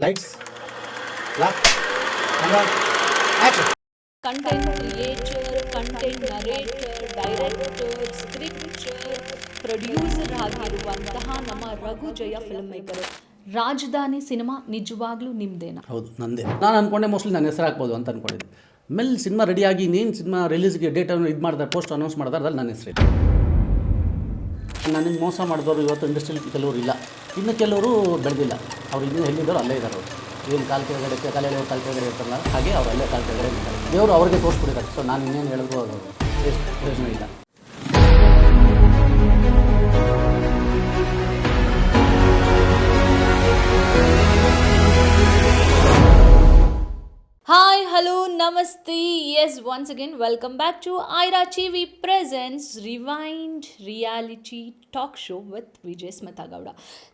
Lights, clap, camera, action. Content creator, content narrator, director, scripture, producer ಆಗಿರುವಂತಹ ನಮ್ಮ ರಘು ಜಯ film maker. ರಾಜಧಾನಿ cinema ನಿಜವಾಗ್ಲೂ ನಿಮ್ದೇನಾ? ಹೌದು, ನಂದೇ. ನಾನು ಅಂದ್ಕೊಂಡೆ ಮೋಸ್ಟ್ಲಿ ನನ್ನ ಹೆಸರು ಹಾಕ್ಬೋದು ಅಂತ ಅಂದ್ಕೊಂಡಿದ್ದೆ. ಆಮೇಲೆ ಸಿನಿಮಾ ರೆಡಿಯಾಗಿ ಇನ್ನೇನು ಸಿನಿಮಾ ರಿಲೀಸ್ಗೆ ಡೇಟನ್ನು ಇದು ಮಾಡ್ತಾರೆ, ಪೋಸ್ಟ್ ಅನೌನ್ಸ್ ಮಾಡ್ತಾರೆ, ಅದ್ರಲ್ಲಿ ನನ್ನ ಹೆಸರು ಇದೆ. ನನಗೆ ಮೋಸ ಮಾಡಿದವರು ಇವತ್ತು ಇಂಡಸ್ಟ್ರಿಯಲ್ಲಿ ಕೆಲವರು ಇಲ್ಲ, ಇನ್ನು ಕೆಲವರು ಬೆಳೆದಿಲ್ಲ. ಅವ್ರು ಇನ್ನೂ ಎಲ್ಲಿದ್ದವರು ಅಲ್ಲೇ ಇದ್ದಾರೆ. ಅವರು ಏನು ಕಾಲು ಕೆಳಗಡೆ ಕಾಲೆಳೆಯೋ ಕಾಲು ಕೆಳಗಡೆ ಇರ್ತಾರಲ್ಲ, ಹಾಗೆ ಅವ್ರು ಅಲ್ಲೇ ಕಾಲು ಕೆಳಗಡೆ ಇದ್ದಾರೆ. ದೇವರು ಅವ್ರಿಗೆ ತೋರಿಸ್ಬಿಟ್ಟಿದ್ದಾರೆ. ಸೊ ನಾನು ಇನ್ನೇನು ಹೇಳಿದ್ರು ಅದು ಪ್ರಯೋಜನ ಇಲ್ಲ. ಹಾಯ್, ಹಲೋ, ನಮಸ್ತೆ. Yes, once again welcome back to Aira TV presents rewind reality talk show with Vijay Smitha Gowda.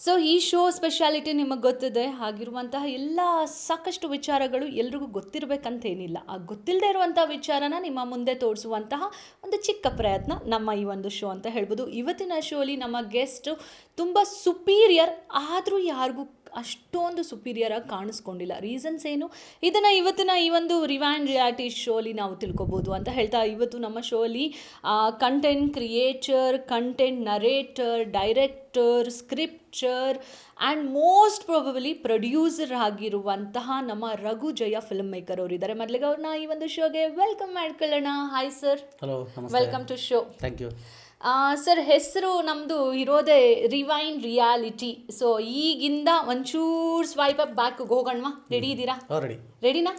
So ಈ ಶೋ ಸ್ಪೆಷಾಲಿಟಿ ನಿಮಗೆ ಗೊತ್ತಿದೆ. ಹಾಗಿರುವಂತಹ ಎಲ್ಲ ಸಾಕಷ್ಟು ವಿಚಾರಗಳು ಎಲ್ರಿಗೂ ಗೊತ್ತಿರಬೇಕಂತೇನಿಲ್ಲ. ಆ ಗೊತ್ತಿಲ್ಲದೆ ಇರುವಂಥ ವಿಚಾರನ ನಿಮ್ಮ ಮುಂದೆ ತೋರಿಸುವಂತಹ ಒಂದು ಚಿಕ್ಕ ಪ್ರಯತ್ನ ನಮ್ಮ ಈ ಒಂದು ಶೋ ಅಂತ ಹೇಳ್ಬೋದು. ಇವತ್ತಿನ ಶೋಲಿ ನಮ್ಮ ಗೆಸ್ಟು ತುಂಬ ಸುಪೀರಿಯರ್, ಆದರೂ ಯಾರಿಗೂ ಅಷ್ಟೊಂದು ಸುಪೀರಿಯರಾಗಿ ಕಾಣಿಸ್ಕೊಂಡಿಲ್ಲ. ರೀಸನ್ಸ್ ಏನು, ಇದನ್ನು ಇವತ್ತಿನ ಈ ಒಂದು ರಿವೈಂಡ್ ರಿಯಾಲಿಟಿ ಶೋಲಿ ನಾವು ತಿಳ್ಕೊಬೋದು ಅಂತ ಹೇಳ್ತಾ, ಇವತ್ತು ನಮ್ಮ ಶೋಲಿ content creator, content narrator, director, scripture and most probably producer ಆಗಿರುವಂತಹ ನಮ್ಮ ರಘು ಜಯ ಫಿಲ್ಮ್ ಮೇಕರ್ ಅವರು ಇದ್ದಾರೆ. ಮೊದಲಿಗೆ ಅವ್ರನ್ನ ಈ ಒಂದು ಶೋಗೆ ವೆಲ್ಕಮ್ ಮಾಡ್ಕೊಳ್ಳೋಣ. Hi sir, hello, welcome to show. Thank you sir. ಹೆಸರು ನಮ್ಮದು ಇರೋದೇ ರಿವೈಂಡ್ ರಿಯಾಲಿಟಿ. ಸೊ ಈಗಿಂದ ಒಂಚೂರು ಸ್ವೈಪ್ ಅಪ್ ಬ್ಯಾಕ್ ಹೋಗೋಣವಾ? ರೆಡಿ ಇದ್ದೀರಾ? ರೆಡಿನಾ?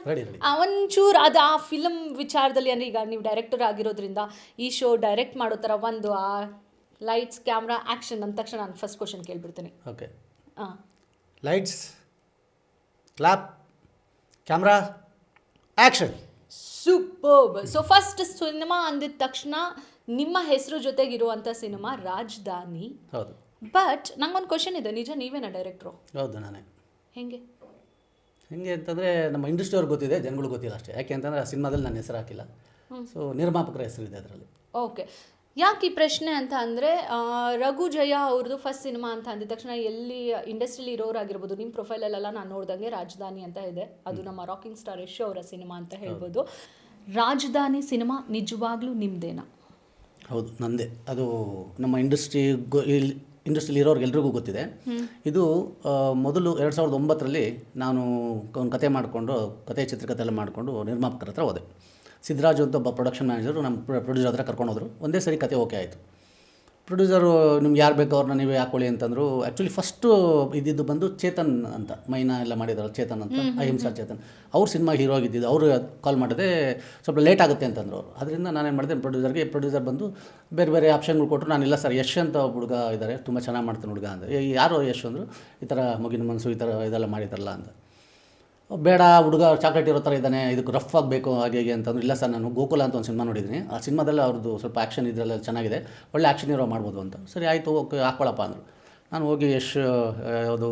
ಒಂಚೂರು ಅದು ಆ ಫಿಲಮ್ ವಿಚಾರದಲ್ಲಿ, ಅಂದರೆ ಈಗ ನೀವು ಡೈರೆಕ್ಟರ್ ಆಗಿರೋದ್ರಿಂದ ಈ ಶೋ ಡೈರೆಕ್ಟ್ ಮಾಡೋ ಥರ ಒಂದು ಆ ಲೈಟ್ಸ್, ಕ್ಯಾಮ್ರಾ, ಆ್ಯಕ್ಷನ್ ಅಂದ ತಕ್ಷಣ ನಾನು ಫಸ್ಟ್ ಕ್ವಶನ್ ಕೇಳ್ಬಿಡ್ತೀನಿ. ಓಕೆ. ಹಾಂ, lights, clap, camera, action. Superb. So first cinema ಅಂದಿದ ತಕ್ಷಣ ನಿಮ್ಮ ಹೆಸರು ಜೊತೆಗಿರುವಂಥ ಸಿನಿಮಾ ರಾಜಧಾನಿ. ಹೌದು. ಬಟ್ ನಂಗೊಂದು ಕ್ವಶನ್ ಇದೆ, ನಿಜ ನೀವೇನಾ ಡೈರೆಕ್ಟ್ರು? ಹೌದು, ನಾನೇ. ಹೆಂಗೆ ಅಂತಂದರೆ ನಮ್ಮ ಇಂಡಸ್ಟ್ರಿ ಅವ್ರಿಗೆ ಗೊತ್ತಿದೆ, ಜನಗಳು ಗೊತ್ತಿಲ್ಲ ಅಷ್ಟೇ. ಯಾಕೆ ಅಂತಂದರೆ ಆ ಸಿನಿಮಾದಲ್ಲಿ ನನ್ನ ಹೆಸರು ಹಾಕಿಲ್ಲ. ಸೊ ನಿರ್ಮಾಪಕರ ಹೆಸರಿದೆ ಅದರಲ್ಲಿ. ಓಕೆ. ಯಾಕೆ ಈ ಪ್ರಶ್ನೆ ಅಂತ ಅಂದರೆ, ರಘು ಜಯ ಅವ್ರದ್ದು ಫಸ್ಟ್ ಸಿನಿಮಾ ಅಂತ ಅಂದಿದ ತಕ್ಷಣ ಎಲ್ಲಿ ಇಂಡಸ್ಟ್ರಿಲಿ ಇರೋರಾಗಿರ್ಬೋದು, ನಿಮ್ಮ ಪ್ರೊಫೈಲಲ್ಲೆಲ್ಲ ನಾನು ನೋಡ್ದಂಗೆ ರಾಜಧಾನಿ ಅಂತ ಇದೆ. ಅದು ನಮ್ಮ ರಾಕಿಂಗ್ ಸ್ಟಾರ್ ಯಶ್ ಅವರ ಸಿನಿಮಾ ಅಂತ ಹೇಳ್ಬೋದು. ರಾಜಧಾನಿ ಸಿನಿಮಾ ನಿಜವಾಗ್ಲೂ ನಿಮ್ಮದೇನಾ? ಹೌದು, ನಂದೇ. ಅದು ನಮ್ಮ ಇಂಡಸ್ಟ್ರಿಲಿ ಇರೋರ್ಗೆ ಎಲ್ರಿಗೂ ಗೊತ್ತಿದೆ. ಇದು ಮೊದಲು 2009ರಲ್ಲಿ ನಾನು ಒಂದು ಕತೆ ಮಾಡಿಕೊಂಡು, ಚಿತ್ರಕಥೆ ಎಲ್ಲ ಮಾಡಿಕೊಂಡು ನಿರ್ಮಾಪಕರ ಹತ್ರ ಹೋದೆ. ಸಿದ್ದರಾಜು ಅಂತ ಒಬ್ಬ ಪ್ರೊಡಕ್ಷನ್ ಮ್ಯಾನೇಜರು ನಮ್ಮ ಪ್ರೊಡ್ಯೂಸರ್ ಹತ್ರ ಕರ್ಕೊಂಡು ಹೋದರು. ಒಂದೇ ಸರಿ ಕತೆ ಓಕೆ ಆಯಿತು. ಪ್ರೊಡ್ಯೂಸರು ನಿಮ್ಗೆ ಯಾರು ಬೇಕೋ ಅವ್ರನ್ನ ನೀವೇ ಹಾಕ್ಕೊಳ್ಳಿ ಅಂತಂದರು. ಆ್ಯಕ್ಚುಲಿ ಫಸ್ಟು ಇದ್ದಿದ್ದು ಬಂದು ಚೇತನ್ ಅಂತ, ಮೈನಾ ಎಲ್ಲ ಮಾಡಿದಾರಲ್ಲ ಚೇತನ್ ಅಂತ, ಅಹಿಂಸಾ ಚೇತನ್, ಅವ್ರ ಸಿನಿಮಾ ಹೀರೋ ಆಗಿದ್ದಿದ್ದು. ಅವರು ಕಾಲ್ ಮಾಡಿದೆ, ಸ್ವಲ್ಪ ಲೇಟ್ ಆಗುತ್ತೆ ಅಂತಂದ್ರು ಅವರು. ಅದರಿಂದ ನಾನೇನು ಮಾಡಿದೆ, ಪ್ರೊಡ್ಯೂಸರ್ ಬಂದು ಬೇರೆ ಬೇರೆ ಆಪ್ಷನ್ಗಳು ಕೊಟ್ಟರು. ನಾನಿಲ್ಲ ಸರ್, ಯಶ್ ಅಂತ ಒಬ್ಬ ಹುಡುಗ ಇದ್ದಾರೆ, ತುಂಬ ಚೆನ್ನಾಗಿ ಮಾಡ್ತಾನೆ ಹುಡುಗ ಅಂತ. ಯಾರು ಯಶ್ ಅಂದರು. ಈ ಥರ ಮುಗಿನ ಮನಸ್ಸು ಈ ಥರ ಇದೆಲ್ಲ ಮಾಡಿದಾರಲ್ಲ ಅಂತ. ಬೇಡ, ಹುಡುಗ ಚಾಕ್ಲೇಟ್ ಇರೋ ಥರ ಇದ್ದಾನೆ, ಇದಕ್ಕೆ ರಫ್ ಆಗಬೇಕು ಹಾಗೆ ಅಂತಂದ್ರು. ಇಲ್ಲ ಸರ್, ನಾನು ಗೋಕುಲ ಅಂತ ಒಂದು ಸಿನಿಮಾ ನೋಡಿದ್ದೀನಿ, ಆ ಸಿನಿಮಾದಲ್ಲಿ ಅವ್ರದ್ದು ಸ್ವಲ್ಪ ಆ್ಯಕ್ಷನ್ ಇದೆಲ್ಲ ಚೆನ್ನಾಗಿದೆ, ಒಳ್ಳೆ ಆ್ಯಕ್ಷನ್ ಇರೋ ಮಾಡ್ಬೋದು ಅಂತ. ಸರಿ ಆಯಿತು, ಓಕೆ ಹಾಕ್ಕೊಳ್ಳಪ್ಪ ಅಂದರು. ನಾನು ಹೋಗಿ ಯಾವುದೋ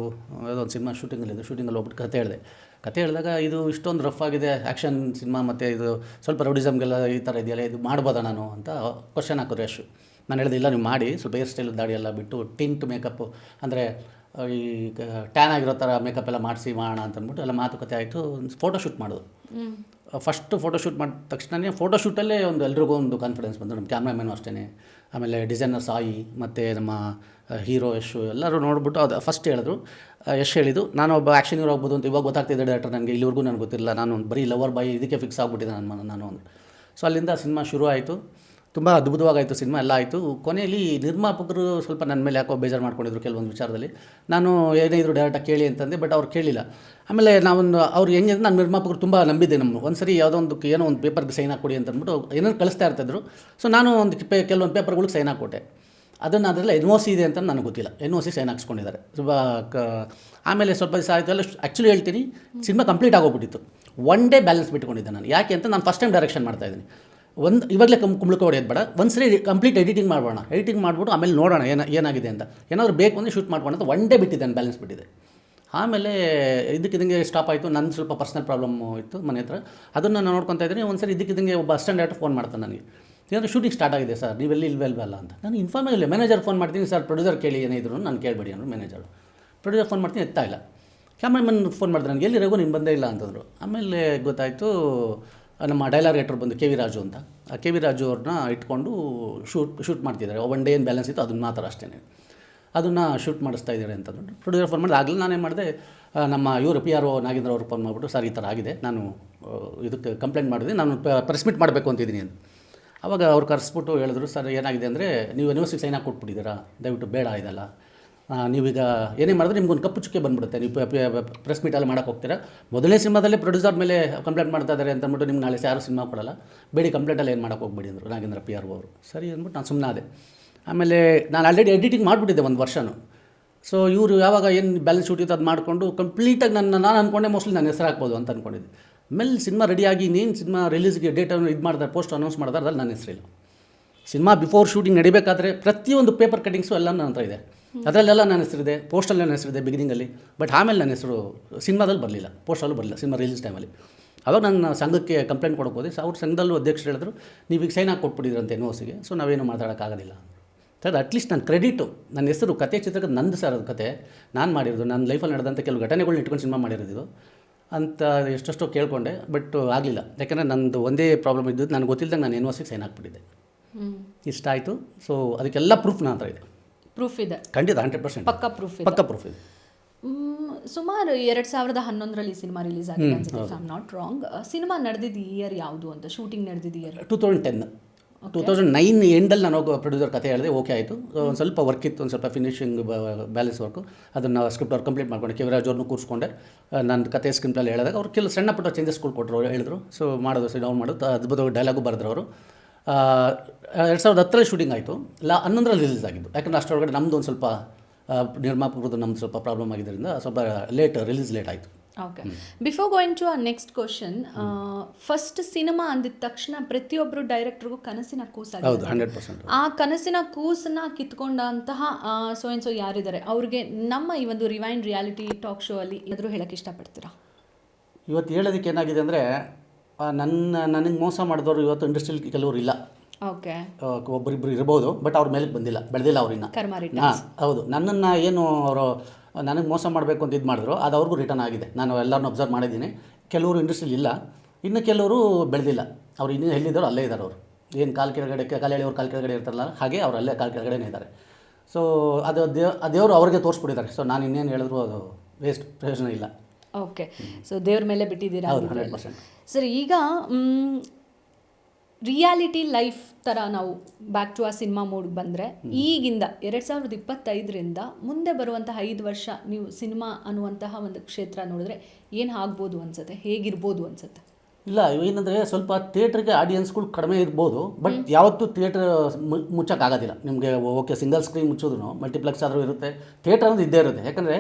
ಒಂದು ಸಿನಿಮಾ ಶೂಟಿಂಗಲ್ಲಿ ಹೋಗ್ಬಿಟ್ಟು ಕತೆ ಹೇಳಿದಾಗ ಇದು ಇಷ್ಟೊಂದು ರಫ್ ಆಗಿದೆ ಆ್ಯಕ್ಷನ್ ಸಿನಿಮಾ, ಮತ್ತು ಇದು ಸ್ವಲ್ಪ ರೌಡಿಸಮ್ಗೆಲ್ಲ ಈ ಥರ ಇದೆಯಲ್ಲ, ಇದು ಮಾಡ್ಬೋದಾ ನಾನು ಅಂತ ಕ್ವಶನ್ ಹಾಕೋರು ಯಶ್. ನಾನು ಹೇಳಿದೆ, ಇಲ್ಲ ನೀವು ಮಾಡಿ, ಸ್ವಲ್ಪ ಹೇರ್ ಸ್ಟೈಲ್ ದಾಡಿ ಎಲ್ಲ ಬಿಟ್ಟು ಟಿಂಟ್ ಮೇಕಪ್ಪು, ಅಂದರೆ ಈ ಟ್ಯಾನ್ ಆಗಿರೋ ಥರ ಮೇಕಪ್ ಎಲ್ಲ ಮಾಡೋಣ ಅಂತಂದ್ಬಿಟ್ಟು ಎಲ್ಲ ಮಾತುಕತೆ ಆಯಿತು. ಫೋಟೋಶೂಟ್ ಮಾಡೋದು. ಫಸ್ಟ್ ಫೋಟೋಶೂಟ್ ಮಾಡಿದ ತಕ್ಷಣವೇ ಫೋಟೋಶೂಟಲ್ಲೇ ಎಲ್ರಿಗೂ ಒಂದು ಕಾನ್ಫಿಡೆನ್ಸ್ ಬಂತು. ನಮ್ಮ ಕ್ಯಾಮ್ರಾಮ್ಯಾನು ಅಷ್ಟೇ, ಆಮೇಲೆ ಡಿಸೈನರ್ ಸಾಯಿ ಮತ್ತು ನಮ್ಮ ಹೀರೋ ಯಶ್ ಎಲ್ಲರೂ ನೋಡ್ಬಿಟ್ಟು ಅದು ಫಸ್ಟ್ ಹೇಳಿದ್ರು. ಯಶ್ ಹೇಳಿದ್ದು, ನಾನು ಒಬ್ಬ ಆ್ಯಕ್ಷನ್ ಹೀರೋ ಆಗ್ಬೋದು ಅಂತ ಇವಾಗ ಗೊತ್ತಾಗ್ತಿದ್ದೆ ಡೈರೆಕ್ಟರ್ ನನಗೆ, ಇಲ್ಲಿವರೆಗೂ ನನಗೆ ಗೊತ್ತಿಲ್ಲ, ನಾನು ಬರೀ ಲವರ್ ಬಾಯ್ ಇದಕ್ಕೆ ಫಿಕ್ಸ್ ಆಗಿಬಿಟ್ಟಿದ್ದೆ ನಾನು ಅಂದರು. ಸೊ ಅಲ್ಲಿಂದ ಸಿನಿಮಾ ಶುರು ಆಯಿತು. ತುಂಬ ಅದ್ಭುತವಾಗಾಯಿತು ಸಿನಿಮಾ, ಎಲ್ಲ ಆಯಿತು. ಕೊನೆಯಲ್ಲಿ ನಿರ್ಮಾಪಕರು ಸ್ವಲ್ಪ ನನ್ನ ಮೇಲೆ ಯಾಕೋ ಬೇಜಾರು ಮಾಡ್ಕೊಂಡಿದ್ರು ಕೆಲವೊಂದು ವಿಚಾರದಲ್ಲಿ. ನಾನು ಏನೇ ಇದ್ರು ಡೈರೆಕ್ಟಾಗಿ ಕೇಳಿ ಅಂತಂದೆ, ಬಟ್ ಅವ್ರು ಕೇಳಿಲ್ಲ. ಆಮೇಲೆ ಅವ್ರು ಹೆಂಗೆ ನಾನು ನಿರ್ಮಾಪಕರು ತುಂಬ ನಂಬಿದ್ದೆ. ಒಂದು ಸರಿ ಯಾವುದೋ ಏನೋ ಒಂದು ಪೇಪರ್ಗೆ ಸೈನ್ ಹಾಕ್ಕೊಡಿ ಅಂತಂದ್ಬಿಟ್ಟು ಏನೋ ಕಳಿಸ್ತಾ ಇರ್ತಾಯಿದ್ರು. ಸೊ ನಾನು ಕೆಲವೊಂದು ಪೇಪರ್ಗಳಿಗೆ ಸೈನ್ ಹಾಕ್ಕೊಟ್ಟೆ. ಅದನ್ನು ಅದರಲ್ಲಿ NOC ಇದೆ ಅಂತ ನನಗೆ ಗೊತ್ತಿಲ್ಲ. NOC ಸೈನ್ ಹಾಕ್ಸ್ಕೊಂಡಿದ್ದಾರೆ. ಆಮೇಲೆ ಸ್ವಲ್ಪ ದಿವಸ ಆಯಿತು ಎಲ್ಲ. ಆ್ಯಕ್ಚುಲಿ ಹೇಳ್ತೀನಿ, ಸಿನಿಮಾ ಕಂಪ್ಲೀಟ್ ಆಗೋಗ್ಬಿಟ್ಟಿತ್ತು. ಒನ್ ಡೇ ಬ್ಯಾಲೆನ್ಸ್ ಬಿಟ್ಕೊಂಡಿದ್ದೆ ನಾನು. ಯಾಕೆ ಅಂತ, ನಾನು ಫಸ್ಟ್ ಟೈಮ್ ಡೈರೆಕ್ಷನ್ ಮಾಡ್ತಾಯಿದ್ದೀನಿ. ಇವಾಗಲೇ ಕುಂಬಳಕ ಹೊಡೆಯೋದು ಬೇಡ, ಒಂದು ಸರಿ ಕಂಪ್ಲೀಟ್ ಎಡಿಟಿಂಗ್ ಮಾಡೋಣ, ಮಾಡಿಬಿಟ್ಟು ಆಮೇಲೆ ನೋಡೋಣ ಏನಾಗಿದೆ ಅಂತ. ಏನಾದರೂ ಬೇಕು ಅಂದರೆ ಶೂಟ್ ಮಾಡ್ಕೊಂಡು ಅಂತ ಒನ್ ಡೇ ಬಿಟ್ಟಿದ್ದೆ, ಬ್ಯಾಲೆನ್ಸ್ ಬಿಟ್ಟಿದೆ. ಆಮೇಲೆ ಇದಕ್ಕಿದಂಗೆ ಸ್ಟಾಪ್ ಆಯಿತು. ನನ್ನ ಸ್ವಲ್ಪ ಪರ್ಸ್ನಲ್ ಪ್ರಾಬ್ಲಮ್ಮು ಇತ್ತು ಮನೆ ಹತ್ರ, ಅದನ್ನು ನಾನು ನೋಡ್ಕೊತಾ ಇದ್ದೀನಿ. ಒಂದು ಸರಿ ಇದಕ್ಕಿದಂಗೆ ಒಬ್ಬ ಅಸಿಸ್ಟೆಂಟ್ ಡೈರೆಕ್ಟರ್ ಫೋನ್ ಮಾಡ್ತಾನೆ ನನಗೆ, ಏನಾದರೂ ಶೂಟಿಂಗ್ ಸ್ಟಾರ್ಟ್ ಆಗಿದೆ ಸರ್, ನೀವೆಲ್ಲಿ ಇಲ್ವಲ್ಲ ಅಂತ. ನಾನು ಇನ್ಫಾರ್ಮ್ ಆಗಿಲ್ಲ. ಮ್ಯಾನೇಜರ್ ಫೋನ್ ಮಾಡ್ತೀನಿ, ಸರ್ ಪ್ರೊಡ್ಯೂಸರ್ ಕೇಳಿ ಏನಿದ್ರು ನಾನು ಕೇಳಬೇಡಿ ಅಂದರು ಮ್ಯಾನೇಜರು. ಪ್ರೊಡ್ಯೂಸರ್ ಫೋನ್ ಮಾಡ್ತೀನಿ, ಎತ್ತಾ ಇಲ್ಲ. ಕ್ಯಾಮ್ರಾಮನ್ ಫೋನ್ ಮಾಡಿದ್ರು ನನಗೆ, ಎಲ್ಲಿ ರಘು ನೀನು ಬಂದೇ ಇಲ್ಲ ಅಂತಂದರು. ಆಮೇಲೆ ಗೊತ್ತಾಯಿತು ನಮ್ಮ ಡೈಲಾಗ್ ರೈಟರ್ ಬಂದು ಕೆ ವಿ ರಾಜು ಅಂತ. ಆ ಕೆ ವಿ ರಾಜು ಅವ್ರನ್ನ ಇಟ್ಕೊಂಡು ಶೂಟ್ ಮಾಡ್ತಿದ್ದಾರೆ. ಒನ್ ಡೇ ಏನು ಬ್ಯಾಲೆನ್ಸ್ ಇತ್ತು ಅದನ್ನು ಮಾತ್ರ ಅಷ್ಟೇ, ಅದನ್ನು ಶೂಟ್ ಮಾಡಿಸ್ತಾ ಇದ್ದಾರೆ ಅಂತಂದ್ರು. ಪ್ರೊಡ್ಯೂಸರ್ ಫೋನ್ ಮಾಡಿದೆ. ಆಗಲೇ ನಾನೇನು ಮಾಡಿದೆ, ನಮ್ಮ ಇವರು ಪಿ ಆರ್ ಒ ನಾಗೇಂದ್ರ ಅವ್ರು ಫೋನ್ ಮಾಡಿಬಿಟ್ಟು, ಸರ್ ಈ ಥರ ಆಗಿದೆ, ನಾನು ಇದಕ್ಕೆ ಕಂಪ್ಲೇಂಟ್ ಮಾಡಿದೆ, ನಾನು ಪ್ರೆಸ್ ಮೀಟ್ ಮಾಡಬೇಕು ಅಂತಿದ್ದೀನಿ ಅಂತ. ಆವಾಗ ಅವ್ರು ಕರೆಸ್ಬಿಟ್ಟು ಹೇಳಿದ್ರು, ಸರ್ ಏನಾಗಿದೆ ಅಂದರೆ ನೀವು ಯೂನಿವರ್ಸಿಟಿ ಸೈನ್ ಹಾಕಿ ಕೊಟ್ಬಿಟ್ಟಿದ್ದೀರಾ, ದಯವಿಟ್ಟು ಬೇಡ ಇದೆಲ್ಲ, ನೀವೀಗ ಏನೇ ಮಾಡಿದ್ರೆ ನಿಮ್ಗೊಂದು ಕಪ್ಪು ಚುಕ್ಕೆ ಬಂದುಬಿಡುತ್ತೆ, ನೀವು ಪ್ರೆಸ್ ಮೀಟಲ್ಲಿ ಮಾಡೋಕ್ಕೆ ಹೋಗ್ತೀರಾ. ಮೊದಲನೇ ಸಿನಿಮಾದಲ್ಲೇ ಪ್ರೊಡ್ಯೂಸರ್ ಮೇಲೆ ಕಂಪ್ಲೇಂಟ್ ಮಾಡ್ತಾ ಇದ್ದಾರೆ ಅಂತಂದ್ಬಿಟ್ಟು ನಿಮ್ಗೆ ನಾಳೆ ಯಾರು ಸಿನಿಮಾ ಕೊಡಲ್ಲ, ಬೇಡಿ ಕಂಪ್ಲೇಂಟಲ್ಲಿ ಏನು ಮಾಡೋಕ್ಕೆ ಹೋಗ್ಬೇಡಿ ಅಂದರು ನಾಗೇಂದ್ರ ಪಿ ಆರ್ ಒ ಅವರು. ಸರಿ ಅಂದ್ಬಿಟ್ಟು ನಾನು ಸುಮ್ಮನೆ ಆದೆ. ಆಮೇಲೆ ನಾನು ಆಲ್ರೆಡಿ ಎಡಿಟಿಂಗ್ ಮಾಡಿಬಿಟ್ಟಿದ್ದೆ ಒಂದು ವರ್ಷನೂ. ಸೊ ಇವರು ಯಾವಾಗ ಏನು ಬ್ಯಾಲೆನ್ಸ್ ಶೂಟ್ ಇತ್ತು ಅದು ಮಾಡಿಕೊಂಡು ಕಂಪ್ಲೀಟಾಗಿ ನಾನು ಅಂದ್ಕೊಂಡೆ ಮೋಸ್ಟ್ಲಿ ನನ್ನ ಹೆಸರು ಹಾಕ್ಬೋದು ಅಂತ ಅಂದ್ಕೊಂಡಿದ್ದೆ. ಆಮೇಲೆ ಸಿನಿಮಾ ರೆಡಿಯಾಗಿ ಇನ್ನೇನು ಸಿನಿಮಾ ರಿಲೀಸ್ಗೆ ಡೇಟನ್ನು ಇದು ಮಾಡಿದ್ರೆ, ಪೋಸ್ಟ್ ಅನೌನ್ಸ್ ಮಾಡಿದ್ರೆ ಅದ್ರಲ್ಲಿ ನನ್ನ ಹೆಸರಿಲ್ಲ. ಸಿನಿಮಾ ಬಿಫೋರ್ ಶೂಟಿಂಗ್ ನಡಿಬೇಕಾದ್ರೆ ಪ್ರತಿಯೊಂದು ಪೇಪರ್ ಕಟಿಂಗ್ಸು ಎಲ್ಲ ನನ್ನ ಹತ್ರ ಇದೆ, ಅದರಲ್ಲೆಲ್ಲ ನನ್ನ ಹೆಸರಿದೆ, ಪೋಸ್ಟಲ್ಲಿ ನನ್ನ ಹೆಸರಿದೆ ಬಿಗಿನಿಂಗಲ್ಲಿ. ಬಟ್ ಆಮೇಲೆ ನನ್ನ ಹೆಸರು ಸಿನಿಮಾದಲ್ಲಿ ಬರಲಿಲ್ಲ, ಪೋಸ್ಟಲ್ಲೂ ಬರಲಿಲ್ಲ ಸಿನಿಮಾ ರಿಲೀಸ್ ಟೈಮಲ್ಲಿ. ಅವಾಗ ನನ್ನ ಸಂಘಕ್ಕೆ ಕಂಪ್ಲೇಂಟ್ ಕೊಡೋಕೆ ಹೋದೆ. ಅವ್ರ ಸಂಘದಲ್ಲೂ ಅಧ್ಯಕ್ಷರು ಹೇಳಿದ್ರು, ನೀವೀಗ ಸೈನ್ ಹಾಕಿ ಕೊಟ್ಬಿಟ್ಟಿದ್ರಂತೆ ಎನ್ಒಸಿಗೆ, ಸೊ ನಾವೇನು ಮಾತಾಡೋಕ್ಕಾಗೋದಿಲ್ಲ ಸರ್. ಅಟ್ಲೀಸ್ಟ್ ನನ್ನ ಕ್ರೆಡಿಟು, ನನ್ನ ಹೆಸರು ಕತೆ ಚಿತ್ರಕ್ಕೆ ನಂದು ಸರ್, ಅದು ಕತೆ ನಾನು ಮಾಡಿರೋದು, ನನ್ನ ಲೈಫಲ್ಲಿ ನಡೆದಂಥ ಕೆಲವು ಘಟನೆಗಳನ್ನ ಇಟ್ಕೊಂಡು ಸಿನಿಮಾ ಮಾಡಿರೋದು ಅಂತ ಎಷ್ಟೆಷ್ಟೋ ಕೇಳಿಕೊಂಡೆ. ಬಟ್ ಆಗಲಿಲ್ಲ, ಯಾಕಂದರೆ ನಂದು ಒಂದೇ ಪ್ರಾಬ್ಲಮ್ ಇದ್ದು, ನನಗೆ ಗೊತ್ತಿಲ್ಲದಂಗೆ ನಾನು ಎನ್ಒಸಿಗೆ ಸೈನ್ ಹಾಕ್ಬಿಟ್ಟಿದ್ದೆ. ಇಷ್ಟ ಆಯಿತು. ಸೊ ಅದಕ್ಕೆಲ್ಲ ಪ್ರೂಫ್ ನನ್ನ ಹತ್ರ ಇದೆ. ಪ್ರೂಫ್ ಇದೆ ಖಂಡಿತ 100% ಪಕ್ಕಾ ಪ್ರೂಫ್ ಇದೆ. ಪಕ್ಕ ಪ್ರೂಫ್ ಇದೆ. ಸುಮಾರು 2011ರಲ್ಲಿ ಸಿನಿಮಾ ರಿಲೀಸ್ ಆಗಿದೆ ಅನ್ಸುತ್ತೆ, if I am not wrong. Cinema ನಡೆದಿದ್ದು ಇಯರ್ ಯಾವುದು ಅಂತ, ಶೂಟಿಂಗ್ ನಡೆದಿದ್ದು ಇಯರ್ 2010. 2009 ಎಂಡಲ್ಲಿ ನಾನು ಹೋಗೋ ಪ್ರೊಡ್ಯೂಸರ್ ಕತೆ ಹೇಳಿದೆ, ಓಕೆ ಆಯಿತು. ಒಂದು ಸ್ವಲ್ಪ ವರ್ಕ್ ಇತ್ತು, ಒಂದು ಸ್ವಲ್ಪ ಫಿನಿಶಿಂಗ್ ಬ್ಯಾಲೆನ್ಸ್ ವರ್ಕು, ಅದನ್ನು ಸ್ಕ್ರಿಪ್ಟ್ ಅವ್ರು ಕಂಪ್ಲೀಟ್ ಮಾಡ್ಕೊಂಡೆ. ಕೆ ವಿ ರಾಜ್ ಅವ್ರನ್ನೂ ಕೂರಿಸ್ಕೊಂಡೆ. ನನ್ನ ಕತೆ ಸ್ಕ್ರಿಪ್ಟಲ್ಲಿ ಹೇಳಿದಾಗ ಅವ್ರು ಕೆಲವು ಸಣ್ಣ ಪುಟ್ಟ ಚೇಂಜಸ್ಗಳು ಕೊಟ್ಟರು, ಹೇಳಿದ್ರು. ಸೊ ಮಾಡೋದು, ಸಿ ಡೌನ್ ಮಾಡೋದು, ಅದ್ಭುತವಾಗಿ ಡೈಲಾಗು ಬರೆದ್ರು ಅವರು. 2010ರಲ್ಲಿ ಶೂಟಿಂಗ್ ಆಯಿತು, 11ರಲ್ಲಿ ರಿಲೀಸ್ ಆಗಿದ್ದು. ಯಾಕಂದರೆ ಅಷ್ಟರೊಳಗಡೆ ನಮ್ಮದು ಒಂದು ಸ್ವಲ್ಪ ನಿರ್ಮಾಪಕರದ್ದು ನಮ್ಮದು ಸ್ವಲ್ಪ ಪ್ರಾಬ್ಲಮ್ ಆಗಿದ್ದರಿಂದ ಸ್ವಲ್ಪ ರಿಲೀಸ್ ಲೇಟ್ ಆಯಿತು. Okay, before going to our next question, first cinema ಅಂದಿದ ತಕ್ಷಣ ಪ್ರತಿಯೊಬ್ಬರು ಡೈರೆಕ್ಟರ್ಗೂ ಕನಸಿನ ಕೂಸಾಗಿದೆ. ಹೌದು, 100%. ಆ ಕನಸಿನ ಕೂಸನ್ನ ಕಿತ್ಕೊಂಡಂತಹ ಸೊ ಯಾರಿದ್ದಾರೆ ಅವ್ರಿಗೆ ನಮ್ಮ ಈ ಒಂದು ರಿವೈಂಡ್ ರಿಯಾಲಿಟಿ ಟಾಕ್ ಶೋ ಅಲ್ಲಿ ಏನಾದರೂ ಹೇಳಕ್ಕೆ ಇಷ್ಟಪಡ್ತೀರಾ? ಇವತ್ತು ಹೇಳೋದಕ್ಕೆ ಏನಾಗಿದೆ ಅಂದರೆ, ನನಗೆ ಮೋಸ ಮಾಡಿದವರು ಇವತ್ತು ಇಂಡಸ್ಟ್ರಿಯಲ್ಲಿ ಕೆಲವರು ಇಲ್ಲ. ಓಕೆ, ಒಬ್ಬರಿಬ್ಬರು ಇರ್ಬೋದು, ಬಟ್ ಅವ್ರ ಮೇಲೆ ಬೆಳೆದಿಲ್ಲ ಅವ್ರಿನ್ನ. ಹಾಂ, ಹೌದು. ನನ್ನನ್ನು ಏನು ಅವರು ನನಗೆ ಮೋಸ ಮಾಡಬೇಕು ಅಂತ ಇದು ಮಾಡಿದ್ರು, ಅದು ಅವ್ರಿಗೂ ರಿಟರ್ನ್ ಆಗಿದೆ. ನಾನು ಎಲ್ಲರನ್ನೂ ಅಬ್ಸರ್ವ್ ಮಾಡಿದ್ದೀನಿ. ಕೆಲವರು ಇಂಡಸ್ಟ್ರಿಲಿ ಇಲ್ಲ, ಇನ್ನು ಕೆಲವರು ಬೆಳೆದಿಲ್ಲ. ಅವ್ರು ಇನ್ನೂ ಎಲ್ಲಿದ್ದಾರೋ ಅಲ್ಲೇ ಇದ್ದಾರೆ. ಅವರು ಏನು ಕಾಲು ಕೆಳಗಡೆ, ಕಾಲೇಳಿ ಅವ್ರು ಕಾಲು ಕೆಳಗಡೆ ಇರ್ತಾರಲ್ಲ, ಹಾಗೆ ಅವ್ರು ಅಲ್ಲೇ ಕಾಲು ಕೆಳಗಡೆನೇ ಇದ್ದಾರೆ. ಸೊ ಅದು ದೇವರು ಅವ್ರಿಗೆ ತೋರಿಸ್ಬಿಟ್ಟಿದ್ದಾರೆ. ಸೊ ನಾನು ಇನ್ನೇನು ಹೇಳಿದ್ರು ಅದು ವೇಸ್ಟ್, ಪ್ರಯೋಜನ ಇಲ್ಲ. ಓಕೆ, ಸೊ ದೇವ್ರ ಮೇಲೆ ಬಿಟ್ಟಿದ್ದೀರಾ? 100%. ಸರಿ, ಈಗ ರಿಯಾಲಿಟಿ ಲೈಫ್ ಥರ ನಾವು ಬ್ಯಾಕ್ ಟು ಆ ಸಿನಿಮಾ ಮೂಡ್ಗೆ ಬಂದರೆ, ಈಗಿಂದ 2025ರಿಂದ ಮುಂದೆ ಬರುವಂತಹ 5 ವರ್ಷ ನೀವು ಸಿನಿಮಾ ಅನ್ನುವಂತಹ ಒಂದು ಕ್ಷೇತ್ರ ನೋಡಿದ್ರೆ ಏನು ಆಗ್ಬೋದು ಅನ್ಸುತ್ತೆ, ಹೇಗಿರ್ಬೋದು ಅನ್ಸುತ್ತೆ? ಇಲ್ಲ, ಏನಂದರೆ ಸ್ವಲ್ಪ ಥಿಯೇಟ್ರಿಗೆ ಆಡಿಯನ್ಸ್ಗಳು ಕಡಿಮೆ ಇರ್ಬೋದು, ಬಟ್ ಯಾವತ್ತೂ ಥಿಯೇಟ್ರ್ ಮುಚ್ಚೋಕ್ಕಾಗೋದಿಲ್ಲ ನಿಮಗೆ. ಓಕೆ, ಸಿಂಗಲ್ ಸ್ಕ್ರೀನ್ ಮುಚ್ಚೋದು, ಮಲ್ಟಿಪ್ಲೆಕ್ಸ್ ಆದರೂ ಇರುತ್ತೆ, ಥಿಯೇಟ್ರ್ ಅನ್ನೋದು ಇದ್ದೇ ಇರುತ್ತೆ. ಯಾಕಂದರೆ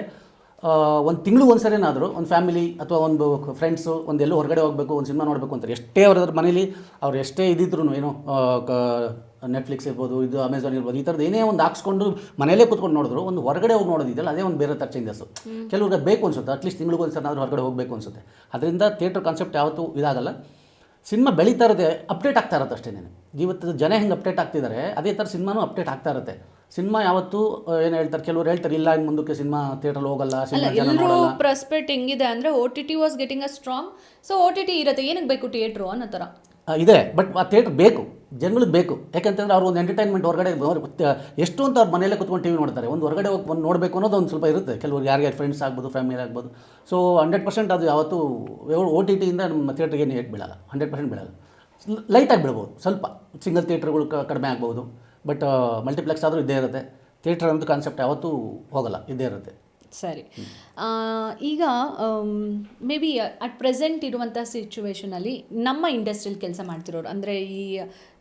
ಒಂದು ತಿಂಗಳು ಒಂದು ಸರಿನಾದರೂ ಒಂದು ಫ್ಯಾಮಿಲಿ ಅಥವಾ ಒಂದು ಫ್ರೆಂಡ್ಸು ಒಂದು ಎಲ್ಲೋ ಹೊರಗಡೆ ಹೋಗಬೇಕು, ಒಂದು ಸಿನಿಮಾ ನೋಡಬೇಕು ಅಂತಾರೆ. ಎಷ್ಟೇ ಅವ್ರದ್ರ ಮನೇಲಿ ಅವ್ರು ಎಷ್ಟೇ ಇದ್ದಿದ್ರು, ಏನೋ ನೆಟ್ಫ್ಲಿಕ್ಸ್ ಇರ್ಬೋದು, ಇದು ಅಮೆಝಾನ್ ಇರ್ಬೋದು, ಈ ಥರದ್ದು ಏನೇ ಒಂದು ಹಾಕ್ಸ್ಕೊಂಡು ಮನೇಲೇ ಕೂತ್ಕೊಂಡು ನೋಡಿದ್ರು, ಒಂದು ಹೊರಗಡೆ ಹೋಗಿ ನೋಡೋದಿದೆಯಲ್ಲ, ಅದೇ ಒಂದು ಬೇರೆ ಥರ ಚೇಂಜಸ್ಸು. ಕೆಲವ್ರಿಗೆ ಬೇಕು ಅನ್ಸುತ್ತೆ, ಅಟ್ಲೀಸ್ಟ್ ತಿಂಗಳಿಗೂ ಒಂದು ಸರಿನಾದರೂ ಹೊರಗಡೆ ಹೋಗಬೇಕು ಅನ್ಸುತ್ತೆ. ಅದರಿಂದ ಥಿಯೇಟ್ರ್ ಕಾನ್ಸೆಪ್ಟ್ ಯಾವತ್ತೂ ಇದಾಗಲ್ಲ. ಸಿನಿಮಾ ಬೆಳೀತಾ ಇರುತ್ತೆ, ಅಪ್ಡೇಟ್ ಆಗ್ತಾ ಇರುತ್ತೆ ಅಷ್ಟೇ. ಇವತ್ತು ಜನ ಹೆಂಗೆ ಅಪ್ಡೇಟ್ ಆಗ್ತಿದ್ದಾರೆ, ಅದೇ ಥರ ಸಿನಿಮಾನೂ ಅಪ್ಡೇಟ್ ಆಗ್ತಾ ಇರುತ್ತೆ. ಸಿನಿಮಾ ಯಾವತ್ತೂ ಏನು ಹೇಳ್ತಾರೆ, ಕೆಲವರು ಹೇಳ್ತಾರೆ, ಇಲ್ಲ ಇನ್ನು ಮುಂದಕ್ಕೆ ಸಿನಿಮಾ ಥಿಯೇಟ್ರಲ್ಲಿ ಹೋಗಲ್ಲ, ಸಿನಿಮಾ ಜನ ನೋಡಲ್ಲ. ಪ್ರಾಸ್ಪೆಕ್ಟ್ ಹೆಂಗಿದೆ ಅಂದರೆ, OTT was getting a strong, so OTT ಇರುತ್ತೆ, ಏನಕ್ಕೆ ಬೇಕು ಥಿಯೇಟ್ರು ಅನ್ನೋ ಥರ ಇದೆ. ಬಟ್ ಆ ಥಿಯೇಟ್ರ್ ಬೇಕು, ಜನಗಳಿಗೆ ಬೇಕು. ಯಾಕೆಂತಂದರೆ ಅವ್ರು ಒಂದು ಎಂಟರ್ಟೈನ್ಮೆಂಟ್ ಹೊರಗಡೆ ಎಷ್ಟು ಅಂತ ಅವ್ರು ಮನೆಯಲ್ಲೇ ಕೂತ್ಕೊಂಡು ಟಿ ವಿ ನೋಡ್ತಾರೆ. ಒಂದು ಹೊರಗಡೆ ಹೋಗಿ ಒಂದು ನೋಡಬೇಕು ಅನ್ನೋದು ಒಂದು ಸ್ವಲ್ಪ ಇರುತ್ತೆ ಕೆಲವ್ರಿಗೆ, ಯಾರಿಗೆ ಫ್ರೆಂಡ್ಸ್ ಆಗ್ಬೋದು, ಫ್ಯಾಮಿಲಿ ಆಗ್ಬೋದು. ಸೊ 100% ಅದು ಯಾವತ್ತೂ OTTಯಿಂದ ನಮ್ಮ ಥಿಯೇಟ್ರಿಗೆ ಏನು ಏಟ್ ಬೀಳಲ್ಲ, 100% ಬೀಳಲ್ಲ. ಲೈಟಾಗಿ ಬೀಳ್ಬೋದು, ಸ್ವಲ್ಪ ಸಿಂಗಲ್ ಥಿಯೇಟ್ರ್ಗಳು ಕಡಿಮೆ ಆಗ್ಬೋದು, ಬಟ್ ಮಲ್ಟಿಪ್ಲೆಕ್ಸ್ ಆದರೂ ಇದ್ದೇ ಇರುತ್ತೆ. ಥಿಯೇಟ್ರ್ ಅಂತ ಕಾನ್ಸೆಪ್ಟ್ ಯಾವತ್ತೂ ಹೋಗಲ್ಲ, ಇದ್ದೇ ಇರುತ್ತೆ. ಸರಿ, ಈಗ ಮೇ ಬಿ ಅಟ್ ಪ್ರೆಸೆಂಟ್ ಇರುವಂಥ ಸಿಚುವೇಷನಲ್ಲಿ ನಮ್ಮ ಇಂಡಸ್ಟ್ರಿಯಲ್ಲಿ ಕೆಲಸ ಮಾಡ್ತಿರೋರು, ಅಂದರೆ ಈ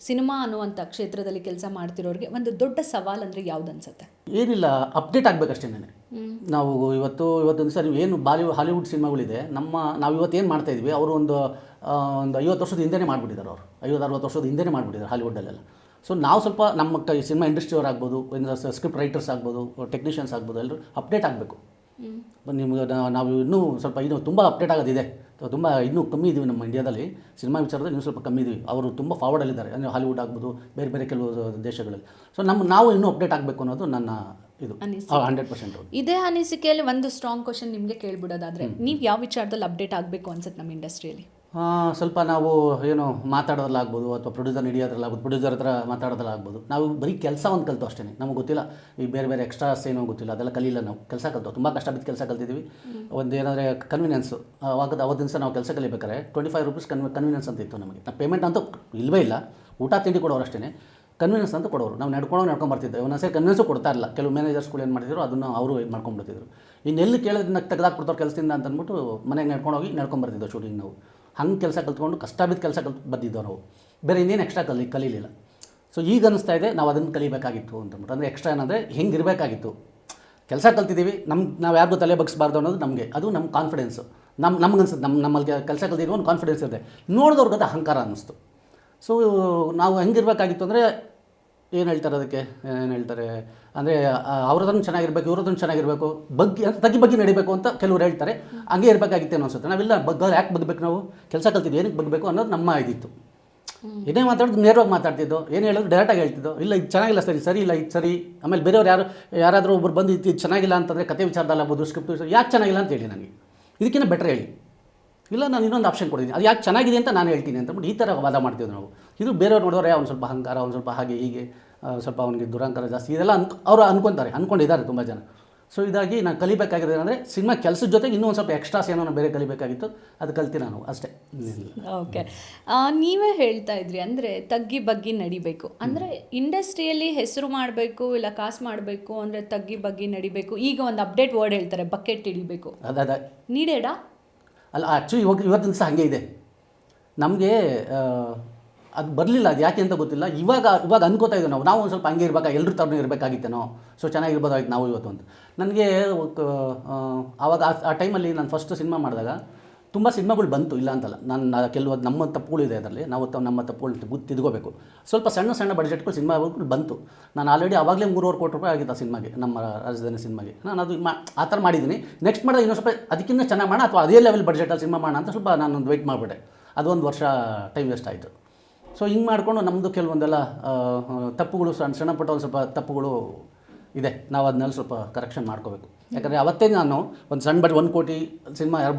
ಸಿನಿಮಾ ಅನ್ನುವಂಥ ಕ್ಷೇತ್ರದಲ್ಲಿ ಕೆಲಸ ಮಾಡ್ತಿರೋರಿಗೆ ಒಂದು ದೊಡ್ಡ ಸವಾಲು ಅಂದರೆ ಯಾವ್ದು ಅನ್ಸುತ್ತೆ? ಏನಿಲ್ಲ, ಅಪ್ಡೇಟ್ ಆಗಬೇಕಷ್ಟೇ. ನಾವು ಇವತ್ತೊಂದು ಸರಿ ಏನು ಹಾಲಿವುಡ್ ಸಿನಿಮಾಗಳಿದೆ, ನಾವು ಇವತ್ತೇನು ಮಾಡ್ತಾಯಿದ್ವಿ, ಅವರು ಒಂದು 50 ವರ್ಷದ ಹಿಂದೆನೇ ಮಾಡಿಬಿಟ್ಟಿದ್ದಾರೆ. ಅವರು 50-60 ವರ್ಷದ ಹಿಂದೆನೇ ಮಾಡಿಬಿಟ್ಟಿದ್ದಾರೆ ಹಾಲಿವುಡ್ಡಲ್ಲೆಲ್ಲ. ಸೊ ನಾವು ಸ್ವಲ್ಪ ನಮ್ಮ ಸಿನಿಮಾ ಇಂಡಸ್ಟ್ರಿಯವ್ರು ಆಗ್ಬೋದು, ಸ್ಕ್ರಿಪ್ಟ್ ರೈಟರ್ಸ್ ಆಗ್ಬೋದು, ಟೆಕ್ನಿಷಿಯನ್ಸ್ ಆಗ್ಬೋದು, ಎಲ್ಲರೂ ಅಪ್ಡೇಟ್ ಆಗಬೇಕು. ನಿಮ್ಗೆ ನಾವು ಇನ್ನೂ ಸ್ವಲ್ಪ ತುಂಬ ಅಪ್ಡೇಟ್ ಆಗೋದಿದೆ, ತುಂಬ ಇನ್ನೂ ಕಮ್ಮಿ ಇದ್ದೀವಿ ನಮ್ಮ ಇಂಡಿಯಾದಲ್ಲಿ ಸಿನಿಮಾ ವಿಚಾರದಲ್ಲಿ, ಇನ್ನೂ ಸ್ವಲ್ಪ ಕಮ್ಮಿ ಇದ್ದೀವಿ. ಅವರು ತುಂಬ ಫಾರ್ವರ್ಡಲ್ಲಿದ್ದಾರೆ, ಅಂದರೆ ಹಾಲಿವುಡ್ ಆಗ್ಬೋದು, ಬೇರೆ ಬೇರೆ ಕೆಲವು ದೇಶಗಳಲ್ಲಿ. ಸೊ ನಾವು ಇನ್ನೂ ಅಪ್ಡೇಟ್ ಆಗಬೇಕು ಅನ್ನೋದು ನನ್ನ ಇದು ಅನಿಸಿಕೆ. 100% ಹೌದು. ಇದೇ ಅನಿಸಿಕೆಯಲ್ಲಿ ಒಂದು ಸ್ಟ್ರಾಂಗ್ ಕ್ವಶನ್ ನಿಮಗೆ ಕೇಳ್ಬಿಡೋದಾದ್ರೆ ನೀವು ಯಾವ ವಿಚಾರದಲ್ಲಿ ಅಪ್ಡೇಟ್ ಆಗಬೇಕು ಅನ್ಸುತ್ತೆ ನಮ್ಮ ಇಂಡಸ್ಟ್ರಿಯಲ್ಲಿ? ಸ್ವಲ್ಪ ನಾವು ಏನು ಮಾತಾಡೋದ್ರಲ್ಲಾಗ್ಬೋದು ಅಥವಾ ಪ್ರೊಡ್ಯೂಸರ್ ಹಿಡಿಯೋದ್ರಲ್ಲಾಗ್ಬೋದು, ಪ್ರೊಡ್ಯೂಸರ್ ಹತ್ರ ಮಾತಾಡೋದ್ರಲ್ಲಾಗ್ಬೋದು, ನಾವು ಬರೀ ಕೆಲಸ ಒಂದು ಕಲಿತು ಅಷ್ಟೇ, ನಮಗೆ ಗೊತ್ತಿಲ್ಲ ಈ ಬೇರೆ ಬೇರೆ ಎಕ್ಸ್ಟ್ರಾಸ್ ಏನೋ ಗೊತ್ತಿಲ್ಲ, ಅದೆಲ್ಲ ಕಲಿಲ್ಲ. ನಾವು ಕೆಲಸ ಕಲಿತು, ತುಂಬ ಕಷ್ಟ ಬಿದ್ದು ಕೆಲಸ ಕಲ್ತಿದ್ದೀವಿ. ಒಂದು ಏನಾದರೆ ಕನ್ವಿನಿಯನ್ಸು ಅವತ್ತಿನ ದಿವಸ ನಾವು ಕೆಲಸ ಕಲಿಬೇಕಾದ್ರೆ 25 ರೂಪೀಸ್ ಕನ್ವಿನಿಯನ್ಸ್ ಅಂತ ಇತ್ತು ನಮಗೆ. ನಾವು ಪೇಮೆಂಟ್ ಅಂತೂ ಇಲ್ಲವೇ ಇಲ್ಲ, ಊಟ ತಿಂಡಿ ಕೊಡೋರು ಅಷ್ಟೇ, ಕನ್ವಿನಿಯನ್ಸ್ ಅಂತ ಕೊಡೋರು. ನಾವು ನಡ್ಕೊಂಬರ್ತಿದ್ದೆ. ಒಂದೊಂದ್ಸರಿ ಕನ್ವಿನ್ಸು ಕೊಡ್ತಾ ಇಲ್ಲ. ಕೆಲವು ಮ್ಯಾನೇಜರ್ಸ್ಗಳು ಏನು ಮಾಡ್ತಿದ್ರು ಅದನ್ನು ಅವರು ಇದು ಮಾಡ್ಕೊಂಡ್ಬಿಡ್ತಿದ್ರು. ಇನ್ನೆಲ್ಲಿ ಕೇಳೋದನ್ನ ತೆಗೆದಾಕ್ಬಿಡ್ತಾರೆ ಕೆಲಸದಿಂದ ಅಂತ ಅಂದ್ಬಿಟ್ಟು ಮನೆಗೆ ನಡ್ಕೊಂಡೋಗಿ ನಡ್ಕೊಂಬರ್ತಿದ್ದೋ ಶೂಟಿಂಗ್. ನಾವು ಹಂಗೆ ಕೆಲಸ ಕಲ್ತ್ಕೊಂಡು ಕಷ್ಟ ಬಿದ್ದು ಕೆಲಸ ಬಂದಿದ್ದೋ ನಾವು, ಬೇರೆ ಇನ್ನೇನು ಎಕ್ಸ್ಟ್ರಾ ಕಲೀಲಿಲ್ಲ. ಸೊ ಈಗ ಅನಿಸ್ತಾ ಇದೆ ನಾವು ಅದನ್ನು ಕಲಿಬೇಕಾಗಿತ್ತು ಅಂತಂದ್ಬಿಟ್ಟು. ಅಂದರೆ ಎಕ್ಸ್ಟ್ರಾ ಏನಂದರೆ ಹೆಂಗಿರಬೇಕಾಗಿತ್ತು, ಕೆಲಸ ಕಲ್ತಿದ್ದೀವಿ, ನಾವು ಯಾರಿಗೂ ತಲೆ ಬಗ್ಸ್ಬಾರ್ದು ಅನ್ನೋದು ನಮಗೆ, ಅದು ನಮ್ಮ ಕಾನ್ಫಿಡೆನ್ಸು. ನಮ್ಗೆ ಅನ್ಸುತ್ತೆ ನಮ್ಮಲ್ಲಿ ಕೆಲಸ ಕಲ್ತಿರೋ ಒಂದು ಕಾನ್ಫಿಡೆನ್ಸ್ ಇದೆ. ನೋಡಿದವ್ರಿಗೆ ಅದು ಅಹಂಕಾರ ಅನ್ನಿಸ್ತು. ಸೊ ನಾವು ಹೆಂಗಿರಬೇಕಾಗಿತ್ತು ಅಂದರೆ ಏನು ಹೇಳ್ತಾರೆ ಅದಕ್ಕೆ, ಏನು ಹೇಳ್ತಾರೆ ಅಂದರೆ ಅವ್ರದನ್ನು ಚೆನ್ನಾಗಿರ್ಬೇಕು, ಇವ್ರದನ್ನು ಚೆನ್ನಾಗಿರಬೇಕು, ತಗ್ಗಿ ನಡಿಬೇಕು ಅಂತ ಕೆಲವ್ರು ಹೇಳ್ತಾರೆ. ಹಂಗೆ ಇರಬೇಕಾಗಿತ್ತು ಅನಿಸುತ್ತೆ. ನಾವೆಲ್ಲ ಯಾಕೆ ಬಗ್ಬೇಕು, ನಾವು ಕೆಲಸ ಕಲ್ತಿದ್ದು ಏನಕ್ಕೆ ಬಗ್ಬೇಕು ಅನ್ನೋದು ನಮ್ಮ ಇದಿತ್ತು. ಏನೇ ಮಾತಾಡೋದು ನೇರವಾಗಿ ಮಾತಾಡ್ತಿದ್ದೋ, ಏನು ಹೇಳೋದು ಡೈರೆಕ್ಟಾಗಿ ಹೇಳ್ತಿದ್ದೋ, ಇಲ್ಲ ಇದು ಚೆನ್ನಾಗಿಲ್ಲ ಸರಿ ಇಲ್ಲ ಇದು ಸರಿ. ಆಮೇಲೆ ಬೇರೆಯವ್ರು ಯಾರಾದರೂ ಒಬ್ಬರು ಬಂದು ಇದು ಚೆನ್ನಾಗಿಲ್ಲ ಅಂತಂದರೆ ಕತೆ ವಿಚಾರದಲ್ಲಾಗ್ಬೋದು, ಸ್ಕ್ರಿಪ್ಟ್ ಯಾಕೆ ಚೆನ್ನಾಗಿಲ್ಲ ಅಂತ ಹೇಳಿ ನನಗೆ, ಇದಕ್ಕಿಂತ ಬೆಟ್ರ್ ಹೇಳಿ, ಇಲ್ಲ ನಾನು ಇನ್ನೊಂದು ಆಪ್ಷನ್ ಕೊಡ್ತೀನಿ, ಅದು ಯಾಕೆ ಚೆನ್ನಾಗಿದೆ ಅಂತ ನಾನು ಹೇಳ್ತೀನಿ ಅಂತಂದ್ಬಿಟ್ಟು ಈ ಥರ ವಾದ ಮಾಡ್ತೀವಿ ನಾವು. ಇದು ಬೇರೆಯವ್ರು ನೋಡಿದ್ರೆ ಅವ್ನು ಸ್ವಲ್ಪ ಅಹಂಕಾರ, ಅವ್ನು ಸ್ವಲ್ಪ ಹಾಗೆ ಹೀಗೆ, ಸ್ವಲ್ಪ ಅವನಿಗೆ ದುರಹಂಕಾರ ಜಾಸ್ತಿ, ಇದೆಲ್ಲ ಅವರು ಅಂದ್ಕೊಂಡಿದ್ದಾರೆ ತುಂಬ ಜನ. ಸೊ ಇದಾಗಿ ನಾನು ಕಲಿಬೇಕಾಗಿದೆ ಅಂದರೆ ಸಿನಿಮಾ ಕೆಲಸದ ಜೊತೆಗೆ ಇನ್ನೂ ಒಂದು ಸ್ವಲ್ಪ ಎಕ್ಸ್ಟ್ರಾಸ್ ಏನೋ ಬೇರೆ ಕಲಿಬೇಕಾಗಿತ್ತು, ಅದು ಕಲ್ತಿ ನಾನು ಅಷ್ಟೇ. ಓಕೆ, ನೀವೇ ಹೇಳ್ತಾ ಇದ್ರಿ ಅಂದರೆ ತಗ್ಗಿ ಬಗ್ಗಿ ನಡಿಬೇಕು ಅಂದರೆ ಇಂಡಸ್ಟ್ರಿಯಲ್ಲಿ ಹೆಸರು ಮಾಡಬೇಕು ಇಲ್ಲ ಕಾಸು ಮಾಡಬೇಕು ಅಂದರೆ ತಗ್ಗಿ ಬಗ್ಗಿ ನಡಿಬೇಕು. ಈಗ ಒಂದು ಅಪ್ಡೇಟ್ ವರ್ಡ್ ಹೇಳ್ತಾರೆ, ಬಕೆಟ್ ಹಿಡಿಬೇಕು. ಅದ ನೀಡೇಡಾ ಅಲ್ಲ, ಆ್ಯಕ್ಚುಲಿ ಇವತ್ತಿನ ದಿವಸ ಹಾಗೆ ಇದೆ. ನಮಗೆ ಅದು ಬರಲಿಲ್ಲ, ಅದು ಯಾಕೆ ಅಂತ ಗೊತ್ತಿಲ್ಲ. ಇವಾಗ ಅನ್ಕೋತಾ ಇದ್ದೀವಿ ನಾವು ಒಂದು ಸ್ವಲ್ಪ ಹಂಗೆ ಇರಬೇಕಾ, ಎಲ್ಲರೂ ಥರನೂ ಇರಬೇಕಾಗಿತ್ತೇನೋ, ಸೊ ಚೆನ್ನಾಗಿರ್ಬೋದಾಗಿತ್ತು ನಾವು ಇವತ್ತು ಅಂತ. ನನಗೆ ಆವಾಗ ಆ ಟೈಮಲ್ಲಿ ನಾನು ಫಸ್ಟ್ ಸಿನಿಮಾ ಮಾಡಿದಾಗ ತುಂಬ ಸಿನಿಮಾಗಳು ಬಂತು, ಇಲ್ಲ ಅಂತಲ್ಲ. ನಾನು ಕೆಲವೊಂದು ನಮ್ಮ ತಪ್ಪುಗಳಿದೆ ಅದರಲ್ಲಿ, ನಮ್ಮ ತಪ್ಪುಗಳು ತಿದ್ಕೋಬೇಕು. ಸ್ವಲ್ಪ ಸಣ್ಣ ಬಡ್ಜೆಟ್ಗಳು ಸಿನಿಮಾಗಳು ಬಂತು. ನಾನು ಆಲ್ರೆಡಿ ಆವಾಗಲೇ 3.25 ಕೋಟಿ ರೂಪಾಯಿ ಆಗಿತ್ತು ಆ ಸಿನಿಮಾಗೆ, ನಮ್ಮ ರಾಜಧಾನಿ ಸಿನಿಮಾಗೆ. ನಾನು ಅದು ಆ ಥರ ಮಾಡಿದ್ದೀನಿ. ನೆಕ್ಸ್ಟ್ ಮಾಡಿದಾಗ ಇನ್ನೊಂದು ಸ್ವಲ್ಪ ಅದಕ್ಕಿಂತ ಚೆನ್ನಾಗಿ ಮಾಡೋಣ ಅಥವಾ ಅದೇ ಲೆವೆಲ್ ಬಡ್ಜೆಟಲ್ಲಿ ಸಿನಿಮಾ ಮಾಡೋಣ ಅಂತ ಸ್ವಲ್ಪ ನಾನೊಂದು ವೆಯ್ಟ್ ಮಾಡಿಬಿಟ್ಟೆ. ಅದು 1 ವರ್ಷ ಟೈಮ್ ವೇಸ್ಟ್ ಆಯಿತು. ಸೊ ಹಿಂಗೆ ಮಾಡಿಕೊಂಡು ನಮ್ಮದು ಕೆಲವೊಂದೆಲ್ಲ ತಪ್ಪುಗಳು, ಸಣ್ಣಪುಟ್ಟ ಒಂದು ಸ್ವಲ್ಪ ತಪ್ಪುಗಳು ಇದೆ. ನಾವು ಅದನ್ನೆಲ್ಲ ಸ್ವಲ್ಪ ಕರೆಕ್ಷನ್ ಮಾಡ್ಕೋಬೇಕು. ಯಾಕಂದರೆ ಅವತ್ತೇ ನಾನು ಒಂದು ಸಣ್ಣ 1 ಕೋಟಿ ಸಿನಿಮಾ ಯಾರು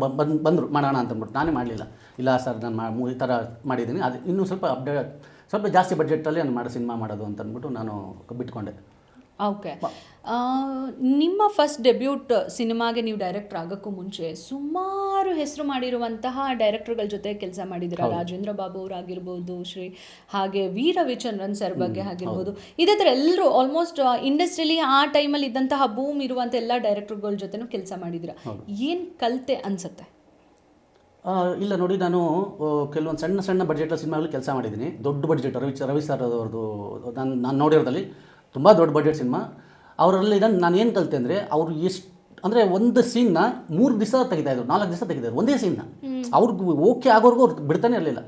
ಬಂದರು ಮಾಡೋಣ ಅಂತಂದ್ಬಿಟ್ಟು ನಾನೇ ಮಾಡಲಿಲ್ಲ. ಇಲ್ಲ ಸರ್, ನಾನು ಈ ಥರ ಮಾಡಿದ್ದೀನಿ, ಅದು ಇನ್ನೂ ಸ್ವಲ್ಪ ಜಾಸ್ತಿ ಬಡ್ಜೆಟಲ್ಲಿ ನಾನು ಮಾಡೋ ಸಿನಿಮಾ ಮಾಡೋದು ಅಂತಂದ್ಬಿಟ್ಟು ನಾನು ಬಿಟ್ಕೊಂಡೆ. ಓಕೆ, ನಿಮ್ಮ ಫಸ್ಟ್ ಡೆಬ್ಯೂಟ್ ಸಿನಿಮಾಗೆ ನೀವು ಡೈರೆಕ್ಟರ್ ಆಗೋಕ್ಕೂ ಮುಂಚೆ ಸುಮಾರು ಹೆಸರು ಮಾಡಿರುವಂತಹ ಡೈರೆಕ್ಟರ್ಗಳ ಜೊತೆ ಕೆಲಸ ಮಾಡಿದ್ದೀರಾ. ರಾಜೇಂದ್ರ ಬಾಬು ಅವರಾಗಿರ್ಬೋದು, ಹಾಗೆ ವಿ ರವಿಚಂದ್ರನ್ ಸರ್ ಬಗ್ಗೆ ಆಗಿರ್ಬೋದು. ಇದೇ ಥರ ಎಲ್ಲರೂ ಆಲ್ಮೋಸ್ಟ್ ಇಂಡಸ್ಟ್ರಿಯಲ್ಲಿ ಆ ಟೈಮಲ್ಲಿ ಇದ್ದಂತಹ ಬೂಮ್ ಇರುವಂಥ ಎಲ್ಲ ಡೈರೆಕ್ಟರ್ಗಳ ಜೊತೆನೂ ಕೆಲಸ ಮಾಡಿದ್ದೀರಾ. ಏನು ಕಲಿತೆ ಅನಿಸುತ್ತೆ? ಇಲ್ಲ ನೋಡಿ, ನಾನು ಕೆಲವೊಂದು ಸಣ್ಣ ಬಡ್ಜೆಟಲ್ಲಿ ಸಿನಿಮಾಗಳು ಕೆಲಸ ಮಾಡಿದ್ದೀನಿ. ದೊಡ್ಡ ಬಡ್ಜೆಟ್ ರವಿ ಸರ್ ಅವ್ರದ್ದು ನಾನು ನೋಡಿರೋದಲ್ಲಿ ತುಂಬ ದೊಡ್ಡ ಬಡ್ಜೆಟ್ ಸಿನಿಮಾ. ಅವರಲ್ಲಿ ನಾನು ಏನು ಕಲಿತೆ ಅಂದರೆ, ಅವರು ಎಷ್ಟು ಅಂದರೆ ಒಂದು ಸೀನ್ನ 3 ದಿವಸ ತೆಗಿತಾಯಿದ್ರು, 4 ದಿವಸ ತೆಗಿತಾಯಿದ್ರು ಒಂದೇ ಸೀನ್ನ. ಅವ್ರಿಗೆ ಓಕೆ ಆಗೋರ್ಗೂ ಅವ್ರು ಬಿಡ್ತಾನೆ ಇರಲಿಲ್ಲ.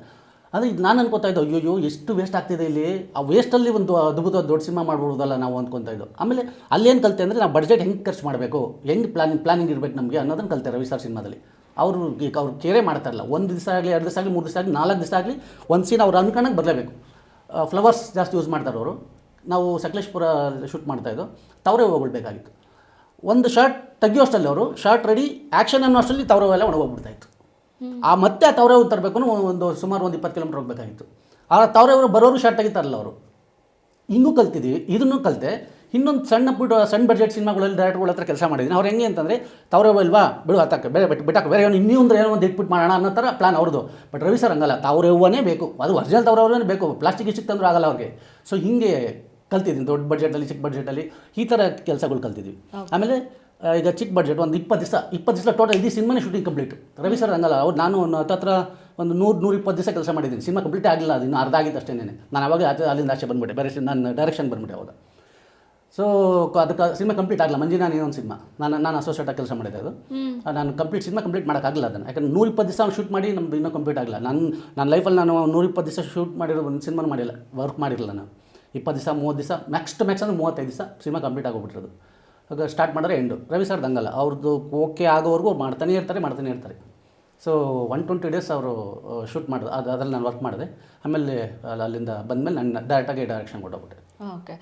ಅಂದರೆ ಇದು ನಾನು ಅನ್ಕೋತಾ ಇದ್ದೋ, ಅಯ್ಯೋ ಎಷ್ಟು ವೇಸ್ಟ್ ಆಗ್ತಿದೆ ಇಲ್ಲಿ, ಆ ವೇಸ್ಟಲ್ಲಿ ಒಂದು ಅದ್ಭುತವಾದ ದೊಡ್ಡ ಸಿನಿಮಾ ಮಾಡ್ಬೋದಲ್ಲ ನಾವು ಅಂದ್ಕೊತಾ ಇದ್ದೋ. ಆಮೇಲೆ ಅಲ್ಲೇನು ಕಲಿತೆ ಅಂದರೆ, ನಾವು ಬಡ್ಜೆಟ್ ಹೆಂಗೆ ಖರ್ಚು ಮಾಡಬೇಕು, ಹೆಂಗೆ ಪ್ಲಾನಿಂಗ್ ಇರಬೇಕು ನಮಗೆ ಅನ್ನೋದನ್ನು ಕಲಿತೆ ರವಿ ಸರ್ ಸಿನಿಮಾದಲ್ಲಿ. ಅವ್ರು ಕೇರೆ ಮಾಡ್ತಾರಲ್ಲ, 1 ದಿವಸ ಆಗಲಿ, 2 ದಿವಸ ಆಗಲಿ, 3 ದಿವಸ ಆಗಲಿ, 4 ದಿವಸ ಆಗಲಿ, ಒಂದು ಸೀನ್ ಅವ್ರು ಅನ್ಕೊಂಡಾಗ ಬರಲೇಬೇಕು. ಫ್ಲವರ್ಸ್ ಜಾಸ್ತಿ ಯೂಸ್ ಮಾಡ್ತಾರೆ ಅವರು. ನಾವು ಸಕಲೇಶ್ಪುರ ಶೂಟ್ ಮಾಡ್ತಾಯಿದ್ದೋ, ತವರೇ ಹೋಗ್ಬಿಡ್ಬೇಕಾಗಿತ್ತು. ಒಂದು ಶಾರ್ಟ್ ತೆಗಿಯೋಷ್ಟಲ್ಲಿ ಅವರು ಶಾರ್ಟ್ ರೆಡಿ ಆ್ಯಕ್ಷನ್ ಅನ್ನೋ ಅಷ್ಟರಲ್ಲಿ ತವರೇ ಎಲ್ಲ ಒಣಗೋಗ್ಬಿಡ್ತಾಯಿತ್ತು. ಮತ್ತೆ ಆ ತವರೇ ತರಬೇಕು ಸುಮಾರು 20 ಕಿಲೋಮೀಟರ್ ಹೋಗಬೇಕಾಗಿತ್ತು. ಆ ತವರೇ ಬರೋರು ಶಾರ್ಟ್ ತೆಗಿತಾರಲ್ಲ ಅವರು. ಹಿಂಗೂ ಕಲ್ತಿದ್ದೀವಿ, ಇದನ್ನು ಕಲಿತೆ. ಇನ್ನೊಂದು ಸಣ್ಣ ಬಡ್ಜೆಟ್ ಸಿನಿಮಾಗಳಲ್ಲಿ ಡೈರೆಕ್ಟ್ಗಳ ಹತ್ರ ಕೆಲಸ ಮಾಡಿದ್ದೀನಿ. ಅವ್ರು ಹೆಂಗೆ ಅಂತಂದರೆ, ತವರೇ ಇಲ್ವಾ ಬಿಡು ಹತ್ತಕ್ಕೆ, ಬಿಟ್ಟಾಕ ಬೇರೆ ಇನ್ನೊಂದು ಏನೋ ಒಂದು ಇಟ್ಬಿಟ್ಟು ಮಾಡೋಣ ಅನ್ನೋ ಥರ ಪ್ಲಾನ್ ಅವ್ರದ್ದು. ಬಟ್ ರವಿ ಸರ್ ಹಂಗಲ್ಲ, ತವರೇ ಬೇಕು, ಅದು ಒರಿಜಿನಲ್ ತವರೇ ಬೇಕು, ಪ್ಲಾಸ್ಟಿಕ್ ತಂದರೂ ಆಗಲ್ಲ ಅವ್ರಿಗೆ. ಸೊ ಹಿಂಗೆ ಕಲ್ತಿದ್ದೀನಿ. ದೊಡ್ಡ ಬಡ್ಜೆಟಲ್ಲಿ, ಚಿಕ್ಕ ಬಡ್ಜೆಟಲ್ಲಿ ಈ ಥರ ಕೆಲಸಗಳು ಕಲ್ತಿದ್ವಿ. ಆಮೇಲೆ ಈಗ ಚಿಕ್ಕ ಬಡ್ಜೆಟ್ ಒಂದು 20 ದಿವಸ ಟೋಟಲ್ ಇಡೀ ಸಿನಿಮಾನೇ ಶೂಟಿಂಗ್ ಕಂಪ್ಲೀಟ್. ರವಿ ಸರ್ ಹಂಗಲ್ಲ, ನಾನು ಹತ್ರ ಒಂದು 100-120 ದಿವಸ ಕೆಲಸ ಮಾಡಿದ್ದೀನಿ. ಸಿನಿಮಾ ಕಂಪ್ಲೀಟೇ ಆಗಲಿಲ್ಲ, ಅದು ಇನ್ನೂ ಅರ್ಧ ಆಗಿತ್ತು ಅಷ್ಟೇ. ನಾನು ಅವಾಗ ಅಲ್ಲಿಂದ ಆಚೆ ಬಂದುಬಿಟ್ಟೆ, ಬೇರೆ ನಾನು ಡೈರೆಕ್ಷನ್ ಬಂದುಬಿಟ್ಟೆ ಅವಾಗ. ಸೊ ಅದಕ್ಕೆ ಸಿನಿಮಾ ಕಂಪ್ಲೀಟ್ ಆಗಲ್ಲ. ಮಂಜಿನಾನಿ ಒಂದು ಸಿನಿಮಾ ನಾನು ಅಸೋಸಿಯೇಟಾಗಿ ಕೆಲಸ ಮಾಡಿದ್ದೆ. ಅದು ನಾನು ಸಿನಿಮಾ ಕಂಪ್ಲೀಟ್ ಮಾಡೋಕ್ಕಾಗಲ್ಲ ಅದನ್ನು. ಯಾಕಂದರೆ 120 ದಿವಸ ಶೂಟ್ ಮಾಡಿ ನಮ್ಮದು ಇನ್ನೂ ಕಂಪ್ಲೀಟ್ ಆಗಲ್ಲ. ನನ್ನ ಲೈಫಲ್ಲಿ ನಾನು 120 ದಿವಸ ಶೂಟ್ ಮಾಡಿರೋ ಒಂದು ಸಿನಿಮಾನು ಮಾಡಿಲ್ಲ, ವರ್ಕ್ ಮಾಡಿರಲಿಲ್ಲ ನಾನು. 20 ದಿವಸ 30 ದಿವಸ ಮ್ಯಾಕ್ಸ್ ಅಂದ್ರೆ 35 ದಿವಸ ಸಿನಿಮಾ ಕಂಪ್ಲೀಟ್ ಆಗೋಗ್ಬಿಟ್ಟಿರೋದು. ಆಗ ಸ್ಟಾರ್ಟ್ ಮಾಡಿದ್ರೆ ಎಂಡು. ರವಿ ಸರ್ದು ಹಂಗಲ್ಲ, ಅವ್ರದ್ದು ಓಕೆ ಆಗೋವರೆಗೂ ಮಾಡ್ತಾನೆ ಇರ್ತಾರೆ. ಸೊ 120 ಡೇಸ್ ಅವರು ಶೂಟ್ ಮಾಡಿದ್ರು. ಅದರಲ್ಲಿ ನಾನು ವರ್ಕ್ ಮಾಡಿದೆ. ಆಮೇಲೆ ಅಲ್ಲಿಂದ ಬಂದಮೇಲೆ ನಾನು ಡೈರೆಕ್ಟಾಗಿ ಡೈರೆಕ್ಷನ್ ಕೊಟ್ಟೋಗ್ಬಿಟ್ಟೆ. ಓಕೆ,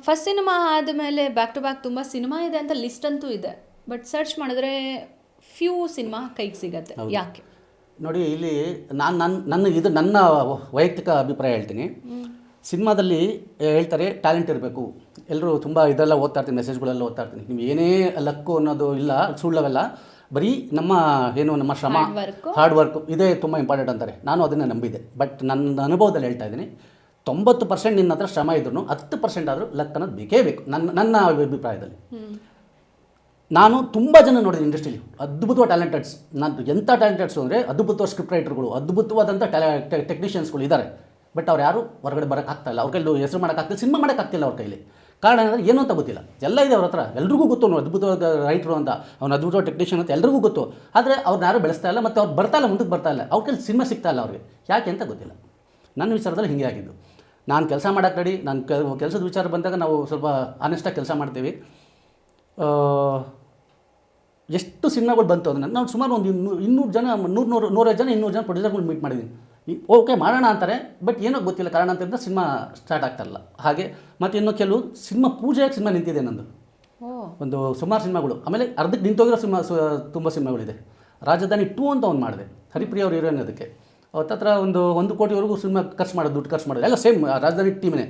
ಫಸ್ಟ್ ಸಿನಿಮಾ ಆದಮೇಲೆ ಬ್ಯಾಕ್ ಟು ಬ್ಯಾಕ್ ತುಂಬ ಸಿನಿಮಾ ಇದೆ ಅಂತ ಲಿಸ್ಟ್ ಅಂತೂ ಇದೆ, ಬಟ್ ಸರ್ಚ್ ಮಾಡಿದ್ರೆ ಫ್ಯೂ ಸಿನಿಮಾ ಕೈಗೆ ಸಿಗತ್ತೆ. ಯಾಕೆ ನೋಡಿ, ಇಲ್ಲಿ ನನ್ನ ವೈಯಕ್ತಿಕ ಅಭಿಪ್ರಾಯ ಹೇಳ್ತೀನಿ. ಸಿನಿಮಾದಲ್ಲಿ ಹೇಳ್ತಾರೆ ಟ್ಯಾಲೆಂಟ್ ಇರಬೇಕು, ಎಲ್ಲರೂ ತುಂಬ ಇದೆಲ್ಲ ಓದ್ತಾ ಇರ್ತೀನಿ, ಮೆಸೇಜ್ಗಳೆಲ್ಲ ಓದ್ತಾ ಇರ್ತೀನಿ. ನೀವು ಏನೇ ಲಕ್ಕು ಅನ್ನೋದು ಇಲ್ಲ, ಸುಳ್ಳವೆಲ್ಲ, ಬರೀ ನಮ್ಮ ಶ್ರಮ, ಹಾರ್ಡ್ ವರ್ಕ್ ಇದೇ ತುಂಬ ಇಂಪಾರ್ಟೆಂಟ್ ಅಂತಾರೆ. ನಾನು ಅದನ್ನು ನಂಬಿದ್ದೆ. ಬಟ್ ನನ್ನ ಅನುಭವದಲ್ಲಿ ಹೇಳ್ತಾ ಇದ್ದೀನಿ, 90% ನಿನ್ನ ಹತ್ರ ಶ್ರಮ ಇದ್ರೂ 10% ಆದರೂ ಲಕ್ ಅನ್ನೋದು ಬೇಕೇ ಬೇಕು. ನನ್ನ ಅಭಿಪ್ರಾಯದಲ್ಲಿ ನಾನು ತುಂಬ ಜನ ನೋಡಿದ್ದೀನಿ ಇಂಡಸ್ಟ್ರಿಲಿ, ಅದ್ಭುತವಾದ ಟ್ಯಾಲೆಂಟೆಡ್ಸ್. ನಾನು ಎಂಥ ಟ್ಯಾಲೆಂಟೆಡ್ಸು ಅಂದರೆ ಅದ್ಭುತವಾದ ಸ್ಕ್ರಿಪ್ಟ್ ರೈಟರ್ಗಳು, ಅದ್ಭುತವಾದಂಥ ಟೆಕ್ನಿಷಿಯನ್ಸ್ಗಳು ಇದ್ದಾರೆ. ಬಟ್ ಅವ್ರು ಯಾರು ಹೊರಗಡೆ ಬರೋಕ್ಕಾಗ್ತಾಯಿಲ್ಲ, ಅವ್ರ ಕೈಲಿ ಹೆಸರು ಮಾಡೋಕ್ಕಾಗ್ತಿಲ್ಲ, ಸಿನಿಮಾ ಮಾಡೋಕ್ಕಾಗ್ತಿಲ್ಲ ಅವ್ರ ಕೈಲಿ. ಕಾರಣ ಅಂದರೆ ಏನೂ ಅಂತ ಗೊತ್ತಿಲ್ಲ. ಎಲ್ಲ ಇದೆ ಅವ್ರ ಹತ್ರ, ಎಲ್ರಿಗೂ ಗೊತ್ತು ಅವ್ನು ಅದ್ಭುತವಾದ ರೈಟ್ರು ಅಂತ, ಅವ್ನು ಅದ್ಭುತವಾದ ಟೆಕ್ನಿಷಿಯನ್ ಅಂತ ಎಲ್ರಿಗೂ ಗೊತ್ತು. ಆದರೆ ಅವ್ರನ್ನ ಯಾರು ಬೆಳೆಸ್ತಾ ಇಲ್ಲ, ಮತ್ತು ಅವ್ರು ಬರ್ತಾಯಿಲ್ಲ, ಮುಂದಕ್ಕೆ ಬರ್ತಾಯಿಲ್ಲ. ಅವ್ರ ಕೈಲಿ ಸಿನಿಮಾ ಸಿಗ್ತಾಯಿಲ್ಲ ಅವ್ರಿಗೆ, ಯಾಕೆ ಅಂತ ಗೊತ್ತಿಲ್ಲ. ನನ್ನ ವಿಚಾರದಲ್ಲಿ ಹಿಂಗೆ ಆಗಿದ್ದು. ನಾನು ಕೆಲಸ ಮಾಡೋಕ್ಕೆ ರೆಡಿ, ನಾನು ಕೆಲಸದ ವಿಚಾರ ಬಂದಾಗ ನಾವು ಸ್ವಲ್ಪ ಆನೆಸ್ಟಾಗಿ ಕೆಲಸ ಮಾಡ್ತೀವಿ. ಎಷ್ಟು ಸಿನಿಮಾಗಳು ಬಂತು ಅದನ್ನು ನಾವು ಸುಮಾರು ಒಂದು 200 ಜನ 150 ಜನ ಪ್ರೊಡ್ಯೂಸರ್ಗಳು ಮೀಟ್ ಮಾಡಿದ್ದೀನಿ. ಓಕೆ ಮಾಡೋಣ ಅಂತಾರೆ, ಬಟ್ ಏನೋ ಗೊತ್ತಿಲ್ಲ ಕಾರಣ ಅಂತಂದ್ರೆ ಸಿನಿಮಾ ಸ್ಟಾರ್ಟ್ ಆಗ್ತಾಯಿಲ್ಲ. ಹಾಗೆ ಮತ್ತು ಇನ್ನೂ ಕೆಲವು ಸಿನಿಮಾ ಪೂಜೆಯಾಗಿ ಸಿನಿಮಾ ನಿಂತಿದೆ ನಂದು, ಒಂದು ಸುಮಾರು ಸಿನಿಮಾಗಳು. ಆಮೇಲೆ ಅರ್ಧಕ್ಕೆ ನಿಂತೋಗಿರೋ ತುಂಬ ಸಿನಿಮಾಗಳಿದೆ. ರಾಜಧಾನಿ 2 ಅಂತ ಒಂದು ಮಾಡಿದೆ, ಹರಿಪ್ರಿಯ ಅವರು ಹೀರೋಯಿನ್. ಅದಕ್ಕೆ ಹತ್ತತ್ರ ಒಂದು 1 ಕೋಟಿವರೆಗೂ ಸಿನಿಮಾ ದುಡ್ಡು ಖರ್ಚು ಮಾಡೋದು. ಎಲ್ಲ ಸೇಮ್ ರಾಜಧಾನಿ ಟೀಮೇ,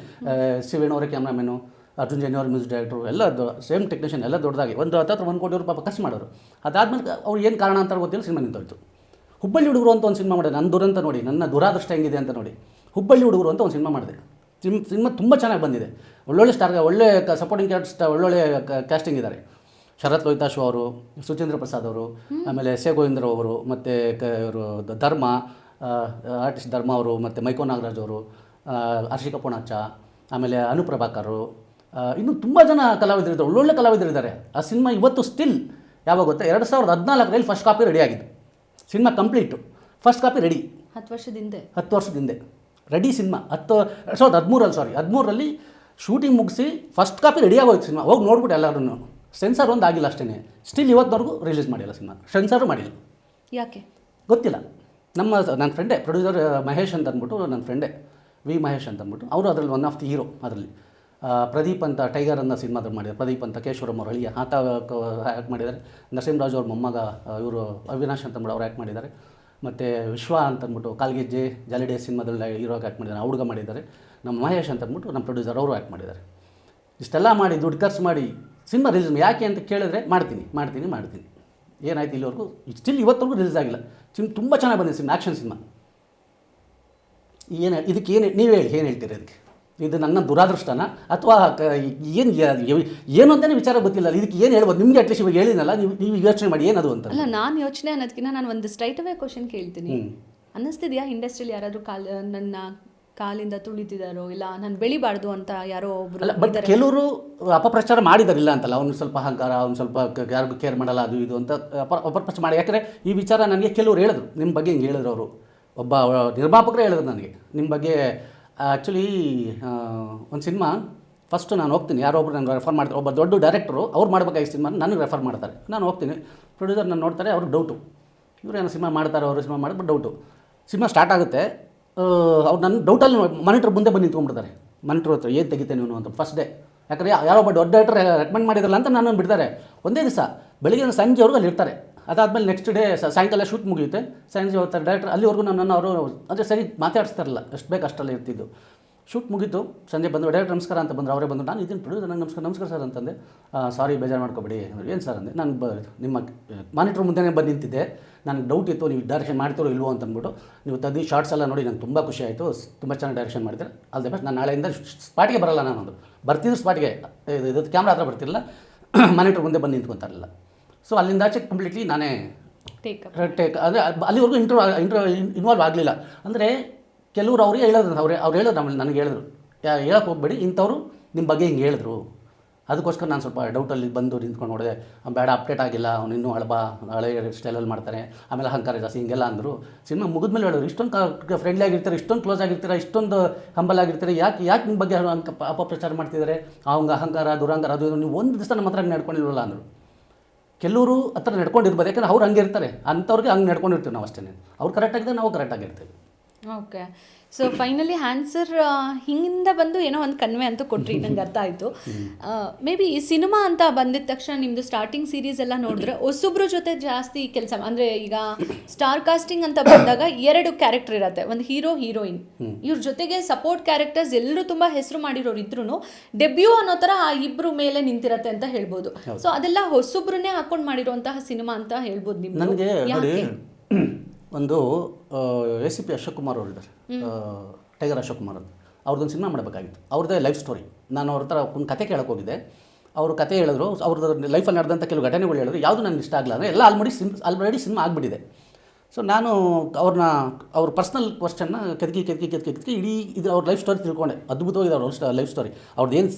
ಸಿ ವೇಣು ಅವರೇ ಕ್ಯಾಮ್ರಾಮನ್ನು, ಅರ್ಜುನ್ ಜೈನ್ ಅವರು ಮ್ಯೂಸಿಕ್ ಡೈರೆಕ್ಟ್ರು, ಎಲ್ಲ ಸೇಮ್ ಟೆಕ್ನಿಷಿಯನ್, ಎಲ್ಲ ದೊಡ್ಡದಾಗಿ ಹತ್ತತ್ರ 1 ಕೋಟಿ ಪಾಪ ಖರ್ಚು ಮಾಡೋರು. ಅದಾದ್ಮೇಲೆ ಅವ್ರು ಏನು ಕಾರಣ ಅಂತ ಗೊತ್ತಿಲ್ಲ, ಸಿನಿಮಾ ನಿಂತೋಯ್ತು. ಹುಬ್ಬಳ್ಳಿ ಹುಡುಗರು ಅಂತ ಒಂದು ಸಿನಿಮಾ ಮಾಡಿದೆ, ನನ್ನ ದುರಂತ ನೋಡಿ, ನನ್ನ ದುರಾದೃಷ್ಟ ಹೆಂಗಿದೆ ಅಂತ ನೋಡಿ. ಹುಬ್ಬಳ್ಳಿ ಹುಡುಗರು ಅಂತ ಒಂದು ಸಿನಿಮಾ ಮಾಡಿದೆ. ಸಿನಿಮಾ ತುಂಬ ಚೆನ್ನಾಗಿ ಬಂದಿದೆ, ಒಳ್ಳೊಳ್ಳೆ ಒಳ್ಳೆ ಸಪೋರ್ಟಿಂಗ್ ಕ್ಯಾರೆಕ್ಟರ್, ಒಳ್ಳೊಳ್ಳೆ ಕ್ಯಾಸ್ಟಿಂಗ್ ಇದ್ದಾರೆ. ಶರತ್ ಲೋಹಿತಾಶು ಅವರು, ಸುಚೇಂದ್ರ ಪ್ರಸಾದ್ ಅವರು, ಆಮೇಲೆ ಎಸ್ ಎ ಗೋವಿಂದ್ರ ಅವರು, ಮತ್ತು ಇವರು ಧರ್ಮ ಆರ್ಟಿಸ್ಟ್ ಧರ್ಮ ಅವರು, ಮತ್ತು ಮೈಕೋ ನಾಗರಾಜ್ ಅವರು, ಹರ್ಷಿಕಾ ಪೂಣಚ್ಚ, ಆಮೇಲೆ ಅನುಪ್ರಭಾಕರು, ಇನ್ನೂ ತುಂಬ ಜನ ಕಲಾವಿದರಿದ್ದಾರೆ, ಒಳ್ಳೊಳ್ಳೆ ಕಲಾವಿದರಿದ್ದಾರೆ. ಆ ಸಿನಿಮಾ ಇವತ್ತು ಸ್ಟಿಲ್ ಯಾವಾಗ ಗೊತ್ತಾ, 2014ರಲ್ಲಿ ಫಸ್ಟ್ ಕಾಪಿ ರೆಡಿ ಆಗಿದ್ದು. Cinema complete, first copy ready 10 ವರ್ಷದಿಂದ ರೆಡಿ ಸಿನಿಮಾ. 2013ರಲ್ಲಿ ಶೂಟಿಂಗ್ ಮುಗಿಸಿ ಫಸ್ಟ್ ಕಾಪಿ ರೆಡಿ ಆಗೋಯ್ತು ಸಿನಿಮಾ. ಹೋಗಿ ನೋಡ್ಬಿಟ್ಟು ಎಲ್ಲರೂ. ಸೆನ್ಸಾರ್ ಒಂದು ಆಗಿಲ್ಲ ಅಷ್ಟೇ, ಸ್ಟಿಲ್ ಇವತ್ತಿನವರೆಗೂ ರಿಲೀಸ್ ಮಾಡಿಲ್ಲ ಸಿನಿಮಾ, ಸೆನ್ಸಾರು ಮಾಡಿಲ್ಲ. ಯಾಕೆ ಗೊತ್ತಿಲ್ಲ. ನನ್ನ ಫ್ರೆಂಡೇ ಪ್ರೊಡ್ಯೂಸರ್ ಮಹೇಶ್ ಅಂತ ಅಂದ್ಬಿಟ್ಟು, ನನ್ನ ಫ್ರೆಂಡೇ ವಿ ಮಹೇಶ್ ಅಂತ ಅಂದ್ಬಿಟ್ಟು, ಅವರು ಅದರಲ್ಲಿ ಒನ್ ಆಫ್ ದಿ ಹೀರೋ. ಅದರಲ್ಲಿ ಪ್ರದೀಪ್ ಅಂತ ಟೈಗರ್ ಅನ್ನೋ ಸಿನಿಮಾದಲ್ಲಿ ಮಾಡಿದ್ದಾರೆ. ಪ್ರದೀಪ್ ಅಂತ ಕೇಶವರಮ್ ಅವ್ರ ಅಳಿಯ ಆತ ಆ್ಯಕ್ಟ್ ಮಾಡಿದ್ದಾರೆ. ನರಸಿಂಹರಾಜು ಅವ್ರ ಮೊಮ್ಮಗ ಇವರು ಅವಿನಾಶ್ ಅಂತಂದ್ಬಿಟ್ಟು ಅವ್ರು ಆ್ಯಕ್ಟ್ ಮಾಡಿದ್ದಾರೆ. ಮತ್ತು ವಿಶ್ವ ಅಂತಂದ್ಬಿಟ್ಟು ಕಾಲ್ಗೆಜ್ಜೆ ಜಾಲಿಡೇ ಸಿನಿಮಾದಲ್ಲಿ ಹೀರೋಗೆ ಆ್ಯಕ್ಟ್ ಮಾಡಿದ್ದಾರೆ, ಹುಡುಗ ಮಾಡಿದ್ದಾರೆ. ನಮ್ಮ ಮಹೇಶ್ ಅಂತಂದ್ಬಿಟ್ಟು ನಮ್ಮ ಪ್ರೊಡ್ಯೂಸರ್ ಅವರು ಆ್ಯಕ್ಟ್ ಮಾಡಿದ್ದಾರೆ. ಇಷ್ಟೆಲ್ಲ ಮಾಡಿ ದುಡ್ಡು ಖರ್ಚು ಮಾಡಿ ಸಿನಿಮಾ ರಿಲೀಸ್ ಯಾಕೆ ಅಂತ ಕೇಳಿದ್ರೆ ಮಾಡ್ತೀನಿ. ಏನಾಯ್ತು ಇಲ್ಲಿವರೆಗೂ ಸ್ಟಿಲ್ ಇವತ್ತವರೆಗೂ ರಿಲೀಸ್ ಆಗಿಲ್ಲ. ತುಂಬ ಚೆನ್ನಾಗಿ ಬಂದಿದೆ ಸಿನಿಮಾ, ಆ್ಯಕ್ಷನ್ ಸಿನಿಮಾ. ಇದಕ್ಕೆ ನೀವು ಹೇಳಿ, ಏನು ಹೇಳ್ತೀರಿ ಅದಕ್ಕೆ? ಇದು ನನ್ನ ದುರಾದೃಷ್ಟನ ಅಥವಾ ಏನು ಅಂತಲೇ ವಿಚಾರ ಗೊತ್ತಿಲ್ಲ. ಇದಕ್ಕೆ ಏನು ಹೇಳ್ಬೋದು ನಿಮಗೆ? ಅಟ್ಲೀಸ್ಟ್ ಇವಾಗ ಹೇಳಿದ್ನಲ್ಲ, ನೀವು ಯೋಚನೆ ಮಾಡಿ ಏನದು ಅಂತ. ಅಲ್ಲ, ನಾನು ಯೋಚನೆ ಅನ್ನೋದಕ್ಕಿಂತ ನಾನು ಒಂದು ಸ್ಟ್ರೈಟ್ ಅವೇ ಕ್ವಶನ್ ಕೇಳ್ತೀನಿ. ಅನ್ನಿಸ್ತಿದ್ಯಾ ಇಂಡಸ್ಟ್ರಿಯಲ್ಲಿ ಯಾರಾದರೂ ನನ್ನ ಕಾಲಿಂದ ತುಳಿತಿದ್ದಾರೋ, ಇಲ್ಲ ನಾನು ಬೆಳಿಬಾರ್ದು ಅಂತ ಯಾರೋ ಒಬ್ರು? ಅಲ್ಲ, ಬಟ್ ಕೆಲವರು ಅಪಪ್ರಚಾರ ಮಾಡಿದಾರಿಲ್ಲ ಅಂತಲ್ಲ. ಅವ್ನು ಸ್ವಲ್ಪ ಅಹಂಕಾರ, ಅವ್ನು ಸ್ವಲ್ಪ ಯಾರಿಗೂ ಕೇರ್ ಮಾಡಲ್ಲ, ಅದು ಇದು ಅಂತ ಅಪಪ್ರಚಾರ ಮಾಡಿ. ಯಾಕಂದರೆ ಈ ವಿಚಾರ ನನಗೆ ಕೆಲವರು ಹೇಳಿದ್ರು, ನಿಮ್ಮ ಬಗ್ಗೆ ಹಿಂಗೆ ಹೇಳಿದ್ರು. ಅವರು ಒಬ್ಬ ನಿರ್ಮಾಪಕರೇ ಹೇಳಿದ್ರು ನನಗೆ ನಿಮ್ಮ ಬಗ್ಗೆ. ಆ್ಯಕ್ಚುಲಿ ಒಂದು ಸಿನಿಮಾ ಫಸ್ಟು ನಾನು ಹೋಗ್ತೀನಿ, ಯಾರೋ ಒಬ್ರು ನನಗೆ ರೆಫರ್ ಮಾಡ್ತಾರೆ. ಒಬ್ಬ ದೊಡ್ಡ ಡೈರೆಕ್ಟ್ರು ಅವ್ರು ಮಾಡಬೇಕಾಗಿ ಸಿನಿಮಾ ನನಗೆ ರೆಫರ್ ಮಾಡ್ತಾರೆ. ನಾನು ಹೋಗ್ತೀನಿ, ಪ್ರೊಡ್ಯೂಸರ್ ನಾನು ನೋಡ್ತಾರೆ, ಅವ್ರಿಗೆ ಡೌಟು, ಇವರೇನೋ ಸಿನಿಮಾ ಮಾಡ್ತಾರೆ, ಅವರು ಸಿನಿಮಾ ಮಾಡಿಬಿಟ್ಟು ಡೌಟು. ಸಿನಿಮಾ ಸ್ಟಾರ್ಟ್ ಆಗುತ್ತೆ, ಅವ್ರು ನನ್ನ ಡೌಟಲ್ಲಿ ಮಾನಿಟ್ರ್ ಮುಂದೆ ಬಂದು ನಿಂತ್ಕೊಂಡ್ಬಿಡ್ತಾರೆ. ಮಾನಿಟ್ರ್ ಹತ್ರ ಏನು ತೆಗಿತೇನೆ ನೀನು ಅಂತ ಫಸ್ಟ್ ಡೇ. ಯಾಕಂದರೆ ಯಾರೋ ಒಬ್ಬ ದೊಡ್ಡ ಡೈರೆಕ್ಟರ್ ರೆಕಮೆಂಡ್ ಮಾಡಿದ್ರಲ್ಲ ಅಂತ ನಾನು ಬಿಡ್ತಾರೆ. ಒಂದೇ ದಿವಸ ಬೆಳಿಗ್ಗೆ ಸಂಜೆವರೆಗೂ ಅಲ್ಲಿ ಇರ್ತಾರೆ. ಅದಾದಮೇಲೆ ನೆಕ್ಸ್ಟ್ ಡೇ ಸಾಯಂಕಾಲ ಶೂಟ್ ಮುಗಿಯುತ್ತೆ, ಸಂಜೆ ಹೋಗ್ತಾರೆ ಡೈರೆಕ್ಟರ್. ಅಲ್ಲಿವರೆಗೂ ನನ್ನನ್ನು ಅವರು ಅಂದರೆ ಸರಿ ಮಾತಾಡಿಸ್ತಾರಲ್ಲ, ಎಷ್ಟು ಬೇಕು ಅಷ್ಟಲ್ಲೇ ಇರ್ತಿದ್ದು. ಶೂಟ್ ಮುಗೀತು, ಸಂಜೆ ಬಂದು ಡೈರೆಕ್ಟ್ ನಮಸ್ಕಾರ ಅಂತ ಬಂದರು. ಅವರೇ ಬಂದು, ನಾನು ಇದನ್ನು ಪ್ರೊಡ್ಯೂಸರ್, ನಂಗೆ ನಮಸ್ಕಾರ ಸರ್ ಅಂತಂದೆ. ಸಾರಿ ಬೇಜಾರು ಮಾಡ್ಕೊಬೇಡಿ ಅಂದರೆ, ಏನು ಸರ್ ಅಂದೆ. ನಾನು ನಿಮ್ಮ ಮಾನಿಟ್ರ್ ಮುಂದೆನೇ ಬಂದು ನಿಂತಿದ್ದೆ, ನನಗೆ ಡೌಟ್ ಇತ್ತು ನೀವು ಡೈರೆಕ್ಷನ್ ಮಾಡ್ತೀರೋ ಇಲ್ವೋ ಅಂತಂದ್ಬಿಟ್ಟು. ನೀವು ತೆಗೆದು ಶಾರ್ಟ್ಸ್ ಎಲ್ಲ ನೋಡಿ ನನಗೆ ತುಂಬ ಖುಷಿ ಆಯಿತು, ತುಂಬ ಚೆನ್ನಾಗಿ ಡೈರೆಕ್ಷನ್ ಮಾಡಿದ್ರೆ. ಅಲ್ಲದೆ ಬೆಸ್ಟ್, ನಾನು ನಾಳೆಯಿಂದ ಸ್ಪಾಟಿಗೆ ಬರಲ್ಲ. ನಾನೊಂದು ಬರ್ತಿದ್ರು ಸ್ಪಾಟಿಗೆ, ಇದು ಕ್ಯಾಮ್ರಾ ಹತ್ರ ಬರ್ತಿರಲಿಲ್ಲ, ಮಾನಿಟ್ರ್ ಮುಂದೆ ಬಂದು ನಿಂತ್ಕೊತಾರಿಲ್ಲ. ಸೊ ಅಲ್ಲಿಂದ ಆಚೆ ಕಂಪ್ಲೀಟ್ಲಿ ನಾನೇ ಟೇಕ್ ಅಂದರೆ ಅಲ್ಲಿವರೆಗೂ ಇನ್ವಾಲ್ವ್ ಆಗಲಿಲ್ಲ. ಅಂದರೆ ಕೆಲವರು ಅವ್ರಿಗೆ ಹೇಳೋದು, ಅವ್ರು ಹೇಳೋದು ಆಮೇಲೆ ನನಗೆ ಹೇಳಿದ್ರು, ಹೇಳೋಕೆ ಹೋಗ್ಬೇಡಿ, ಇಂಥವ್ರು ನಿಮ್ಮ ಬಗ್ಗೆ ಹಿಂಗೆ ಹೇಳಿದ್ರು. ಅದಕ್ಕೋಸ್ಕರ ನಾನು ಸ್ವಲ್ಪ ಡೌಟಲ್ಲಿ ಬಂದು ನಿಂತ್ಕೊಂಡು ನೋಡಿದೆ. ಬೇಡ, ಅಪ್ಡೇಟ್ ಆಗಿಲ್ಲ, ಅವ್ನು ಇನ್ನೂ ಹಳೆ ಸ್ಟೈಲಲ್ಲಿ ಮಾಡ್ತಾರೆ, ಆಮೇಲೆ ಅಹಂಕಾರ ಜಾಸ್ತಿ, ಹಿಂಗೆಲ್ಲ ಅಂದರು. ಸಿನಿಮಾ ಮುಗಿದ್ಮೇಲೆ ಹೇಳಿದ್ರು, ಇಷ್ಟೊಂದು ಫ್ರೆಂಡ್ಲಿ ಆಗಿರ್ತಾರೆ, ಇಷ್ಟೊಂದು ಕ್ಲೋಸ್ ಆಗಿರ್ತಾರೆ, ಇಷ್ಟೊಂದು ಹಂಬಲ್ ಆಗಿರ್ತಾರೆ, ಯಾಕೆ ನಿಮ್ಮ ಬಗ್ಗೆ ಅಪಪ್ರಚಾರ ಮಾಡ್ತಿದ್ದಾರೆ, ಅವಂಗೆ ಅಹಂಕಾರ ದುರಂಕಾರ ಅದು ನೀವು ಒಂದು ದಿವಸ ನಮ್ಮ ಹತ್ರ ನಡ್ಕೊಂಡಿಲ್ವಲ್ಲ ಅಂದರು. ಕೆಲವರು ಹತ್ರ ನಡ್ಕೊಂಡಿರ್ಬೋದು, ಯಾಕಂದರೆ ಅವ್ರು ಹಂಗೆ ಇರ್ತಾರೆ, ಅಂಥವ್ರಿಗೆ ಹಂಗೆ ನಡ್ಕೊಂಡಿರ್ತೀವಿ ನಾವು ಅಷ್ಟೇ. ಅವ್ರು ಕರೆಕ್ಟಾಗಿದೆ, ನಾವು ಕರೆಕ್ಟಾಗಿರ್ತೀವಿ. ಓಕೆ. ಸೊ ಫೈನಲಿ ಆನ್ಸರ್ ಹಿಂಗಿಂದ ಬಂದು ಏನೋ ಒಂದು ಕನ್ವೆ ಅಂತೂ ಕೊಟ್ರಿ, ನಂಗೆ ಅರ್ಥ ಆಯಿತು. ಮೇ ಬಿ ಸಿನಿಮಾ ಅಂತ ಬಂದಿದ ತಕ್ಷಣ ನಿಮ್ಮದು ಸ್ಟಾರ್ಟಿಂಗ್ ಸೀರೀಸ್ ಎಲ್ಲ ನೋಡಿದ್ರೆ ಹೊಸಬ್ರ ಜೊತೆ ಜಾಸ್ತಿ ಕೆಲಸ, ಅಂದರೆ ಈಗ ಸ್ಟಾರ್ ಕಾಸ್ಟಿಂಗ್ ಅಂತ ಬಂದಾಗ 2 ಕ್ಯಾರೆಕ್ಟರ್ ಇರುತ್ತೆ, ಒಂದು ಹೀರೋ ಹೀರೋಯಿನ್, ಇವ್ರ ಜೊತೆಗೆ ಸಪೋರ್ಟ್ ಕ್ಯಾರೆಕ್ಟರ್ಸ್ ಎಲ್ಲರೂ ತುಂಬ ಹೆಸರು ಮಾಡಿರೋರು ಇದ್ರೂ ಡೆಬ್ಯೂ ಅನ್ನೋ ಥರ ಆ ಇಬ್ಬರು ಮೇಲೆ ನಿಂತಿರತ್ತೆ ಅಂತ ಹೇಳ್ಬೋದು. ಸೊ ಅದೆಲ್ಲ ಹೊಸಬ್ರನ್ನೇ ಹಾಕೊಂಡು ಮಾಡಿರುವಂತಹ ಸಿನಿಮಾ ಅಂತ ಹೇಳ್ಬೋದು ನಿಮ್ಗೆ. ನನಗೆ ನೋಡಿ, ಒಂದು ACP ಅಶೋಕ್ ಕುಮಾರ್ ಅವರು ಇದ್ದಾರೆ, ಟೈಗರ್ ಅಶೋಕ್ ಕುಮಾರ್ ಅಂತ, ಅವ್ರದ್ದೊಂದು ಸಿನಿಮಾ ಮಾಡಬೇಕಾಗಿತ್ತು. ಅವ್ರದ್ದೇ ಲೈಫ್ ಸ್ಟೋರಿ. ನಾನು ಅವ್ರ ಥರ ಒಂದು ಕತೆ ಕೇಳಕ್ಕೆ ಹೋಗಿದ್ದೆ. ಅವರು ಕತೆ ಹೇಳಿದ್ರು, ಅವ್ರದ್ದು ಲೈಫಲ್ಲಿ ನಡೆದಂಥ ಕೆಲವು ಘಟನೆಗಳು ಹೇಳಿದ್ರು. ಯಾವುದು ನನಗೆ ಇಷ್ಟ ಆಗಲ್ಲ, ಅಂದರೆ ಎಲ್ಲ ಆಲ್ರೆಡಿ ಸಿನಿಮಾ ಆಗಿಬಿಟ್ಟಿದೆ. ಸೊ ನಾನು ಅವ್ರ ಪರ್ಸ್ನಲ್ ಕ್ವಶನ್ನ ಕೆದಕಿ ಇಡೀ ಇದು ಅವ್ರ ಲೈಫ್ ಸ್ಟೋರಿ ತಿಳ್ಕೊಂಡೆ. ಅದ್ಭುತವಾಗಿದೆ ಅವ್ರ ಲೈಫ್ ಸ್ಟೋರಿ. ಅವ್ರದ್ದು ಏನು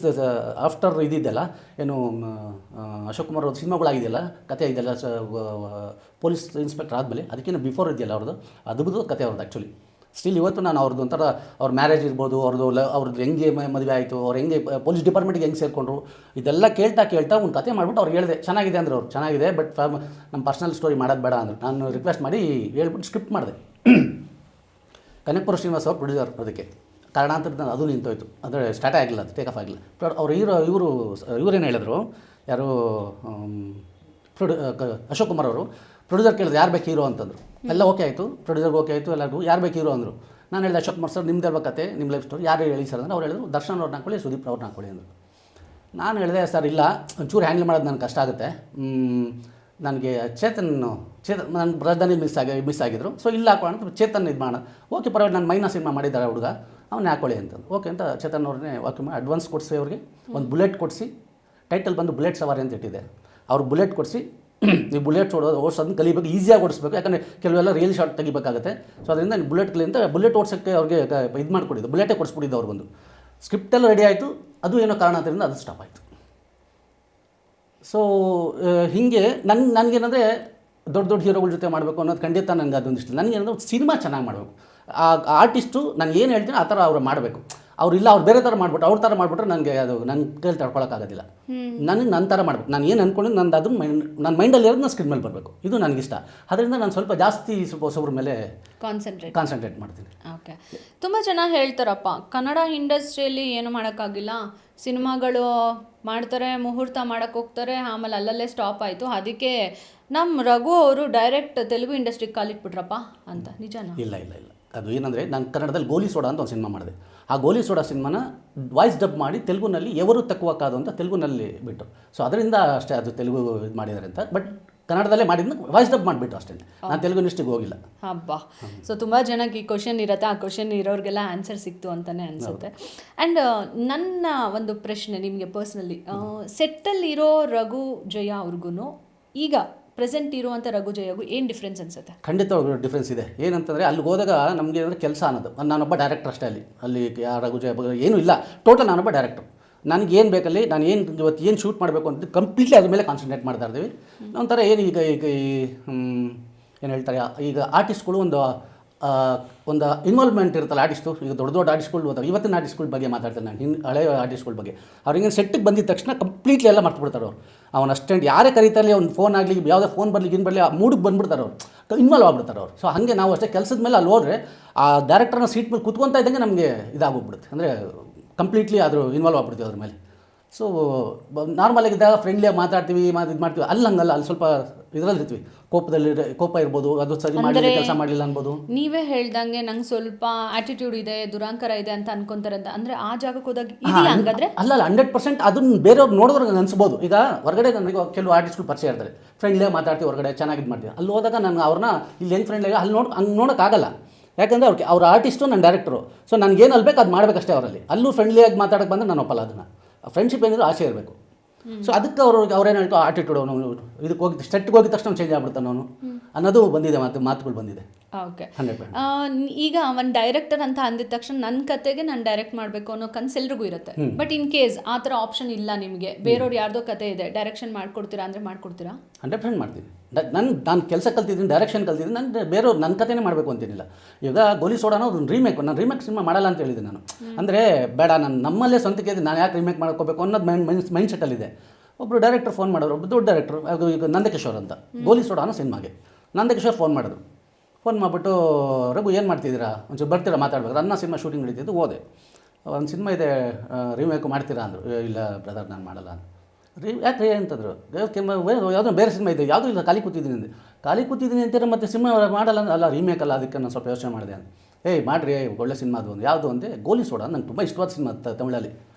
ಆಫ್ಟರ್ ಇದಿದೆಯಲ್ಲ, ಏನು ಅಶೋಕ್ ಕುಮಾರ್ ಅವ್ರ ಸಿನಿಮಾಗಳಾಗಿದೆಯಲ್ಲ, ಕತೆ ಇದೆಯಲ್ಲ, ಪೊಲೀಸ್ ಇನ್ಸ್ಪೆಕ್ಟರ್ ಆದಮೇಲೆ ಅದಕ್ಕಿಂತ ಬಿಫೋರ್ ಇದೆಯಲ್ಲ ಅವ್ರದ್ದು, ಅದ್ಭುತ ಕತೆ ಅವ್ರದ್ದು ಆ್ಯಕ್ಚುಲಿ. ಸ್ಟಿಲ್ ಇವತ್ತು ನಾನು ಅವ್ರದ್ದು ಒಂಥರ ಅವ್ರ ಮ್ಯಾರೇಜ್ ಇರ್ಬೋದು, ಅವ್ರದ್ದು ಹೆಂಗೆ ಮದುವೆ ಆಯಿತು, ಅವ್ರು ಹೆಂಗೆ ಪೊಲೀಸ್ ಡಿಪಾರ್ಟ್ಮೆಂಟ್ಗೆ ಹೆಂಗೆ ಸೇರಿಕೊಂಡ್ರು, ಇದೆಲ್ಲ ಕೇಳ್ತಾ ಒಂದು ಕತೆ ಮಾಡಿಬಿಟ್ಟು ಅವ್ರಿಗೆ ಹೇಳಿದೆ. ಚೆನ್ನಾಗಿದೆ ಅಂದ್ರೆ ಅವ್ರು ಚೆನ್ನಾಗಿದೆ, ಬಟ್ ನಮ್ಮ ಪರ್ಸ್ನಲ್ ಸ್ಟೋರಿ ಮಾಡೋದು ಬೇಡ ಅಂದರು. ನಾನು ರಿಕ್ವೆಸ್ಟ್ ಮಾಡಿ ಹೇಳ್ಬಿಟ್ಟು ಸ್ಕ್ರಿಪ್ಟ್ ಮಾಡಿದೆ. ಕನಕಪುರ ಶ್ರೀನಿವಾಸ್ ಅವ್ರು ಪ್ರೊಡ್ಯೂಸರ್. ಅದಕ್ಕೆ ಕಾರಣಾಂತರದಿಂದ ಅದು ನಿಂತೋಯ್ತು, ಅಂದರೆ ಸ್ಟಾರ್ಟ್ ಆಗಿಲ್ಲ, ಅದು ಟೇಕ್ ಆಫ್ ಆಗಿಲ್ಲ. ಅವ್ರು ಇವರೇನು ಹೇಳಿದ್ರು, ಯಾರು ಅಶೋಕ್ ಕುಮಾರ್ ಅವರು ಪ್ರೊಡ್ಯೂಸರ್ ಕೇಳಿದ್ರು ಯಾರು ಬೇಕು ಹೀರೋ ಅಂತಂದರು. ಎಲ್ಲ ಓಕೆ ಆಯಿತು, ಪ್ರೊಡ್ಯೂಸರ್ಗೆ ಓಕೆ ಆಯಿತು, ಎಲ್ಲರಿಗೂ ಯಾರು ಬೇಕು ಹೀರೋ ಅಂದರು. ನಾನು ಹೇಳಿದೆ ಅಶೋಕ್ ಕುಮಾರ್ ಸರ್ ನಿಮ್ದು ಇರುವ ಕತೆ, ನಿಮ್ಮ ಲೈಫ್ ಸ್ಟೋರಿ ಯಾರು ಹೇಳಿ ಸರ್ ಅಂದ್ರೆ ಅವ್ರು ಹೇಳಿದ್ರು ದರ್ಶನ್ ಅವ್ರನ್ನ ಹಾಕೊಳ್ಳಿ, ಸುದೀಪ್ ಅವ್ರನ್ನ ಹಾಕೊಳ್ಳಿ ಅಂದರು. ನಾನು ಹೇಳಿದೆ ಸರ್ ಇಲ್ಲ, ಒಂಚೂರು ಹ್ಯಾಂಡಲ್ ಮಾಡೋದು ನನಗೆ ಕಷ್ಟ ಆಗುತ್ತೆ, ನನಗೆ ಚೇತನ್ ನನ್ನ ರಾಜಧಾನಿ ಮಿಸ್ ಆಗಿದ್ರು, ಸೊ ಇಲ್ಲ ಹಾಕೋಣ ಅಂತ ಚೇತನ್ ಇದು ಮಾಡೋಣ. ಓಕೆ ಪರವಾಗಿಲ್ಲ, ನಾನು ಮೈನಾ ಸಿನಿಮಾ ಮಾಡಿದ್ದಾರೆ ಹುಡುಗ, ಅವನ್ನೇ ಹಾಕೊಳ್ಳಿ ಅಂತಂದು. ಓಕೆ ಅಂತ ಚೇತನ್ ಅವ್ರನ್ನೇ ಓಕೆ ಮಾಡಿ ಅಡ್ವಾನ್ಸ್ ಕೊಡಿಸಿ, ಅವ್ರಿಗೆ ಒಂದು ಬುಲೆಟ್ ಕೊಡಿಸಿ, ಟೈಟಲ್ ಬಂದು ಬುಲೆಟ್ ಸವಾರಿ ಅಂತ ಇಟ್ಟಿದೆ. ಅವ್ರು ಬುಲೆಟ್ ಕೊಡಿಸಿ, ನೀವು ಬುಲೆಟ್ ಓಡಿಸೋದನ್ನ ಕಲಿಬೇಕು, ಈಸಿಯಾಗಿ ಓಡಿಸ್ಬೇಕು, ಯಾಕಂದರೆ ಕೆಲವೆಲ್ಲ ರಿಯಲ್ ಶಾಟ್ ತೆಗಿಬೇಕಾಗುತ್ತೆ. ಸೊ ಅದರಿಂದ ಬುಲೆಟ್ ಓಡಿಸೋಕ್ಕೆ ಅವ್ರಿಗೆ ಇದು ಮಾಡಿಕೊಟ್ಟಿದ್ದು, ಬುಲೆಟೇ ಕೊಡಿಸ್ಬಿಟ್ಟಿದ್ದು ಅವ್ರಿಗೊಂದು. ಸ್ಕ್ರಿಪ್ಟೆಲ್ಲ ರೆಡಿ ಆಯಿತು, ಅದು ಏನೋ ಕಾರಣದಿಂದ ಅದು ಸ್ಟಾಪ್ ಆಯಿತು. ಸೊ ಹೀಗೆ ನನಗೇನಂದರೆ ದೊಡ್ಡ ಹೀರೋಗಳ ಜೊತೆ ಮಾಡಬೇಕು ಅನ್ನೋದು ಖಂಡಿತ ನನಗೆ ಅದೊಂದಿಷ್ಟು. ನನಗೇನಂದ್ರೆ ಸಿನಿಮಾ ಚೆನ್ನಾಗಿ ಮಾಡಬೇಕು. ಆ ಆರ್ಟಿಸ್ಟು ನಾನು ಏನು ಹೇಳ್ತೀನಿ ಆ ಥರ ಅವ್ರು ಮಾಡಬೇಕು. ಅವ್ರು ಬೇರೆ ಥರ ಮಾಡ್ಬಿಟ್ಟು ಅವ್ರ ಥರ ಮಾಡಿಬಿಟ್ರೆ ನನಗೆ ಅದು ನನ್ನ ಕೈಲಿ ತಡ್ಕೊಳಕ್ಕಾಗೋದಿಲ್ಲ. ನನ್ನ ಥರ ಮಾಡ್ಬೇಕು. ನಾನು ಏನು ಅಂದ್ಕೊಂಡಿದ್ದು ನಂದು ಅದು ನನ್ನ ಮೈಂಡಲ್ಲಿ ಇರೋದು ನಾನು ಸ್ಕ್ರೀನ್ ಮೇಲೆ ಬರಬೇಕು, ಇದು ನನಗಿಷ್ಟ. ಅದರಿಂದ ನಾನು ಸ್ವಲ್ಪ ಹೊಸಬ್ರ ಮೇಲೆ ಕಾನ್ಸಂಟ್ರೇಟ್ ಮಾಡ್ತೀನಿ. ಓಕೆ, ತುಂಬ ಜನ ಹೇಳ್ತಾರಪ್ಪ ಕನ್ನಡ ಇಂಡಸ್ಟ್ರಿಯಲ್ಲಿ ಏನು ಮಾಡೋಕ್ಕಾಗಿಲ್ಲ, ಸಿನಿಮಾಗಳು ಮಾಡ್ತಾರೆ, ಮುಹೂರ್ತ ಮಾಡೋಕ್ಕೆ ಹೋಗ್ತಾರೆ, ಆಮೇಲೆ ಅಲ್ಲಲ್ಲೇ ಸ್ಟಾಪ್ ಆಯಿತು, ಅದಕ್ಕೆ ನಮ್ಮ ರಘು ಅವರು ಡೈರೆಕ್ಟ್ ತೆಲುಗು ಇಂಡಸ್ಟ್ರಿಗೆ ಕಾಲಿಟ್ಬಿಟ್ರಪ್ಪ ಅಂತ. ನಿಜನಾ? ಇಲ್ಲ, ಅದು ಏನಂದರೆ ನಾನು ಕನ್ನಡದಲ್ಲಿ ಗೋಲಿ ಸೋಡಾ ಅಂತ ಒಂದು ಸಿನಿಮಾ ಮಾಡಿದೆ. ಆ ಗೋಲಿ ಸೋಡಾ ಸಿನಿಮಾನ ವಾಯ್ಸ್ ಡಬ್ ಮಾಡಿ ತೆಲುಗುನಲ್ಲಿ ಎವರು ತಕ್ಕುವಕ್ಕಾದು ಅಂತ ತೆಲುಗುನಲ್ಲಿ ಬಿಟ್ಟು, ಸೊ ಅದರಿಂದ ಅಷ್ಟೇ ಅದು ತೆಲುಗು ಇದು ಮಾಡಿದ್ದಾರೆ ಅಂತ. ಬಟ್ ಕನ್ನಡದಲ್ಲೇ ಮಾಡಿದ್ನ ವಾಯ್ಸ್ ಡಬ್ ಮಾಡಿಬಿಟ್ಟು ಅಷ್ಟೇ, ನಾನು ತೆಲುಗು ಇಂಡಸ್ಟ್ರಿಗೆ ಹೋಗಿಲ್ಲ. ಹಬ್ಬ. ಸೊ ತುಂಬ ಜನಕ್ಕೆ ಈ ಕ್ವಶನ್ ಇರುತ್ತೆ, ಆ ಕ್ವಶನ್ ಇರೋರಿಗೆಲ್ಲ ಆನ್ಸರ್ ಸಿಕ್ತು ಅಂತಲೇ ಅನಿಸುತ್ತೆ. ಆ್ಯಂಡ್ ನನ್ನ ಒಂದು ಪ್ರಶ್ನೆ ನಿಮಗೆ ಪರ್ಸ್ನಲಿ, ಸೆಟ್ಟಲ್ಲಿರೋ ರಘು ಜಯ ಅವ್ರಿಗೂ ಈಗ ಪ್ರೆಸೆಂಟ್ ಇರುವಂಥ ರಘು ಜಯಗೂ ಏನು ಡಿಫ್ರೆನ್ಸ್ ಅನ್ಸುತ್ತೆ? ಖಂಡಿತ ಡಿಫ್ರೆನ್ಸ್ ಇದೆ. ಏನಂತಂದರೆ ಅಲ್ಲಿ ಹೋದಾಗ ನಮಗೆ ಅಂದರೆ ಕೆಲಸ ಅನ್ನೋದು, ನಾನೊಬ್ಬ ಡೈರೆಕ್ಟರ್ ಅಷ್ಟೇ. ಅಲ್ಲಿ ರಘು ಜಯ ಏನೂ ಇಲ್ಲ, ಟೋಟಲ್ ನಾನೊಬ್ಬ ಡೈರೆಕ್ಟರ್. ನನಗೇನು ಬೇಕಲ್ಲಿ, ನಾನು ಇವತ್ತು ಏನು ಶೂಟ್ ಮಾಡಬೇಕು ಅಂತ ಕಂಪ್ಲೀಟ್ಲಿ ಅದ್ರ ಮೇಲೆ ಕಾನ್ಸಂಟ್ರೇಟ್ ಮಾಡ್ತಾ ಇರ್ತೀವಿ. ಒಂಥರ ಏನು ಈಗ ಏನು ಹೇಳ್ತಾರೆ, ಈಗ ಆರ್ಟಿಸ್ಟ್ಗಳು ಒಂದು ಇನ್ವಾಲ್ವ್ಮೆಂಟ್ ಇರುತ್ತಲ್ಲ ಆರ್ಟಿಸ್ಟು. ಈಗ ದೊಡ್ಡ ಆರ್ಟಿಸ್ಟ್ಗಳು ಹೋದಾಗ, ಇವತ್ತಿನ ಆರ್ಟಿಸ್ಟ್ಗಳ ಬಗ್ಗೆ ಮಾತಾಡ್ತಾರೆ ನಾನು, ಹಳೆಯ ಆರ್ಟಿಸ್ಟ್ಗಳ ಬಗ್ಗೆ. ಅವ್ರಿಗೆ ಸೆಟ್ಟಿಗೆ ಬಂದಿದ ತಕ್ಷಣ ಕಂಪ್ಲೀಟ್ಲಿ ಎಲ್ಲ ಮರ್ತ್ಬಿಡ್ತಾರೆ ಅವ್ರು. ಅವ್ನು ಅಷ್ಟೆಂಟ್ ಯಾರೇ ಕರೀತಾರೆ, ಅವ್ನು ಫೋನ್ ಆಗಲಿ, ಯಾವುದೇ ಫೋನ್ ಬರಲಿ ಬರಲಿ, ಆ ಮೂಡಿಗೆ ಬಂದುಬಿಡ್ತಾರೆ ಅವ್ರು, ಇನ್ವಾಲ್ವ್ ಆಗ್ಬಿಡ್ತಾರೆ ಅವ್ರು. ಸೊ ಹಾಗೆ ನಾವು ಅಷ್ಟೇ ಕೆಲಸದ ಮೇಲೆ ಅಲ್ಲಿ ಹೋದರೆ ಆ ಡೈರೆಕ್ಟರ್ನ ಸೀಟ್ ಮೇಲೆ ಕುತ್ಕೊತಾ ಇದ್ದಂಗೆ ನಮಗೆ ಇದಾಗೋಗ್ಬಿಡುತ್ತೆ, ಅಂದರೆ ಕಂಪ್ಲೀಟ್ಲಿ ಆದರೂ ಇನ್ವಾಲ್ವ್ ಆಗ್ಬಿಡ್ತೀವಿ ಅದ್ರ ಮೇಲೆ. ಸೊ ನಾರ್ಮಲಾಗಿದ್ದಾಗ ಫ್ರೆಂಡ್ಲಿಯಾಗಿ ಮಾತಾಡ್ತೀವಿ, ಇದು ಮಾಡ್ತೀವಿ. ಅಲ್ಲಿ ಹಂಗಲ್ಲ, ಅಲ್ಲಿ ಸ್ವಲ್ಪ ಇದರಲ್ಲಿರ್ತೀವಿ, ಕೋಪ ಇರ್ಬೋದು, ಅದು ಸರಿ ಮಾಡಲಿಲ್ಲ, ಕೆಲಸ ಮಾಡಲಿಲ್ಲ ಅನ್ಬೋದು. ನೀವೇ ಹೇಳ್ದಂಗೆ ನಂಗೆ ಸ್ವಲ್ಪ ಆಟಿಟ್ಯೂಡ್ ಇದೆ, ದುರಾಂಕಾರ ಇದೆ ಅಂತ ಅನ್ಕೊಂತಾರೆ ಅಂತ, ಅಂದರೆ ಆ ಜಾಗಕ್ಕೆ ಹೋದಾಗ ಹಂಗಾದ್ರೆ ಅಲ್ಲ 100% ಅದನ್ನ ಬೇರೆಯವ್ರು ನೋಡಿದ್ರೆ ಅನ್ಸ್ಬೋದು. ಈಗ ಹೊರಗಡೆ ನನಗೆ ಕೆಲವು ಆರ್ಟಿಸ್ಟ್ಗಳು ಪರಿಚಯ ಇರ್ತಾರೆ, ಫ್ರೆಂಡ್ಲಿಯಾಗಿ ಮಾತಾಡ್ತೀವಿ, ಹೊರಗಡೆ ಚೆನ್ನಾಗಿದ್ದು ಮಾಡ್ತೀವಿ. ಅಲ್ಲಿ ಹೋದಾಗ ನಾನು ಅವ್ರನ್ನ ಇಲ್ಲಿ ಹೆಂಗೆ ಫ್ರೆಂಡ್ಲಿಯಾಗಿ ಅಲ್ಲಿ ಹಂಗೆ ನೋಡೋಕ್ಕಾಗಲ್ಲ. ಯಾಕಂದರೆ ಅವ್ರ ಆರ್ಟಿಸ್ಟು, ನನ್ನ ಡೈರೆಕ್ಟರು. ಸೊ ನನಗೇನು ಅಲ್ಬೇಕು ಅದು ಮಾಡಬೇಕಷ್ಟೇ ಅವರಲ್ಲಿ. ಅಲ್ಲೂ ಫ್ರೆಂಡ್ಲಿಯಾಗಿ ಮಾತಾಡೋಕ್ಕೆ ಬಂದರೆ ನಾನು ಒಪ್ಪಲ್ಲ ಅದನ್ನು. ಫ್ರೆಂಡ್ಶಿಪ್ ಏನಿದ್ರು ಆಸೆ ಇರಬೇಕು. ಸೊ ಅದಕ್ಕೆ ಅವ್ರೇನು ಹೇಳ್ತು, ಆಟಿಟ್ಯೂಡ್ ಅವನು ಇದಕ್ಕೆ ಹೋಗಿ ಸೆಟ್ಗೆ ಹೋಗಿದ ತಕ್ಷಣ ಚೇಂಜ್ ಆಗ್ಬಿಡ್ತಾನೆ ಅವನು ಅನ್ನೋದು ಬಂದಿದೆ, ಮಾತುಗಳು ಬಂದಿದೆ. ಓಕೆ, ಈಗ ಒಂದು ಡೈರೆಕ್ಟರ್ ಅಂತ ಅಂದಿದ ತಕ್ಷಣ ನನ್ನ ಕತೆಗೆ ನಾನು ಡೈರೆಕ್ಟ್ ಮಾಡಬೇಕು ಅನ್ನೋ ಕನ್ಸು ಎಲ್ರಿಗೂ ಇರುತ್ತೆ. ಬಟ್ ಇನ್ ಕೇಸ್ ಆ ಥರ ಆಪ್ಷನ್ ಇಲ್ಲ ನಿಮಗೆ, ಬೇರೆಯವ್ರು ಯಾರ್ದೋ ಕತೆ ಇದೆ, ಡೈರೆಕ್ಷನ್ ಮಾಡ್ಕೊಡ್ತೀರಾ ಅಂದರೆ ಮಾಡ್ಕೊಡ್ತೀರಾ? 100% ಮಾಡ್ತೀನಿ. ನಾನು ಕೆಲಸ ಕಲ್ತಿದ್ದೀನಿ, ಡೈರೆಕ್ಷನ್ ಕಲ್ತಿದ್ದೀನಿ. ನಾನು ಬೇರೆಯವ್ರು ನನ್ನ ಕತೆನೇ ಮಾಡಬೇಕು ಅಂತೀನಿಲ್ಲ. ಈಗ ಗೋಲಿ ಸೋಡಾನೋ ಒಂದು ನಾನು ರೀಮೇಕ್ ಸಿನಿಮಾ ಮಾಡಲ್ಲ ಅಂತ ಹೇಳಿದ್ದೀನಿ ನಾನು. ಅಂದರೆ ಬೇಡ, ನಾನು ನಮ್ಮಲ್ಲೇ ಸ್ವಂತಕ್ಕೆ ನಾನು ಯಾಕೆ ರೀಮೇಕ್ ಮಾಡ್ಕೋಬೇಕು ಅನ್ನೋದು ಮೈಂಡ್ ಸೆಟ್ಟಲ್ಲಿದೆ. ಒಬ್ಬರು ಡೈರೆಕ್ಟರ್ ಫೋನ್ ಮಾಡೋರು, ಒಬ್ಬರು ದೊಡ್ಡ ಡೈರೆಕ್ಟರ್, ಈಗ ನಂದಕಿಶೋರ್ ಅಂತ, ಗೋಲಿ ಸೋಡಾ ಅನ್ನೋ ಸಿನಿಮಾಗೆ ನಂದಕಿಶೋರ್ ಫೋನ್ ಮಾಡಿದ್ರು. ಫೋನ್ ಮಾಡಿಬಿಟ್ಟು ರಘು ಏನು ಮಾಡ್ತಿದ್ದೀರಾ ಒಂಚೂರು ಬರ್ತೀರಾ ಮಾತಾಡ್ಬೇಕು. ನನ್ನ ಸಿನಿಮಾ ಶೂಟಿಂಗ್ ನಡೀತಿದ್ದು ಹೋದೆ. ಒಂದು ಸಿನಿಮಾ ಇದೆ ರೀಮೇಕ್ ಮಾಡ್ತೀರಾ ಅಂದರು. ಇಲ್ಲ ಬ್ರದರ್ ನಾನು ಮಾಡಲ್ಲ ಅಂತ. ಯಾಕೆ ಅಂತಂದರು. ಯಾವುದೋ ಬೇರೆ ಸಿನಿಮಾ ಇದೆ, ಯಾವುದೂ ಇಲ್ಲ, ಖಾಲಿ ಕೂತಿದ್ದೀನಿ ಅಂದೆ. ಖಾಲಿ ಕೂತಿದ್ದೀನಿ ಅಂತೀರ ಮತ್ತು ಸಿನಿಮಾ ಮಾಡಲ್ಲ ಅಲ್ಲ, ರೀಮೇಕ್ ಅಲ್ಲ, ಅದಕ್ಕೆ ನಾನು ಸ್ವಲ್ಪ ಯೋಚನೆ ಮಾಡಿದೆ ಅಂತ. ಮಾಡಿರಿ ಒಳ್ಳೆ ಸಿನಿಮಾ ಅದು ಒಂದು ಯಾವುದು ಅಂದೆ. ಗೋಲಿ ಸೋಡಾ ನಂಗೆ ತುಂಬ ಇಷ್ಟವಾದ ಸಿನಿಮಾ ತಮಿಳಲ್ಲಿ,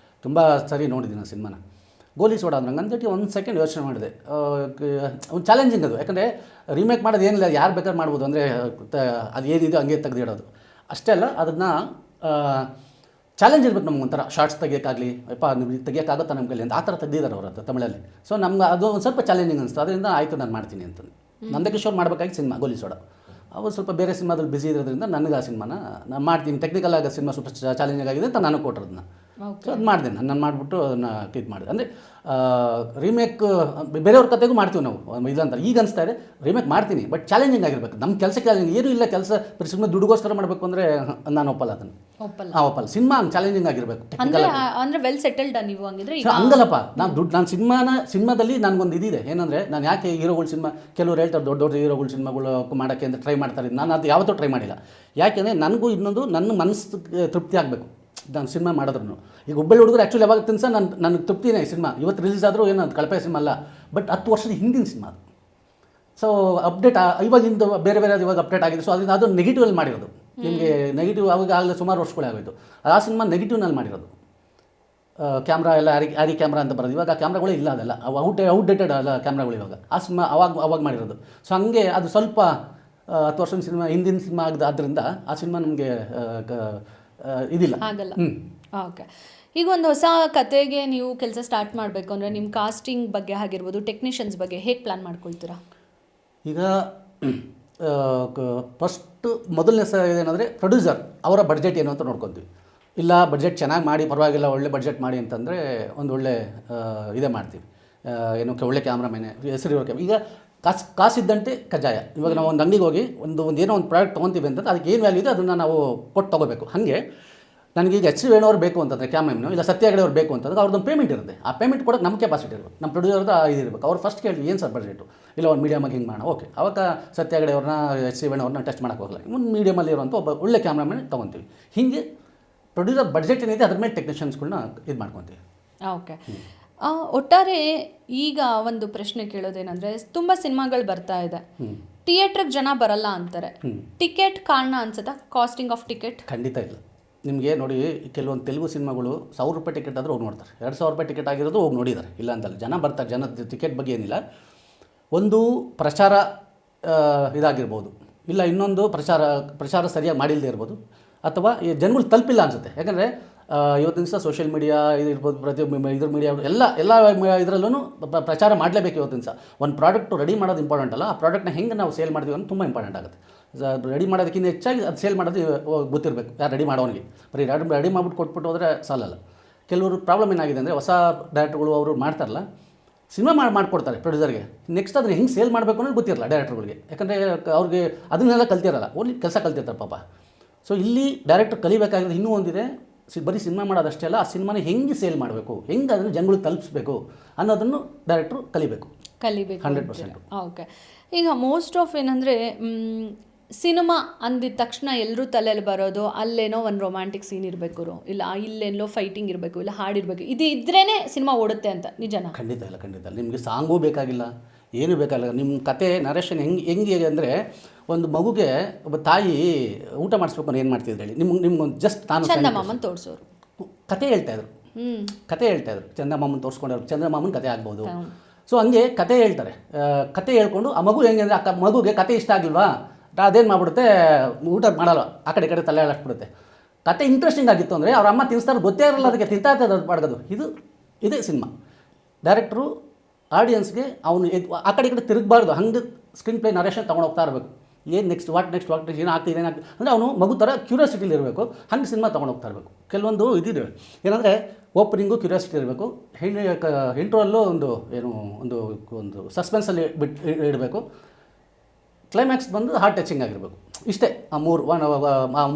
ತುಂಬ ಸರಿ ನೋಡಿದ್ದೀನಿ ಆ ಸಿನಿಮಾನ. ಗೋಲಿ ಸೋಡಾ ಅಂದ್ರೆ ಅಂದ್ಬಿಟ್ಟು ಒಂದು ಸೆಕೆಂಡ್ ಯೋಚನೆ ಮಾಡಿದೆ. ಒಂದು ಚಾಲೆಂಜಿಂಗ್ ಅದು, ಯಾಕಂದರೆ ರೀಮೇಕ್ ಮಾಡೋದು ಏನಿಲ್ಲ, ಯಾರು ಬೇಕಾದ್ರೆ ಮಾಡ್ಬೋದು. ಅಂದರೆ ಅದು ಏನಿದೆ ಹಂಗೆ ತೆಗೆದಿಡೋದು ಅಷ್ಟೇ ಅಲ್ಲ, ಅದನ್ನು ಚಾಲೆಂಜ್ ಇರ್ಬೇಕು ನಮ್ಗೆ. ಒಂಥರ ಶಾರ್ಟ್ಸ್ ತೆಗಿಯೋಕ್ಕಾಗಲಿ, ನಿಮ್ಗೆ ತೆಗಿಯೋಕ್ಕಾಗುತ್ತಾ ನಮ್ಮ ಕೈಲಿ ಅಂತ ಆ ಥರ ತೆಗೆದಿದ್ದಾರೆ ಅವರು ಅದು ತಮಿಳಲ್ಲಿ. ಸೊ ನಮ್ಗೆ ಅದು ಒಂದು ಸ್ವಲ್ಪ ಚಾಲೆಂಜಿಂಗ್ ಅನಿಸ್ತು. ಅದರಿಂದ ಆಯಿತು ನಾನು ಮಾಡ್ತೀನಿ ಅಂತಂದು. ನಂದಕಿಶೋರ್ ಮಾಡಬೇಕಾಗಿ ಸಿನಿಮಾ ಗೋಲಿ ಸೋಡಾ. ಅವರು ಸ್ವಲ್ಪ ಬೇರೆ ಸಿನಿಮಾದಲ್ಲಿ ಬಿಸಿ ಇರೋದ್ರಿಂದ ನನಗೆ ಆ ಸಿನಿಮಾನ ನಾನು ಮಾಡ್ತೀನಿ, ಟೆಕ್ನಿಕಲ್ ಆಗಿ ಸಿನಿಮಾ ಸ್ವಲ್ಪ ಚಾಲೆಂಜಿಂಗ್ ಆಗಿದೆ ಅಂತ ನಾನು ಕೊಟ್ಟರದನ್ನ. ಸೊ ಅದು ಮಾಡಿದೆ ನಾನು ಮಾಡಿಬಿಟ್ಟು ಅದನ್ನು ಇದು ಮಾಡಿದೆ. ಅಂದರೆ ರೀಮೇಕ್ ಬೇರೆಯವ್ರ ಕತೆಗೂ ಮಾಡ್ತೀವಿ ನಾವು, ಇದಂತ ಈಗ ಅನಿಸ್ತಾ ಇದೆ. ರೀಮೇಕ್ ಮಾಡ್ತೀನಿ, ಬಟ್ ಚಾಲೆಂಜಿಂಗ್ ಆಗಿರ್ಬೇಕು. ನಮ್ಮ ಕೆಲಸಕ್ಕೆ ಏನೂ ಇಲ್ಲ, ಕೆಲಸ ಸುಮ್ಮನೆ ದುಡ್ಡುಗೋಸ್ಕರ ಮಾಡಬೇಕು ಅಂದರೆ ನಾನು ಒಪ್ಪಲ್ಲ ಅದನ್ನು. ಒಪ್ಪಲ್ಲ. ಸಿನಿಮಾ ಚಾಲೆಂಜಿಂಗ್ ಆಗಿರಬೇಕು. ಅಂದರೆ ವೆಲ್ ಸೆಟಲ್ಡ್ ನೀವು ಹಂಗಿದ್ರೆ. ಹಂಗಲ್ಲಪ್ಪ, ನಾನು ಸಿನಿಮಾದಲ್ಲಿ ನನಗೊಂದು ಇದಿದೆ. ಏನಂದರೆ ನಾನು ಯಾಕೆ ಹೀರೋಗಳ ಸಿನಿಮಾ, ಕೆಲವರು ಹೇಳ್ತಾರೆ ದೊಡ್ಡ ದೊಡ್ಡ ಹೀರೋಗಳ ಸಿನಿಮಾಗಳು ಮಾಡೋಕ್ಕೆ ಅಂತ ಟ್ರೈ ಮಾಡ್ತಾರೆ. ನಾನು ಅದು ಯಾವತ್ತೂ ಟ್ರೈ ಮಾಡಿಲ್ಲ. ಯಾಕೆಂದರೆ ನನಗೂ ಇನ್ನೊಂದು ನನ್ನ ಮನಸ್ಸು ತೃಪ್ತಿ ಆಗಬೇಕು ನಾನು ಸಿನಿಮಾ ಮಾಡಿದ್ರು. ಈಗ ಹುಬ್ಬಳ್ಳಿ ಹುಡುಗರು ಆ್ಯಕ್ಚುಲಿ ಯಾವಾಗ ತಿನ್ಸ ನನಗೆ ತೃಪ್ತಿನೇ ಸಿನಿಮಾ. ಇವತ್ತು ರಿಲೀಸ್ ಆದರೂ ಏನು ಅದು ಕಳಪೆ ಸಿನಿಮಾ ಅಲ್ಲ, ಬಟ್ 10 ವರ್ಷದ ಹಿಂದಿನ ಸಿನಿಮಾ ಅದು. ಸೊ ಅಪ್ಡೇಟ್ ಇವಾಗಿಂದ ಬೇರೆ ಬೇರೆ ಇವಾಗ ಅಪ್ಡೇಟ್ ಆಗಿದೆ. ಸೊ ಅದರಿಂದ ಅದು ನೆಗೆಟಿವಲ್ಲಿ ಮಾಡಿರೋದು. ನಿಮಗೆ ನೆಗೆಟಿವ್ ಅವಾಗ ಆಗಲೇ ಸುಮಾರು ವರ್ಷಗಳೇ ಆಗೋಯ್ತು. ಆ ಸಿನಿಮಾ ನೆಗೆಟಿವ್ನಲ್ಲಿ ಮಾಡಿರೋದು. ಕ್ಯಾಮ್ರಾ ಎಲ್ಲ ಆರಿ ಕ್ಯಾಮ್ರಾ ಅಂತ ಬರೋದು. ಇವಾಗ ಆ ಕ್ಯಾಮ್ರಾಗಳೇ ಇಲ್ಲ, ಅದೆಲ್ಲ ಔಟ್ಡೇಟೆಡ್ ಅಲ್ಲ ಕ್ಯಾಮ್ರಾಗಳು ಇವಾಗ. ಆ ಸಿನಿಮಾ ಅವಾಗ ಮಾಡಿರೋದು. ಸೊ ಹಂಗೆ ಅದು ಸ್ವಲ್ಪ 10 ವರ್ಷದ ಸಿನಿಮಾ ಹಿಂದಿನ ಸಿನಿಮಾ ಆದ್ದರಿಂದ ಆ ಸಿನಿಮಾ ನಮಗೆ ಇದಿಲ್ಲ, ಆಗಲ್ಲ. ಓಕೆ. ಈಗ ಒಂದು ಹೊಸ ಕತೆಗೆ ನೀವು ಕೆಲಸ ಸ್ಟಾರ್ಟ್ ಮಾಡಬೇಕು ಅಂದರೆ ನಿಮ್ಮ ಕಾಸ್ಟಿಂಗ್ ಬಗ್ಗೆ ಆಗಿರ್ಬೋದು, ಟೆಕ್ನಿಷಿಯನ್ಸ್ ಬಗ್ಗೆ ಹೇಗೆ ಪ್ಲ್ಯಾನ್ ಮಾಡ್ಕೊಳ್ತೀರಾ? ಈಗ ಫಸ್ಟ್ ಮೊದಲನೇ ಏನಂದರೆ ಪ್ರೊಡ್ಯೂಸರ್ ಅವರ ಬಡ್ಜೆಟ್ ಏನು ಅಂತ ನೋಡ್ಕೊತೀವಿ. ಇಲ್ಲ ಬಡ್ಜೆಟ್ ಚೆನ್ನಾಗಿ ಮಾಡಿ ಪರವಾಗಿಲ್ಲ, ಒಳ್ಳೆ ಬಡ್ಜೆಟ್ ಮಾಡಿ ಅಂತಂದರೆ ಒಂದು ಒಳ್ಳೆ ಇದೇ ಮಾಡ್ತೀವಿ. ಏನು ಒಳ್ಳೆ ಕ್ಯಾಮ್ರಾಮೇನೆ ಹೆಸರು ಇರೋ ಈಗ ಕಾಸಿದ್ದಂತೆ ಕಜ್ಜಾಯ. ಇವಾಗ ನಾವು ಒಂದು ಅಂಗಡಿಗೆ ಹೋಗಿ ಒಂದು ಏನೋ ಒಂದು ಪ್ರಾಡಕ್ಟ್ ತೊಗೊತೀವಿ ಅಂತಂದ್ರೆ ಅದಕ್ಕೆ ಏನು ವ್ಯಾಲ್ಯೂ ಇದೆ ಅದನ್ನು ನಾವು ಕೊಟ್ಟು ತೊಗೋಬೇಕು. ಹಾಗೆ ನನಗೀಗ ಎಚ್ ವೇಣುವ್ರು ಬೇಕು ಅಂತಂದರೆ ಕ್ಯಾಮ್ರಾಮನ್ನು, ಇಲ್ಲ ಸತ್ಯ ಹೆಗಡೆ ಅವ್ರು ಬೇಕು ಅಂತಂದ್ರೆ ಅವ್ರದ್ದೊಂದು ಪೇಮೆಂಟ್ ಇರುತ್ತೆ. ಆ ಪೇಮೆಂಟ್ ಕೊಡೋಕ್ಕೆ ನಮ್ಮ ಕೆಪಾಸಿಟಿ ಇರಬೇಕು, ನಮ್ಮ ಪ್ರೊಡ್ಯೂಸರ್ದು ಇದಿರಬೇಕು. ಅವ್ರು ಫಸ್ಟ್ ಕೇಳಿ ಏನು ಸರ್ ಬಡ್ಜೆಟು, ಇಲ್ಲ ಒಂದು ಮೀಡಿಯಮಾಗಿ ಹಿಂಗೆ ಮಾಡೋಣ. ಓಕೆ, ಅವಾಗ ಸತ್ಯ ಹೆಗಡೆ ಅವ್ರನ್ನ ಎಚ್ ವೇಣುವ್ರನ್ನ ಟೆಸ್ಟ್ ಮಾಡೋಕ್ಕೆ ಹೋಗಲ್ಲ, ಒಂದು ಮೀಡಿಯಮಲ್ಲಿ ಇರುವಂಥ ಒಬ್ಬ ಒಳ್ಳೆ ಕ್ಯಾಮ್ರಾಮನ್ ತೊಗೊತೀವಿ. ಹೀಗೆ ಪ್ರೊಡ್ಯೂಸರ್ ಬಡ್ಜೆಟ್ ಏನಿದೆ ಅದ್ರ ಮೇಲೆ ಟೆಕ್ನಿಷಿಯನ್ಸ್ಗಳನ್ನ ಇದು ಮಾಡ್ಕೊತೀವಿ. ಓಕೆ. ಒಟ್ಟಾರೆ ಈಗ ಒಂದು ಪ್ರಶ್ನೆ ಕೇಳೋದೇನೆಂದರೆ, ತುಂಬ ಸಿನಿಮಾಗಳು ಬರ್ತಾ ಇದೆ, ಥಿಯೇಟ್ರಿಗೆ ಜನ ಬರಲ್ಲ ಅಂತಾರೆ. ಟಿಕೆಟ್ ಕಾರಣ ಅನ್ಸುತ್ತಾ? Casting of ticket? ಖಂಡಿತ ಇಲ್ಲ. ನಿಮಗೆ ನೋಡಿ, ಕೆಲವೊಂದು ತೆಲುಗು ಸಿನಿಮಾಗಳು 1000 ರೂಪಾಯಿ ಟಿಕೆಟ್ ಆದರೂ ಹೋಗಿ ನೋಡ್ತಾರೆ, 2000 ರೂಪಾಯಿ ಟಿಕೆಟ್ ಆಗಿರೋದು ಹೋಗಿ ನೋಡಿದ್ದಾರೆ, ಇಲ್ಲ ಅಂತಲ್ಲ. ಜನ ಬರ್ತಾರೆ, ಜನದ ಟಿಕೆಟ್ ಬಗ್ಗೆ ಏನಿಲ್ಲ. ಒಂದು ಪ್ರಚಾರ ಇದಾಗಿರ್ಬೋದು, ಇಲ್ಲ ಇನ್ನೊಂದು ಪ್ರಚಾರ ಸರಿಯಾಗಿ ಮಾಡಿಲ್ಲದೆ ಇರ್ಬೋದು, ಅಥವಾ ಈ ಜನಗಳು ತಲುಪಿಲ್ಲ ಅನಿಸುತ್ತೆ. ಯಾಕಂದರೆ ಇವತ್ತಿನ ದಿವಸ ಸೋಷಿಯಲ್ ಮೀಡಿಯಾ ಇದಿರ್ಬೋದು, ಇದ್ರ ಮೀಡಿಯಾ ಎಲ್ಲ ಇದರಲ್ಲೂ ಪ್ರಚಾರ ಮಾಡಲೇಬೇಕು. ಇವತ್ತಿನ ದಿವಸ ಒಂದು ಪ್ರಾಡಕ್ಟು ರೆಡಿ ಮಾಡೋದು ಇಂಪಾರ್ಟೆಂಟ್ ಅಲ್ಲ, ಆ ಪ್ರಾಡಕ್ಟ್ನ ಹೆಂಗೆ ನಾವು ಸೇಲ್ ಮಾಡ್ತೀವಿ ಅನ್ನೋದು ತುಂಬ ಇಂಪಾರ್ಟೆಂಟ್ ಆಗುತ್ತೆ. ರೆಡಿ ಮಾಡೋದಕ್ಕಿಂತ ಹೆಚ್ಚಾಗಿ ಅದು ಸೇಲ್ ಮಾಡೋದು ಗೊತ್ತಿರಬೇಕು ಯಾರು ರೆಡಿ ಮಾಡೋನಿಗೆ. ಬರೀ ರೆಡಿ ಮಾಡಿಬಿಟ್ಟು ಕೊಟ್ಬಿಟ್ಟು ಹೋದರೆ ಸಾಲಲ್ಲ. ಕೆಲವರು ಪ್ರಾಬ್ಲಮ್ ಏನಾಗಿದೆ ಅಂದರೆ, ಹೊಸ ಡೈರೆಕ್ಟರ್ಗಳು ಅವರು ಮಾಡ್ತಾರಲ್ಲ, ಸಿನಿಮಾ ಮಾಡಿಕೊಡ್ತಾರೆ ಪ್ರೊಡ್ಯೂಸರ್ಗೆ, ನೆಕ್ಸ್ಟ್ ಅದನ್ನು ಹೆಂಗೆ ಸೇಲ್ ಮಾಡಬೇಕು ಅನ್ನೋದು ಗೊತ್ತಿರಲ್ಲ ಡೈರೆಕ್ಟರ್ಗಳಿಗೆ. ಯಾಕಂದರೆ ಅವ್ರಿಗೆ ಅದನ್ನೆಲ್ಲ ಕಲ್ತಿರಲ್ಲ, ಓನ್ಲಿ ಕೆಲಸ ಕಲ್ತಿರ್ತಾರೆ ಪಾಪ. ಸೊ ಇಲ್ಲಿ ಡೈರೆಕ್ಟರ್ ಕಲಿಬೇಕಾಗಿರೋದು ಇನ್ನೂ ಒಂದಿದೆ. ಬರೀ ಸಿನಿಮಾ ಮಾಡೋದಷ್ಟೇ ಅಲ್ಲ, ಆ ಸಿನಿಮಾನ ಹೆಂಗೆ ಸೇಲ್ ಮಾಡಬೇಕು, ಹೆಂಗೆ ಅದನ್ನು ಜನಗಳಿಗೆ ತಲುಪಿಸ್ಬೇಕು ಅನ್ನೋದನ್ನು ಡೈರೆಕ್ಟ್ರು ಕಲಿಬೇಕು 100%. ಓಕೆ. ಈಗ ಮೋಸ್ಟ್ ಆಫ್ ಏನಂದರೆ, ಸಿನಿಮಾ ಅಂದಿದ ತಕ್ಷಣ ಎಲ್ಲರೂ ತಲೆಯಲ್ಲಿ ಬರೋದು ಅಲ್ಲೇನೋ ಒಂದು ರೊಮ್ಯಾಂಟಿಕ್ ಸೀನ್ ಇರಬೇಕು, ಇಲ್ಲ ಇಲ್ಲೇನೋ ಫೈಟಿಂಗ್ ಇರಬೇಕು, ಇಲ್ಲ ಹಾಡಿರಬೇಕು, ಇದು ಇದ್ರೇ ಸಿನಿಮಾ ಓಡುತ್ತೆ ಅಂತ. ನಿಜನಾ? ಖಂಡಿತ ಇಲ್ಲ. ನಿಮಗೆ ಸಾಂಗೂ ಬೇಕಾಗಿಲ್ಲ, ಏನೂ ಬೇಕಾಗಿಲ್ಲ. ನಿಮ್ಮ ಕತೆ ನರೇಷನ್ ಹೆಂಗೆ ಅಂದರೆ, ಒಂದು ಮಗುಗೆ ಒಬ್ಬ ತಾಯಿ ಊಟ ಮಾಡಿಸ್ಬೇಕು ಅಂದ್ರೆ ಏನು ಮಾಡ್ತಿದ್ರು ಹೇಳಿ? ನಿಮ್ಗೊಂದು ಜಸ್ಟ್ ನಾನು ಚಂದಮಾಮನ್ ತೋರಿಸೋರು ಕತೆ ಹೇಳ್ತಾಯಿದ್ರು. ಚಂದಮಾಮನ್ ತೋರಿಸ್ಕೊಂಡವ್ರು ಚಂದಮಾಮನ್ ಕತೆ ಆಗ್ಬೋದು. ಸೊ ಹಂಗೆ ಕತೆ ಹೇಳ್ತಾರೆ. ಕತೆ ಹೇಳ್ಕೊಂಡು ಆ ಮಗು ಹೆಂಗೆ ಅಂದರೆ, ಮಗುಗೆ ಕತೆ ಇಷ್ಟ ಆಗಿಲ್ವಾ, ಅದೇನು ಮಾಡಿಬಿಡುತ್ತೆ, ಊಟ ಮಾಡಲ್ಲ, ಆ ಕಡೆ ತಲೆ ಹಾಕ್ಬಿಡುತ್ತೆ. ಕತೆ ಇಂಟ್ರೆಸ್ಟಿಂಗ್ ಆಗಿತ್ತು ಅಂದರೆ ಅವ್ರ ಅಮ್ಮ ತಿನ್ನಿಸ್ತಾರೆ, ಗೊತ್ತೇ ಇರಲ್ಲ, ಅದಕ್ಕೆ ತಿಂತಾ ಇರ್ತದೆ ಮಾಡೋದು. ಇದೇ ಸಿನಿಮಾ. ಡೈರೆಕ್ಟ್ರು ಆಡಿಯನ್ಸ್ಗೆ ಅವನು ಆ ಕಡೆ ತಿರುಗಬಾರ್ದು, ಹಂಗೆ ಸ್ಕ್ರೀನ್ ಪ್ಲೇ ನರೇಷನ್ ತೊಗೊಂಡು ಹೋಗ್ತಾ ಇರಬೇಕು. ಏನು ನೆಕ್ಸ್ಟ್ ಏನು ಆಗ್ತಿದೆ ಅಂದರೆ ಅವನು ಮಗು ಥರ ಕ್ಯೂರಿಯಾಸಿಟಿಲಿ ಇರಬೇಕು. ಹಂಗೆ ಸಿನಿಮಾ ತೊಗೊಂಡು ಹೋಗ್ತಾ ಇರಬೇಕು. ಕೆಲವೊಂದು ಇದಿದೆ ಏನಂದರೆ, ಓಪನಿಂಗು ಕ್ಯೂರಿಯಾಸಿಟಿ ಇರಬೇಕು, ಇಂಟ್ರೋಲ್ಲೂ ಒಂದು ಸಸ್ಪೆನ್ಸಲ್ಲಿ ಇಡಬೇಕು, ಕ್ಲೈಮ್ಯಾಕ್ಸ್ ಬಂದು ಹಾರ್ಟ್ ಟಚಿಂಗ್ ಆಗಿರಬೇಕು. ಇಷ್ಟೇ ಆ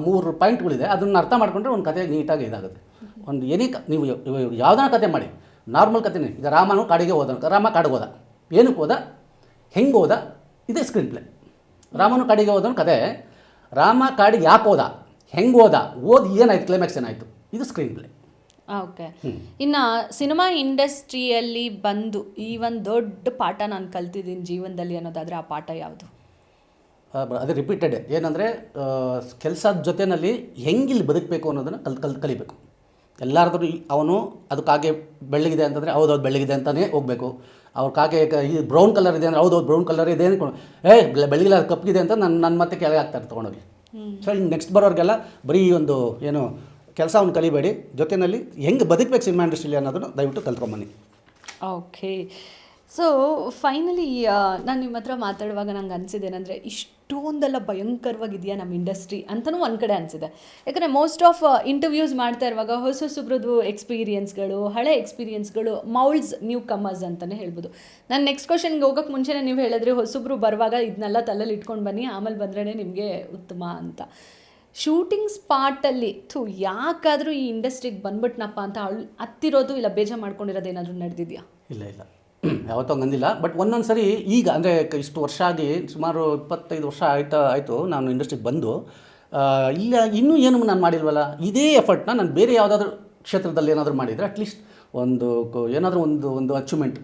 ಮೂರು ಪಾಯಿಂಟ್ಗಳಿದೆ. ಅದನ್ನು ಅರ್ಥ ಮಾಡಿಕೊಂಡ್ರೆ ಒಂದು ಕತೆ ನೀಟಾಗಿ ಇದಾಗುತ್ತೆ. ಒಂದು ನೀವು ಯಾವುದನ್ನ ಕತೆ ಮಾಡಿ, ನಾರ್ಮಲ್ ಕತೆನೇ. ಈಗ ರಾಮನು ಕಾಡಿಗೆ ಹೋದ, ರಾಮ ಕಾಡಿಗೆ ಹೋದ, ಏನಕ್ಕೆ ಹೋದ, ಹೆಂಗೆ ಹೋದ, ಇದೇ ಸ್ಕ್ರೀನ್ ಪ್ಲೇ. ರಾಮನು ಕಾಡಿಗೆ ಹೋದನು ಕತೆ. ರಾಮ ಕಾಡಿಗೆ ಯಾಕೆ ಹೋದ, ಹೆಂಗೆ ಹೋದ, ಏನಾಯ್ತು, ಕ್ಲೈಮ್ಯಾಕ್ಸ್ ಏನಾಯಿತು, ಇದು ಸ್ಕ್ರೀನ್ ಪ್ಲೇ. ಓಕೆ. ಇನ್ನು ಸಿನಿಮಾ ಇಂಡಸ್ಟ್ರಿಯಲ್ಲಿ ಬಂದು ಈ ಒಂದು ದೊಡ್ಡ ಪಾಠ ನಾನು ಕಲ್ತಿದ್ದೀನಿ ಜೀವನದಲ್ಲಿ ಅನ್ನೋದಾದರೆ ಆ ಪಾಠ ಯಾವುದು? ಅದೇ ರಿಪೀಟೆಡ್ ಏನಂದರೆ ಕೆಲಸದ ಜೊತೆಯಲ್ಲಿ ಹೆಂಗೆ ಇಲ್ಲಿ ಬದುಕಬೇಕು ಅನ್ನೋದನ್ನು ಕಲಿಬೇಕು. ಎಲ್ಲಾರ್ದ್ರೂ ಅವನು ಅದಕ್ಕಾಗೆ ಬೆಳ್ಳಗಿದೆ ಅಂತಂದರೆ ಹೌದೌದು ಬೆಳ್ಳಗಿದೆ ಅಂತಲೇ ಹೋಗಬೇಕು. ಅವ್ರ ಕಾಗೆ ಈ ಬ್ರೌನ್ ಕಲರ್ ಇದೆ ಅಂದರೆ ಹೌದೌದು ಬ್ರೌನ್ ಕಲರ್ ಇದೆ ಅಂದ್ಕೊಂಡು ಬೆಳಗಿಲ್ಲ ಕಪ್ಪಗಿದೆ ಅಂತ ನನ್ನ ಮತ್ತೆ ಕೆಳಗೆ ಹಾಕ್ತಾರೆ ತೊಗೊಂಡೋಗಿ. ಸೊ ಇನ್ನು ನೆಕ್ಸ್ಟ್ ಬರೋರಿಗೆಲ್ಲ ಬರೀ ಒಂದು ಏನು ಕೆಲಸ ಅವ್ನು ಕಲಿಬೇಡಿ, ಜೊತೆಯಲ್ಲಿ ಹೆಂಗೆ ಬದುಕಬೇಕು ಸಿನಿಮಾ ಇಂಡಸ್ಟ್ರಿಲಿ ಅನ್ನೋದನ್ನು ದಯವಿಟ್ಟು ಕಲ್ತ್ಕೊಂಬನ್ನಿ. ಓಕೆ. ಸೊ ಫೈನಲಿ ನಾನು ನಿಮ್ಮ ಹತ್ರ ಮಾತಾಡುವಾಗ ನಂಗೆ ಅನಿಸಿದ್ದೇನೆಂದರೆ ಇಷ್ಟೊಂದೆಲ್ಲ ಭಯಂಕರವಾಗಿದೆಯಾ ನಮ್ಮ ಇಂಡಸ್ಟ್ರಿ ಅಂತಲೂ ಒಂದು ಕಡೆ ಅನಿಸಿದೆ. ಯಾಕಂದರೆ ಮೋಸ್ಟ್ ಆಫ್ ಇಂಟರ್ವ್ಯೂಸ್ ಮಾಡ್ತಾ ಇರುವಾಗ ಹೊಸಬ್ರದ್ದು ಎಕ್ಸ್ಪೀರಿಯನ್ಸ್ಗಳು, ಹಳೆ ಎಕ್ಸ್ಪೀರಿಯನ್ಸ್ಗಳು, ಮೌಲ್ಡ್ಸ್ ನ್ಯೂ ಕಮರ್ಸ್ ಅಂತಲೇ ಹೇಳ್ಬೋದು. ನಾನು ನೆಕ್ಸ್ಟ್ ಕ್ವಶನ್ಗೆ ಹೋಗೋಕ್ಕೆ ಮುಂಚೆನೇ ನೀವು ಹೇಳಿದ್ರಿ ಹೊಸಬ್ರು ಬರುವಾಗ ಇದನ್ನೆಲ್ಲ ತಲೆಯಲ್ಲಿ ಇಟ್ಕೊಂಡು ಬನ್ನಿ, ಆಮೇಲೆ ಬಂದ್ರೇ ನಿಮಗೆ ಉತ್ತಮ ಅಂತ. ಶೂಟಿಂಗ್ ಸ್ಪಾಟಲ್ಲಿ ಯಾಕಾದರೂ ಈ ಇಂಡಸ್ಟ್ರಿಗೆ ಬಂದ್ಬಿಟ್ನಪ್ಪ ಅಂತ ಹತ್ತಿರೋದು ಇಲ್ಲ ಬೇಜಾರು ಮಾಡ್ಕೊಂಡಿರೋದು ಏನಾದರೂ ನಡೆದಿದೆಯಾ? ಇಲ್ಲ ಯಾವತ್ತೂ ಹಂಗಂದಿಲ್ಲ. ಬಟ್ ಒಂದೊಂದು ಸರಿ ಈಗ ಅಂದರೆ ಇಷ್ಟು ವರ್ಷ ಆಗಿ ಸುಮಾರು 25 ವರ್ಷ ಆಯಿತು ನಾನು ಇಂಡಸ್ಟ್ರಿಗೆ ಬಂದು. ಇಲ್ಲ ಇನ್ನೂ ಏನು ನಾನು ಮಾಡಿಲ್ವಲ್ಲ, ಇದೇ ಎಫರ್ಟ್ನ ನಾನು ಬೇರೆ ಯಾವುದಾದ್ರೂ ಕ್ಷೇತ್ರದಲ್ಲಿ ಏನಾದರೂ ಮಾಡಿದರೆ ಅಟ್ಲೀಸ್ಟ್ ಏನಾದರೂ ಒಂದು ಅಚೀವ್ಮೆಂಟ್,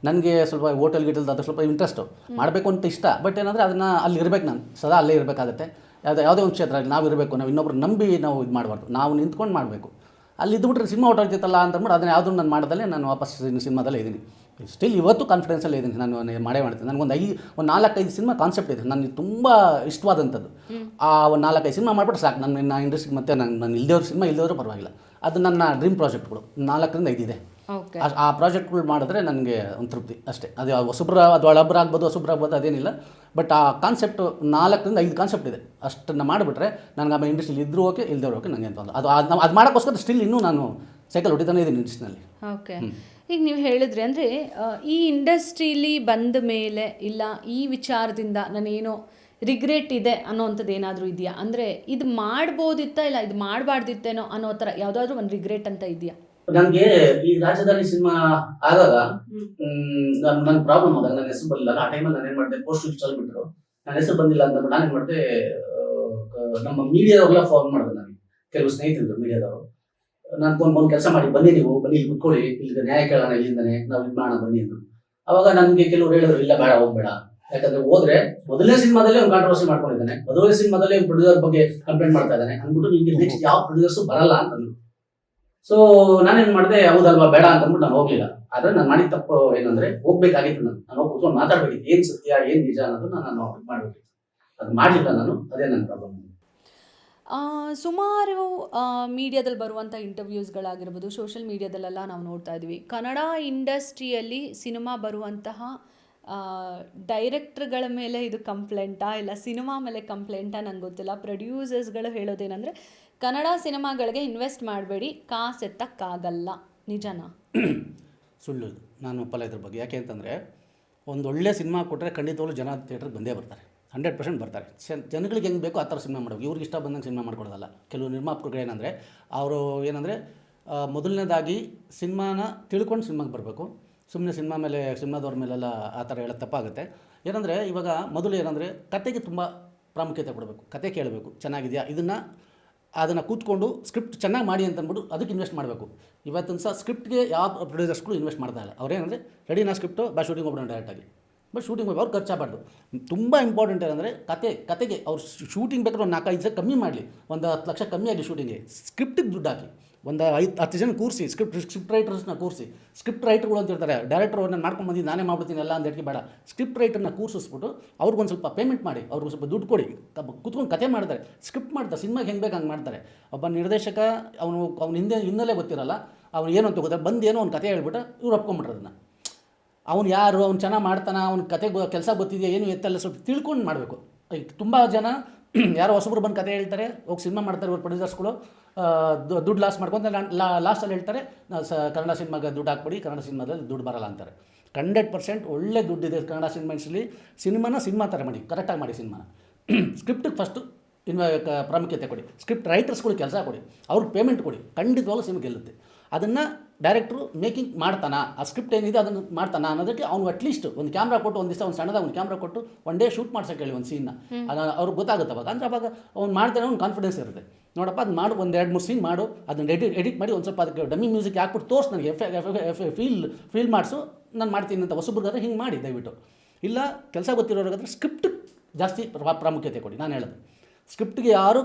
ನನಗೆ ಸ್ವಲ್ಪ ಹೋಟೆಲ್ ಗಿಟಲ್ದಾದ್ರೆ ಸ್ವಲ್ಪ ಇಂಟ್ರೆಸ್ಟು ಮಾಡಬೇಕು ಅಂತ ಇಷ್ಟ. ಬಟ್ ಏನಂದರೆ ಅದನ್ನು ಅಲ್ಲಿ ಇರಬೇಕು, ನಾನು ಸದಾ ಅಲ್ಲೇ ಇರಬೇಕಾಗತ್ತೆ. ಯಾವುದೇ ಒಂದು ಕ್ಷೇತ್ರ ನಾವು ಇರಬೇಕು, ನಾವು ಇನ್ನೊಬ್ರು ನಂಬಿ ನಾವು ಇದು ಮಾಡಬಾರ್ದು, ನಾವು ನಿಂತ್ಕೊಂಡು ಮಾಡಬೇಕು. ಅಲ್ಲಿ ಇದ್ಬಿಟ್ರೆ ಸಿನಿಮಾ ಹೊರಟಿತ್ತಲ್ಲ ಅಂತಂದ್ಬಿಟ್ಟು ಅದನ್ನು ಯಾವುದನ್ನು ನಾನು ಮಾಡೋದಲ್ಲೇ ನಾನು ವಾಪಸ್ ಸಿನಿಮಾದಲ್ಲೇ ಇದ್ದೀನಿ. ಸ್ಟಿಲ್ ಇವತ್ತು ಕಾನ್ಫಿಡೆನ್ಸಲ್ಲೇ ಇದ್ದೀನಿ, ನಾನು ಮಾಡ್ತೀನಿ. ನನಗೊಂದು 4-5 ಸಿನಿಮಾ ಕಾನ್ಸೆಪ್ಟ್ ಇದೆ ನನಗೆ ತುಂಬ ಇಷ್ಟವಾದಂಥದ್ದು. ಆ ಒಂದು 4-5 ಸಿನಿಮಾ ಮಾಡಿಬಿಟ್ರೆ ಸಾಕು ನನ್ನ ಇಂಡಸ್ಟ್ರಿಗೆ. ಮತ್ತು ನಾನು ಇಲ್ಲದೇವ್ರ ಸಿನಿಮಾ ಇಲ್ಲದೇವ್ರೂ ಪರವಾಗಿಲ್ಲ, ಅದು ನನ್ನ ಡ್ರೀಮ್ ಪ್ರಾಜೆಕ್ಟ್ಗಳು 4-5 ಇದೆ. ಆ ಪ್ರಾಜೆಕ್ಟ್ಗಳು ಮಾಡಿದ್ರೆ ನನಗೆ ಒಂದು ತೃಪ್ತಿ ಅಷ್ಟೇ. ಅದು ಅದು ಒಳೊಬ್ಬರಾಗ್ಬೋದು ಹೊಸಬ್ರಾಗ್ಬೋದು ಅದೇನಿಲ್ಲ. ಬಟ್ ಆ ಕಾನ್ಸೆಪ್ಟು 4-5 ಕಾನ್ಸೆಪ್ಟ್ ಇದೆ, ಅಷ್ಟನ್ನು ಮಾಡಿಬಿಟ್ರೆ ನನಗೆ ಆಮೇಲೆ ಇಂಡಸ್ಟ್ರಿಲಿ ಇದ್ರೂ ಓಕೆ ಇಲ್ಲದೇ ಓಕೆ ನನಗೆ ಅಂತ ಅದು ಮಾಡೋಕ್ಕೋಸ್ಕರ ಸ್ಟಿಲ್ ಇನ್ನೂ ನಾನು ಸೈಕಲ್ ಹೊಡಿತಾನೆ ಇದ್ದೀನಿ ಇಂಡಸ್ಟ್ರಿನಲ್ಲಿ. ಓಕೆ. ಈಗ ನೀವು ಹೇಳಿದ್ರಿ ಅಂದರೆ ಈ ಇಂಡಸ್ಟ್ರೀಲಿ ಬಂದ ಮೇಲೆ ಇಲ್ಲ ಈ ವಿಚಾರದಿಂದ ನಾನೇನೋ ರಿಗ್ರೆಟ್ ಇದೆ ಅನ್ನೋವಂಥದ್ದು ಏನಾದರೂ ಇದೆಯಾ? ಅಂದರೆ ಇದು ಮಾಡ್ಬೋದಿತ್ತಾ ಇಲ್ಲ ಇದು ಮಾಡಬಾರ್ದಿತ್ತೇನೋ ಅನ್ನೋ ಥರ ಯಾವುದಾದ್ರೂ ಒಂದು ರಿಗ್ರೆಟ್ ಅಂತ ಇದೆಯಾ? ನನಗೆ ಈ ರಾಜಧಾನಿ ಸಿನಿಮಾ ಆದಾಗ ನನ್ನ ಪ್ರಾಬ್ಲಮ್ ಆದಾಗ ನನ್ನ ಹೆಸರು ಬಂದಿಲ್ಲ. ಆ ಟೈಮಲ್ಲಿ ನಾನು ಏನು ಮಾಡಿದೆ, ಪೋಸ್ಟ್ ಇನ್ಸ್ಟಾಲ್ ಬಿಟ್ಟರು, ನನ್ನ ಹೆಸರು ಬಂದಿಲ್ಲ ಅಂತ ನಾನು ಏನು ಮಾಡಿದೆ, ನಮ್ಮ ಮೀಡಿಯಾದವ್ರೆಲ್ಲ ಫೋನ್ ಮಾಡಿದೆ ನನಗೆ, ಕೆಲವು ಸ್ನೇಹಿತರು ಮೀಡಿಯಾದವರು. ನಾನು ಬಂದು ಕೆಲಸ ಮಾಡಿ ಬನ್ನಿ, ನೀವು ಬನ್ನಿ ಇಲ್ಲಿ ಕುತ್ಕೊಳ್ಳಿ, ಇಲ್ಲಿಗೆ ನ್ಯಾಯ ಕೇಳೋಣ, ಇಲ್ಲಿಂದನೇ ನಾವು ಇದು ಮಾಡೋಣ ಬನ್ನಿ ಅಂದರು. ಅವಾಗ ನನಗೆ ಕೆಲವರು ಹೇಳಿದ್ರು ಇಲ್ಲ ಬೇಡ ಹೋಗ್ಬೇಡ, ಯಾಕಂದ್ರೆ ಹೋದ್ರೆ ಮೊದಲನೇ ಸಿನಿಮಾದಲ್ಲೇ ಒಂದು ಕಾಂಟ್ರವರ್ಸಿ ಮಾಡ್ಕೊಂಡಿದ್ದಾನೆ, ಮೊದಲನೇ ಸಿನಿಮಾದಲ್ಲೇ ಪ್ರೊಡ್ಯೂಸರ್ ಬಗ್ಗೆ ಕಂಪ್ಲೇಂಟ್ ಮಾಡ್ತಾ ಇದ್ದಾನೆ ಅಂದ್ಬಿಟ್ಟು ನಿಮಗೆ ನೆಕ್ಸ್ಟ್ ಯಾವ ಪ್ರೊಡ್ಯೂಸರ್ಸು ಬರಲ್ಲ ಅಂತಂದ್ರು. ಸೊ ನಾನೇನು ಮಾಡಿದೆ, ಹೌದಲ್ವಾ ಬೇಡ ಅಂತಂದ್ಬಿಟ್ಟು ನಾನು ಹೋಗ್ಲಿಲ್ಲ. ಆದರೆ ನಾನು ಮಾಡಿದ ತಪ್ಪು ಏನಂದ್ರೆ ಹೋಗ್ಬೇಕಾಗಿತ್ತು, ನಾನು ಹೋಗಿ ಕೂತ್ಕೊಂಡು ಮಾತಾಡ್ಬೇಕಿತ್ತು, ಏನು ಸತ್ಯ ಏನು ನಿಜ ಅನ್ನೋದನ್ನ ನಾನು ಮಾಡಬೇಕಿತ್ತು. ಅದು ಮಾಡಲಿಲ್ಲ ನಾನು, ಅದೇ ನನ್ನ ಪ್ರಾಬ್ಲಮ್. ಸುಮಾರು ಮೀಡಿಯಾದಲ್ಲಿ ಬರುವಂಥ ಇಂಟರ್ವ್ಯೂಸ್ಗಳಾಗಿರ್ಬೋದು, ಸೋಷಿಯಲ್ ಮೀಡಿಯಾದಲ್ಲೆಲ್ಲ ನಾವು ನೋಡ್ತಾ ಇದ್ವಿ, ಕನ್ನಡ ಇಂಡಸ್ಟ್ರಿಯಲ್ಲಿ ಸಿನಿಮಾ ಬರುವಂತಹ ಡೈರೆಕ್ಟ್ರ್ಗಳ ಮೇಲೆ ಇದು ಕಂಪ್ಲೇಂಟಾ ಇಲ್ಲ ಸಿನಿಮಾ ಮೇಲೆ ಕಂಪ್ಲೇಂಟಾ ನಂಗೆ ಗೊತ್ತಿಲ್ಲ. ಪ್ರೊಡ್ಯೂಸರ್ಸ್ಗಳು ಹೇಳೋದೇನೆಂದರೆ ಕನ್ನಡ ಸಿನಿಮಾಗಳಿಗೆ ಇನ್ವೆಸ್ಟ್ ಮಾಡಬೇಡಿ, ಕಾಸು ಎತ್ತಕ್ಕಾಗಲ್ಲ. ನಿಜನಾ? ಸುಳ್ಳು ಇದು, ನಾನು ಒಪ್ಪಲ್ಲ ಇದ್ರ ಬಗ್ಗೆ. ಯಾಕೆ ಅಂತಂದರೆ ಒಂದು ಒಳ್ಳೆ ಸಿನಿಮಾ ಕೊಟ್ಟರೆ ಖಂಡಿತವಾಗ್ಲೂ ಜನ ಥಿಯೇಟ್ರಿಗೆ ಬಂದೇ ಬರ್ತಾರೆ, 100% ಬರ್ತಾರೆ. ಜನಗಳಿಗೆ ಹೆಂಗೆ ಬೇಕೋ ಆ ಥರ ಸಿನಿಮಾ ಮಾಡಬೇಕು, ಇವ್ರಿಗೆ ಇಷ್ಟ ಬಂದಂಗೆ ಸಿನಿಮಾ ಮಾಡ್ಕೊಡೋದಲ್ಲ. ಕೆಲವು ನಿರ್ಮಾಪಕರು ಏನಂದರೆ ಅವರು ಮೊದಲನೇದಾಗಿ ಸಿನಿಮಾನ ತಿಳ್ಕೊಂಡು ಸಿನಿಮಾಗೆ ಬರಬೇಕು. ಸುಮ್ಮನೆ ಸಿನಿಮಾ ಮೇಲೆ ಸಿನಿಮಾದವ್ರ ಮೇಲೆಲ್ಲ ಆ ಥರ ಹೇಳೋದು ತಪ್ಪಾಗುತ್ತೆ. ಏನಂದರೆ ಇವಾಗ ಮೊದಲು ಏನಂದರೆ ಕತೆಗೆ ತುಂಬ ಪ್ರಾಮುಖ್ಯತೆ ಕೊಡಬೇಕು, ಕತೆ ಕೇಳಬೇಕು, ಚೆನ್ನಾಗಿದೆಯಾ ಅದನ್ನು ಕೂತ್ಕೊಂಡು ಸ್ಕ್ರಿಪ್ಟ್ ಚೆನ್ನಾಗಿ ಮಾಡಿ ಅಂತಂದ್ಬಿಟ್ಟು ಅದಕ್ಕೆ ಇನ್ವೆಸ್ಟ್ ಮಾಡಬೇಕು. ಇವತ್ತಿನ ಸಹ ಸ್ಕ್ರಿಪ್ಟ್ಗೆ ಯಾವ ಪ್ರೊಡ್ಯೂಸರ್ಸ್ಗಳು ಇನ್ವೆಸ್ಟ್ ಮಾಡ್ತಾ ಇಲ್ಲ. ಅವ್ರೇನಂದರೆ ರೆಡಿನಾ ಸ್ಕ್ರಿಪ್ಟು ಶೂಟಿಂಗ್ ಹೋಗ್ಬಿಡೋಣ ಡೈರೆಕ್ಟಾಗಿ, ಬಟ್ ಶೂಟಿಂಗ್ ಹೋಗಿ ಅವ್ರು ಖರ್ಚಾಗಬಾರ್ದು. ತುಂಬ ಇಂಪಾರ್ಟೆಂಟ್ ಏನಂದರೆ ಕತೆಗೆ ಅವ್ರು ಶೂಟಿಂಗ್ ಬೇಕಾದ್ರೆ ಒಂದು 4-5 ಲಕ್ಷ ಕಮ್ಮಿ ಮಾಡಲಿ, ಒಂದು 10 ಲಕ್ಷ ಕಮ್ಮಿ ಆಗಲಿ ಶೂಟಿಂಗ್ಗೆ, ಸ್ಕ್ರಿಪ್ಟಿಗೆ ದುಡ್ಡು ಹಾಕಿ ಒಂದು 10 ಜನ ಕೂರಿಸಿ, ಸ್ಕ್ರಿಪ್ಟ್ ರೈಟರ್ಸ್ನ ಕೂರಿಸಿ. ಸ್ಕ್ರಿಪ್ಟ್ ರೈಟರ್ಗಳು ಅಂತ ಇರ್ತಾರೆ, ಡೈರೆಕ್ಟರ್ ನಾನು ಮಾಡ್ಕೊಂಡು ಬಂದು ನಾನೇ ಮಾಡ್ಬಿಡ್ತೀನಿ ಎಲ್ಲ ಅಂತ ಹೇಳಿ ಬೇಡ, ಸ್ಕ್ರಿಪ್ಟ್ ರೈಟರ್ನ ಕೂರಿಸಿಸ್ಬಿಟ್ಟು ಅವ್ರಿಗೊಂದು ಸ್ವಲ್ಪ ಪೇಮೆಂಟ್ ಮಾಡಿ, ಅವ್ರಿಗೆ ಸ್ವಲ್ಪ ದುಡ್ಡು ಕೊಡಿ, ಕೂತ್ಕೊಂಡು ಕತೆ ಮಾಡ್ತಾರೆ, ಸ್ಕ್ರಿಪ್ಟ್ ಮಾಡ್ತಾರೆ, ಸಿನಿಮಾಗೆ ಹೆಂಗೆ ಬೇಕು ಹಂಗೆ ಮಾಡ್ತಾರೆ. ಒಬ್ಬ ನಿರ್ದೇಶಕ ಅವ್ನು ಹಿನ್ನೆಲೆ ಗೊತ್ತಿರಲ್ಲ, ಅವ್ನು ಏನು ಅಂತ ಗೊತ್ತಾರೆ, ಬಂದು ಏನೋ ಒಂದು ಕತೆ ಹೇಳ್ಬಿಟ್ಟು ಇವ್ರು ಒಪ್ಕೊಂಬಿಟ್ರೆ ಅದನ್ನು. ಅವ್ನು ಯಾರು, ಅವ್ನು ಚೆನ್ನಾಗಿ ಮಾಡ್ತಾನೆ, ಅವ್ನ ಕತೆ ಕೆಲಸ ಗೊತ್ತಿದೆಯಾ ಏನು ಎತ್ತಲ್ಲ ಸ್ವಲ್ಪ ತಿಳ್ಕೊಂಡು ಮಾಡಬೇಕು. ಈಗ ತುಂಬ ಜನ ಯಾರೋ ಹೊಸಬ್ರು ಬಂದು ಕತೆ ಹೇಳ್ತಾರೆ, ಹೋಗಿ ಸಿನಿಮಾ ಮಾಡ್ತಾರೆ ಇವ್ರು ಪ್ರೊಡ್ಯೂಸರ್ಸ್ಗಳು, ದುಡ್ಡು ಲಾಸ್ ಮಾಡ್ಕೊಂಡು ಲಾಸ್ಟಲ್ಲಿ ಹೇಳ್ತಾರೆ ಕನ್ನಡ ಸಿನಿಮಾಗೆ ದುಡ್ಡು ಹಾಕ್ಬಿಡಿ, ಕನ್ನಡ ಸಿನಿಮಾದಲ್ಲಿ ದುಡ್ಡು ಬರಲ್ಲ ಅಂತಾರೆ. 100% ಒಳ್ಳೆ ದುಡ್ಡಿದೆ ಕನ್ನಡ ಸಿನಿಮಾ ಥರ ಮಾಡಿ, ಕರೆಕ್ಟಾಗಿ ಮಾಡಿ ಸಿನಿಮಾನ. ಸ್ಕ್ರಿಪ್ಟಿಗೆ ಫಸ್ಟು ಪ್ರಾಮುಖ್ಯತೆ ಕೊಡಿ, ಸ್ಕ್ರಿಪ್ಟ್ ರೈಟರ್ಸ್ಗಳು ಕೆಲಸ ಕೊಡಿ, ಅವ್ರಿಗೆ ಪೇಮೆಂಟ್ ಕೊಡಿ, ಖಂಡಿತವಾಗ್ಲೂ ಸಿನಿಮಾ ಗೆಲ್ಲುತ್ತೆ. ಅದನ್ನು ಡೈರೆಕ್ಟ್ರು ಮೇಕಿಂಗ್ ಮಾಡ್ತಾನ, ಆ ಸ್ಕ್ರಿಪ್ಟ್ ಏನಿದೆ ಅದನ್ನು ಮಾಡ್ತಾನ ಅನ್ನೋದಕ್ಕೆ ಅವ್ನು ಅಟ್ಲೀಸ್ಟ್ ಒಂದು ಕ್ಯಾಮ್ರಾ ಕೊಟ್ಟು ಒಂದು ದಿವಸ ಒಂದು ಸಣ್ಣದಾಗ ಒಂದು ಕ್ಯಾಮ್ರಾ ಕೊಟ್ಟು ಒನ್ ಡೇ ಶೂಟ್ ಮಾಡ್ಸೋಕೆ ಹೇಳಿ ಒಂದು ಸೀನ್ನ, ಅವ್ರಿಗೆ ಗೊತ್ತಾಗುತ್ತೆ ಅವಾಗ. ಅಂದರೆ ಅವಾಗ ಅವ್ನು ಮಾಡ್ತಾನೆ, ಅವ್ನು ಕಾನ್ಫಿಡೆನ್ಸ್ ಇರುತ್ತೆ. ನೋಡಪ್ಪ ಅದು ಮಾಡು, ಒಂದು 2-3 ಸೀನ್ ಮಾಡು, ಅದನ್ನು ಎಡಿಟ್ ಮಾಡಿ ಒಂದು ಸ್ವಲ್ಪ ಅದಕ್ಕೆ ಡಮ್ಮಿ ಮ್ಯೂಸಿಕ್ ಹಾಕ್ಬಿಟ್ಟು ತೋರಿಸಿ ನನಗೆ ಫೀಲ್ ಮಾಡಿಸು, ನಾನು ಮಾಡ್ತೀನಿ ಅಂತ. ಹೊಸಬ್ರಿಗಾದ್ರೆ ಹಿಂಗೆ ಮಾಡಿ ದಯವಿಟ್ಟು. ಇಲ್ಲ ಕೆಲಸ ಗೊತ್ತಿರೋರಿಗಾದ್ರೆ ಸ್ಕ್ರಿಪ್ಟ್ ಜಾಸ್ತಿ ಪ್ರಾಮುಖ್ಯತೆ ಕೊಡಿ. ನಾನು ಹೇಳೋದು ಸ್ಕ್ರಿಪ್ಟ್ಗೆ ಯಾರೂ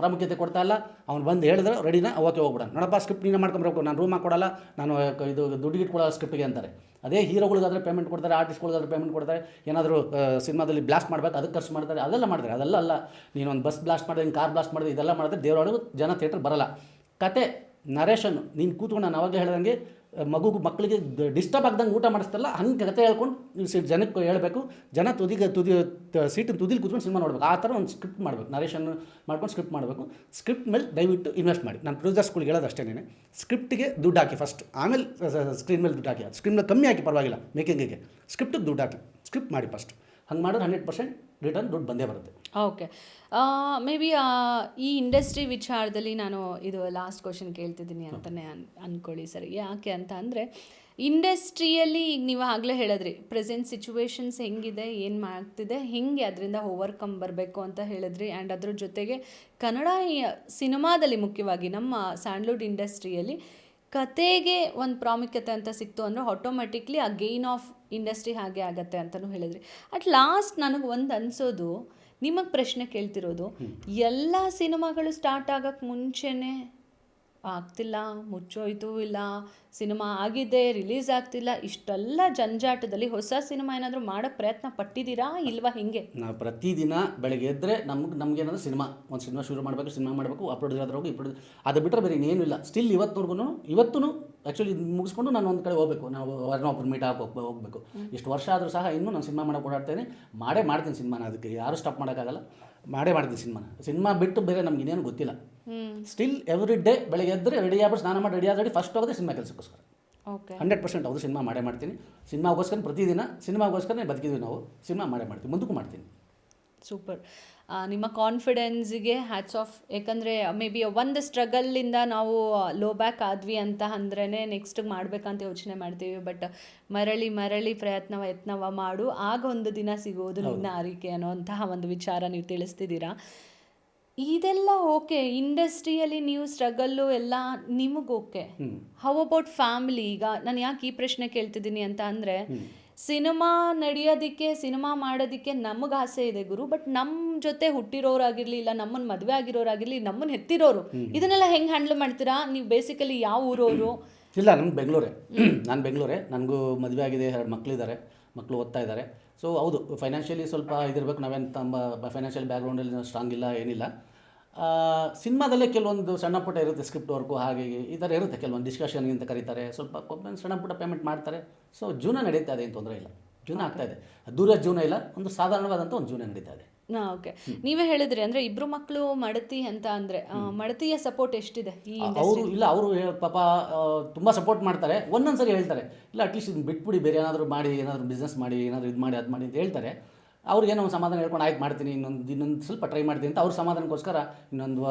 ಪ್ರಾಮುಖ್ಯತೆ ಕೊಡ್ತಾ ಇಲ್ಲ. ಅವ್ನು ಬಂದು ಹೇಳಿದ್ರೆ ರೆಡಿನಾ, ಓಕೆ ಹೋಗ್ಬಿಡ, ನೋಡಪ್ಪ ಸ್ಕ್ರಿಪ್ಟ್ ನೀನೇ ಮಾಡ್ಕೊಂಬರ್ಬೇಕು, ನಾನು ರೂಮ್ ಹಾಕೊಡಲ್ಲ, ನಾನು ಇದು ದುಡ್ಡಿಗೆ ಇಟ್ಕೊಡಲ್ಲ ಸ್ಕ್ರಿಪ್ಟಿಗೆ ಅಂತಾರೆ. ಅದೇ ಹೀರೋಗಳಿಗಾದ್ರೆ ಪೇಮೆಂಟ್ ಕೊಡ್ತಾರೆ, ಆರ್ಟಿಸ್ಟ್ಗಳಿಗಾದ್ರೆ ಪೇಮೆಂಟ್ ಕೊಡ್ತಾರೆ. ಏನಾದರೂ ಸಿನಿಮಾದಲ್ಲಿ ಬ್ಲಾಸ್ಟ್ ಮಾಡಬೇಕು ಅದಕ್ಕೆ ಖರ್ಚು ಮಾಡ್ತಾರೆ, ಅದೆಲ್ಲ ಮಾಡ್ತಾರೆ. ಅದೆಲ್ಲ ಅಲ್ಲ, ನೀನೊಂದು ಬಸ್ ಬ್ಲಾಸ್ಟ್ ಮಾಡಿದೆ, ನೀನು ಕಾರ್ ಬ್ಲಾಸ್ಟ್ ಮಾಡಿದೆ, ಇದೆಲ್ಲ ಮಾಡಿದ್ರೆ ದೇವರೊಳಗೆ ಜನ ಥಿಯೇಟ್ರ್ ಬರಲ್ಲ. ಕತೆ ನರೇಷನ್ ನೀನು ಕೂತ್ಕೊಂಡು ನಾನು ಅವಾಗಲೇ ಹೇಳ್ದಂಗೆ ಮಕ್ಕಳಿಗೆ ಡಿಸ್ಟರ್ಬ್ ಆಗ್ದಂಗೆ ಊಟ ಮಾಡಿಸ್ತಲ್ಲ, ಹಂಗೆ ಕತೆ ಹೇಳ್ಕೊಂಡು ನೀವು ಜನಕ್ಕೆ ಹೇಳಬೇಕು. ಜನ ಸೀಟಿನ ತುದಿಲಿ ಕೂತ್ಕೊಂಡು ಸಿನಿಮಾ ನೋಡಬೇಕು. ಆ ಥರ ಒಂದು ಸ್ಕ್ರಿಪ್ಟ್ ಮಾಡಬೇಕು, ನರೇಷನ್ ಮಾಡ್ಕೊಂಡು ಸ್ಕ್ರಿಪ್ಟ್ ಮಾಡಬೇಕು. ಸ್ಕ್ರಿಪ್ಟ್ ಮೇಲೆ ದಯವಿಟ್ಟು ಇನ್ವೆಸ್ಟ್ ಮಾಡಿ. ನಾನು ಪ್ರೊಡ್ಯೂಸರ್ಸ್ಗಳಿಗೆ ಹೇಳೋದು ಅಷ್ಟೇನೆ, ಸ್ಕ್ರಿಪ್ಟಿಗೆ ದುಡ್ಡು ಹಾಕಿ ಫಸ್ಟ್, ಆಮೇಲೆ ಸ್ಕ್ರೀನ್ ಮೇಲೆ ದುಡ್ಡು ಹಾಕಿ. ಅದು ಸ್ಕ್ರೀನ್ ಮೇಲೆ ಕಮ್ಮಿ ಹಾಕಿ ಪರವಾಗಿಲ್ಲ, ಮೇಕಿಂಗಿಗೆ ಸ್ಕ್ರಿಪ್ಟಿಗೆ ದುಡ್ಡು ಹಾಕಿ, ಸ್ಕ್ರಿಪ್ಟ್ ಮಾಡಿ ಫಸ್ಟ್. ಹಂಗೆ ಮಾಡಿದ್ರೆ 100% ರಿಟರ್ನ್ ದುಡ್ಡು ಬಂದೇ ಬರುತ್ತೆ. ಓಕೆ, ಮೇ ಬಿ ಈ ಇಂಡಸ್ಟ್ರಿ ವಿಚಾರದಲ್ಲಿ ನಾನು ಇದು ಲಾಸ್ಟ್ ಕ್ವಶನ್ ಕೇಳ್ತಿದ್ದೀನಿ ಅಂತಲೇ ಅಂದ್ಕೊಳ್ಳಿ ಸರ್. ಯಾಕೆ ಅಂತ ಅಂದರೆ ಇಂಡಸ್ಟ್ರಿಯಲ್ಲಿ ಈಗ ನೀವು ಆಗಲೇ ಹೇಳಿದ್ರಿ ಪ್ರೆಸೆಂಟ್ ಸಿಚುವೇಶನ್ಸ್ ಹೆಂಗಿದೆ, ಏನು ಮಾಡ್ತಿದೆ, ಹೆಂಗೆ ಅದರಿಂದ ಓವರ್ಕಮ್ ಬರಬೇಕು ಅಂತ ಹೇಳಿದ್ರಿ. ಆ್ಯಂಡ್ ಅದ್ರ ಜೊತೆಗೆ ಕನ್ನಡ ಸಿನಿಮಾದಲ್ಲಿ ಮುಖ್ಯವಾಗಿ ನಮ್ಮ ಸ್ಯಾಂಡ್ಲ್ವುಡ್ ಇಂಡಸ್ಟ್ರಿಯಲ್ಲಿ ಕತೆಗೆ ಒಂದು ಪ್ರಾಮುಖ್ಯತೆ ಅಂತ ಸಿಕ್ತು ಅಂದರೆ ಆಟೋಮೆಟಿಕ್ಲಿ ಆ ಗೇನ್ ಆಫ್ ಇಂಡಸ್ಟ್ರಿ ಹಾಗೆ ಆಗತ್ತೆ ಅಂತಲೂ ಹೇಳಿದ್ರಿ. ಅಟ್ ಲಾಸ್ಟ್ ನನಗೆ ಒಂದು ಅನಿಸೋದು, ನಿಮಗೆ ಪ್ರಶ್ನೆ ಕೇಳ್ತಿರೋದು, ಎಲ್ಲ ಸಿನಿಮಾಗಳು ಸ್ಟಾರ್ಟ್ ಆಗೋಕ್ಕೆ ಮುಂಚೆನೇ ಆಗ್ತಿಲ್ಲ, ಮುಚ್ಚೋಯ್ತು, ಇಲ್ಲ ಸಿನಿಮಾ ಆಗಿದೆ ರಿಲೀಸ್ ಆಗ್ತಿಲ್ಲ, ಇಷ್ಟೆಲ್ಲ ಜಂಜಾಟದಲ್ಲಿ ಹೊಸ ಸಿನಿಮಾ ಏನಾದರೂ ಮಾಡೋಕ್ಕೆ ಪ್ರಯತ್ನ ಪಟ್ಟಿದ್ದೀರಾ ಇಲ್ವಾ? ಹೆಂಗೆ? ನಾವು ಪ್ರತಿದಿನ ಬೆಳಗ್ಗೆ ಎದ್ದರೆ ನಮಗೇನಾದರೂ ಒಂದು ಸಿನಿಮಾ ಶುರು ಮಾಡಬೇಕು, ಸಿನಿಮಾ ಮಾಡಬೇಕು, ಅಪ್ಲೋಡ್ ಇರೋದ್ರ ಹೋಗಿ ಇಪ್ಲೋಡ್, ಅದು ಬಿಟ್ಟರೆ ಬೇರೆ ಇನ್ನೇನು ಇಲ್ಲ. ಸ್ಟಿಲ್ ಇವತ್ತೂ ಆ್ಯಕ್ಚುಲಿ ಮುಗಿಸ್ಕೊಂಡು ನಾನು ಒಂದು ಕಡೆ ಹೋಗಬೇಕು, ನಾವು ಒಬ್ಬರು ಮೀಟ್ ಹೋಗಬೇಕು. ಇಷ್ಟು ವರ್ಷ ಆದರೂ ಸಹ ಇನ್ನೂ ನಾನು ಸಿನಿಮಾ ಮಾಡೋಕೆ ಓಡಾಡ್ತೇನೆ, ಮಾಡ್ತೀನಿ ಸಿನಿಮಾನ. ಅದಕ್ಕೆ ಯಾರೂ ಸ್ಟಾಪ್ ಮಾಡೋಕ್ಕಾಗಲ್ಲ, ಮಾಡ್ತೀನಿ ಸಿನಿಮಾ ಬಿಟ್ಟು ಬೇರೆ ನಮ್ಗೆ ಇನ್ನೇನು ಗೊತ್ತಿಲ್ಲ. ಸ್ಟಿಲ್ ಎವ್ರಿ ಡೇ ಬೆಳಗ್ಗೆ ಎದ್ದರೆ ರೆಡಿ ಆಗ್ಬಿಟ್ಟು ಸ್ನಾನ ಮಾಡಿ ರೆಡಿ ಆದ್ರೆ ಫಸ್ಟ್ ಹೋಗೋದೇ ಸಿನಿಮಾ ಕೆಲಸಕ್ಕೋಸ್ಕರ. ಓಕೆ, 100% ಹೌದು, ಸಿನಿಮಾ ಮಾಡ್ತೀನಿ. ಸಿನಿಮಾಗೋಸ್ಕರ ಪ್ರತಿದಿನ ಸಿನಿಮಾಗೋಸ್ಕರ ಬದುಕಿದ್ವಿ ನಾವು, ಸಿನಿಮಾ ಮಾಡ್ತೀವಿ, ಮುಂದಕ್ಕೂ ಮಾಡ್ತೀನಿ. ಸೂಪರ್. ನಿಮ್ಮ ಕಾನ್ಫಿಡೆನ್ಸಿಗೆ ಹ್ಯಾಟ್ಸ್ ಆಫ್. ಯಾಕಂದರೆ ಮೇ ಬಿ ಒಂದು ಸ್ಟ್ರಗಲ್ಲಿಂದ ನಾವು ಲೋ ಬ್ಯಾಕ್ ಆದ್ವಿ ಅಂತ ಅಂದ್ರೇ ನೆಕ್ಸ್ಟ್ ಮಾಡಬೇಕಂತ ಯೋಚನೆ ಮಾಡ್ತೀವಿ. ಬಟ್ ಮರಳಿ ಯತ್ನವ ಮಾಡು, ಆಗ ಒಂದು ದಿನ ಸಿಗೋದು ನಿನ್ನ ಆರೈಕೆ ಅನ್ನೋಂತಹ ಒಂದು ವಿಚಾರ ನೀವು ತಿಳಿಸ್ತಿದ್ದೀರಾ. ಇದೆಲ್ಲ ಓಕೆ, ಇಂಡಸ್ಟ್ರಿಯಲ್ಲಿ ನೀವು ಸ್ಟ್ರಗಲ್ಲು ಎಲ್ಲ ನಿಮಗೆ ಓಕೆ. How about family? ಈಗ ನಾನು ಯಾಕೆ ಈ ಪ್ರಶ್ನೆ ಕೇಳ್ತಿದ್ದೀನಿ ಅಂತ ಅಂದರೆ, ಸಿನಿಮಾ ನಡೆಯೋದಕ್ಕೆ, ಸಿನಿಮಾ ಮಾಡೋದಕ್ಕೆ ನಮಗೆ ಆಸೆ ಇದೆ ಗುರು, ಬಟ್ ನಮ್ಮ ಜೊತೆ ಹುಟ್ಟಿರೋರಾಗಿರಲಿ, ಇಲ್ಲ ನಮ್ಮನ್ನು ಮದುವೆ ಆಗಿರೋರಾಗಿರಲಿ, ನಮ್ಮನ್ನು ಹೆತ್ತಿರೋರು, ಇದನ್ನೆಲ್ಲ ಹೆಂಗೆ ಹ್ಯಾಂಡಲ್ ಮಾಡ್ತೀರಾ ನೀವು? ಬೇಸಿಕಲಿ ಯಾವ ಊರವರು? ಇಲ್ಲ, ನಾನು ಬೆಂಗಳೂರೇ. ನನಗೂ ಮದುವೆ ಆಗಿದೆ, 2 ಮಕ್ಕಳಿದ್ದಾರೆ, ಮಕ್ಕಳು ಓದ್ತಾ ಇದ್ದಾರೆ. ಸೊ ಹೌದು, ಫೈನಾನ್ಷಿಯಲಿ ಸ್ವಲ್ಪ ಇದಿರಬೇಕು. ನಾವೇನು ಫೈನಾನ್ಷಿಯಲ್ ಬ್ಯಾಕ್ಗ್ರೌಂಡಲ್ಲಿ ಸ್ಟ್ರಾಂಗ್ ಇಲ್ಲ, ಏನಿಲ್ಲ. ಸಿನಿಮಾದಲ್ಲೇ ಕೆಲವೊಂದು ಸಣ್ಣ ಪುಟ್ಟ ಇರುತ್ತೆ, ಸ್ಕ್ರಿಪ್ಟ್ ವರ್ಕು ಹಾಗೆ ಈ ಥರ ಇರುತ್ತೆ. ಕೆಲವೊಂದು ಡಿಸ್ಕಷನ್ಗೆ ಅಂತ ಕರೀತಾರೆ, ಸ್ವಲ್ಪ ಸಣ್ಣ ಪುಟ್ಟ ಪೇಮೆಂಟ್ ಮಾಡ್ತಾರೆ. ಸೊ ಜೀವನ ನಡೀತಾ ಇದೆ, ಏನು ತೊಂದರೆ ಇಲ್ಲ, ಜೀವನ ಆಗ್ತಾ ಇದೆ. ದೂರ ಜೀವನ ಇಲ್ಲ, ಒಂದು ಸಾಧಾರಣವಾದಂಥ ಒಂದು ಜೀವನ ನಡೀತಾ ಇದೆ. ಓಕೆ, ನೀವೇ ಹೇಳಿದ್ರಿ ಅಂದರೆ 2 ಮಕ್ಕಳು ಮಡತಿ ಅಂತ ಅಂದರೆ, ಮಡತಿಯ ಸಪೋರ್ಟ್ ಎಷ್ಟಿದೆ ಈ ಅವರು? ಇಲ್ಲ, ಅವರು ಪಾಪ ತುಂಬ ಸಪೋರ್ಟ್ ಮಾಡ್ತಾರೆ. ಒಂದೊಂದು ಸರಿ ಹೇಳ್ತಾರೆ, ಇಲ್ಲ ಅಟ್ಲೀಸ್ಟ್ ಇದನ್ನು ಬಿಟ್ಬಿಡಿ, ಬೇರೆ ಏನಾದರೂ ಮಾಡಿ, ಏನಾದರೂ ಬಿಸ್ನೆಸ್ ಮಾಡಿ, ಏನಾದರೂ ಇದು ಮಾಡಿ ಅದು ಮಾಡಿ ಅಂತ ಹೇಳ್ತಾರೆ. ಅವ್ರಿಗೇನೋ ಒಂದು ಸಮಾಧಾನ ಹೇಳ್ಕೊಂಡು ಆಯ್ತು ಮಾಡ್ತೀನಿ, ಇನ್ನೊಂದು ಸ್ವಲ್ಪ ಟ್ರೈ ಮಾಡ್ತೀನಿ ಅಂತ ಅವ್ರ ಸಮಾಧಾನಕ್ಕೋಸ್ಕರ ಒಂದು